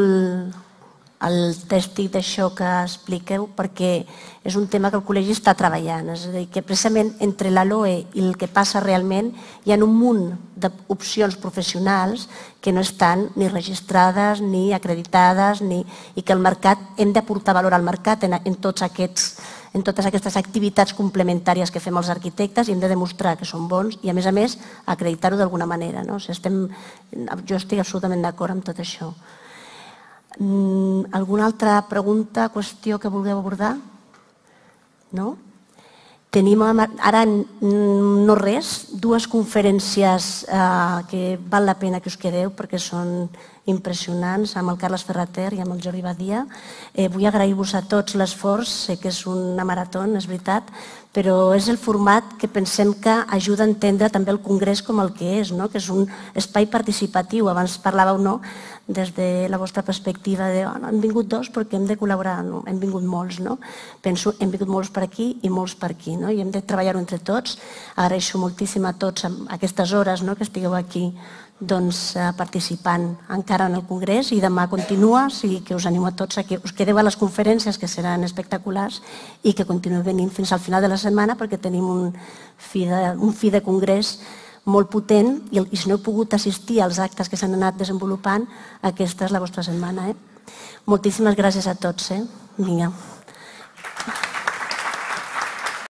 el tèstic d'això que expliqueu perquè és un tema que el col·legi està treballant. És a dir, que precisament entre la LOE i el que passa realment hi ha un munt d'opcions professionals que no estan ni registrades ni acreditades i que el mercat hem d'aportar valor al mercat en totes aquestes activitats complementàries que fem els arquitectes i hem de demostrar que són bons i, a més, acreditar-ho d'alguna manera. Jo estic absolutament d'acord amb tot això. Alguna altra pregunta, qüestió que vulgueu abordar? No? Tenim ara, no res, dues conferències que val la pena que us quedeu perquè són impressionants, amb el Carles Ferrater i amb el Jordi Badia. Vull agrair-vos a tots l'esforç, sé que és una marató, és veritat, però és el format que pensem que ajuda a entendre també el Congrés com el que és, que és un espai participatiu. Abans parlàveu des de la vostra perspectiva de hem vingut dos perquè hem de col·laborar, hem vingut molts. Penso, hem vingut molts per aquí i molts per aquí, i hem de treballar-ho entre tots. Agraeixo moltíssim a tots aquestes hores que estigueu aquí participant encara en el Congrés i demà continua, sigui que us animo a tots a que us quedeu a les conferències que seran espectaculars i que continueu venint fins al final de la setmana perquè tenim un fi de Congrés molt potent i si no heu pogut assistir als actes que s'han anat desenvolupant, aquesta és la vostra setmana. Moltíssimes gràcies a tots. Vinga.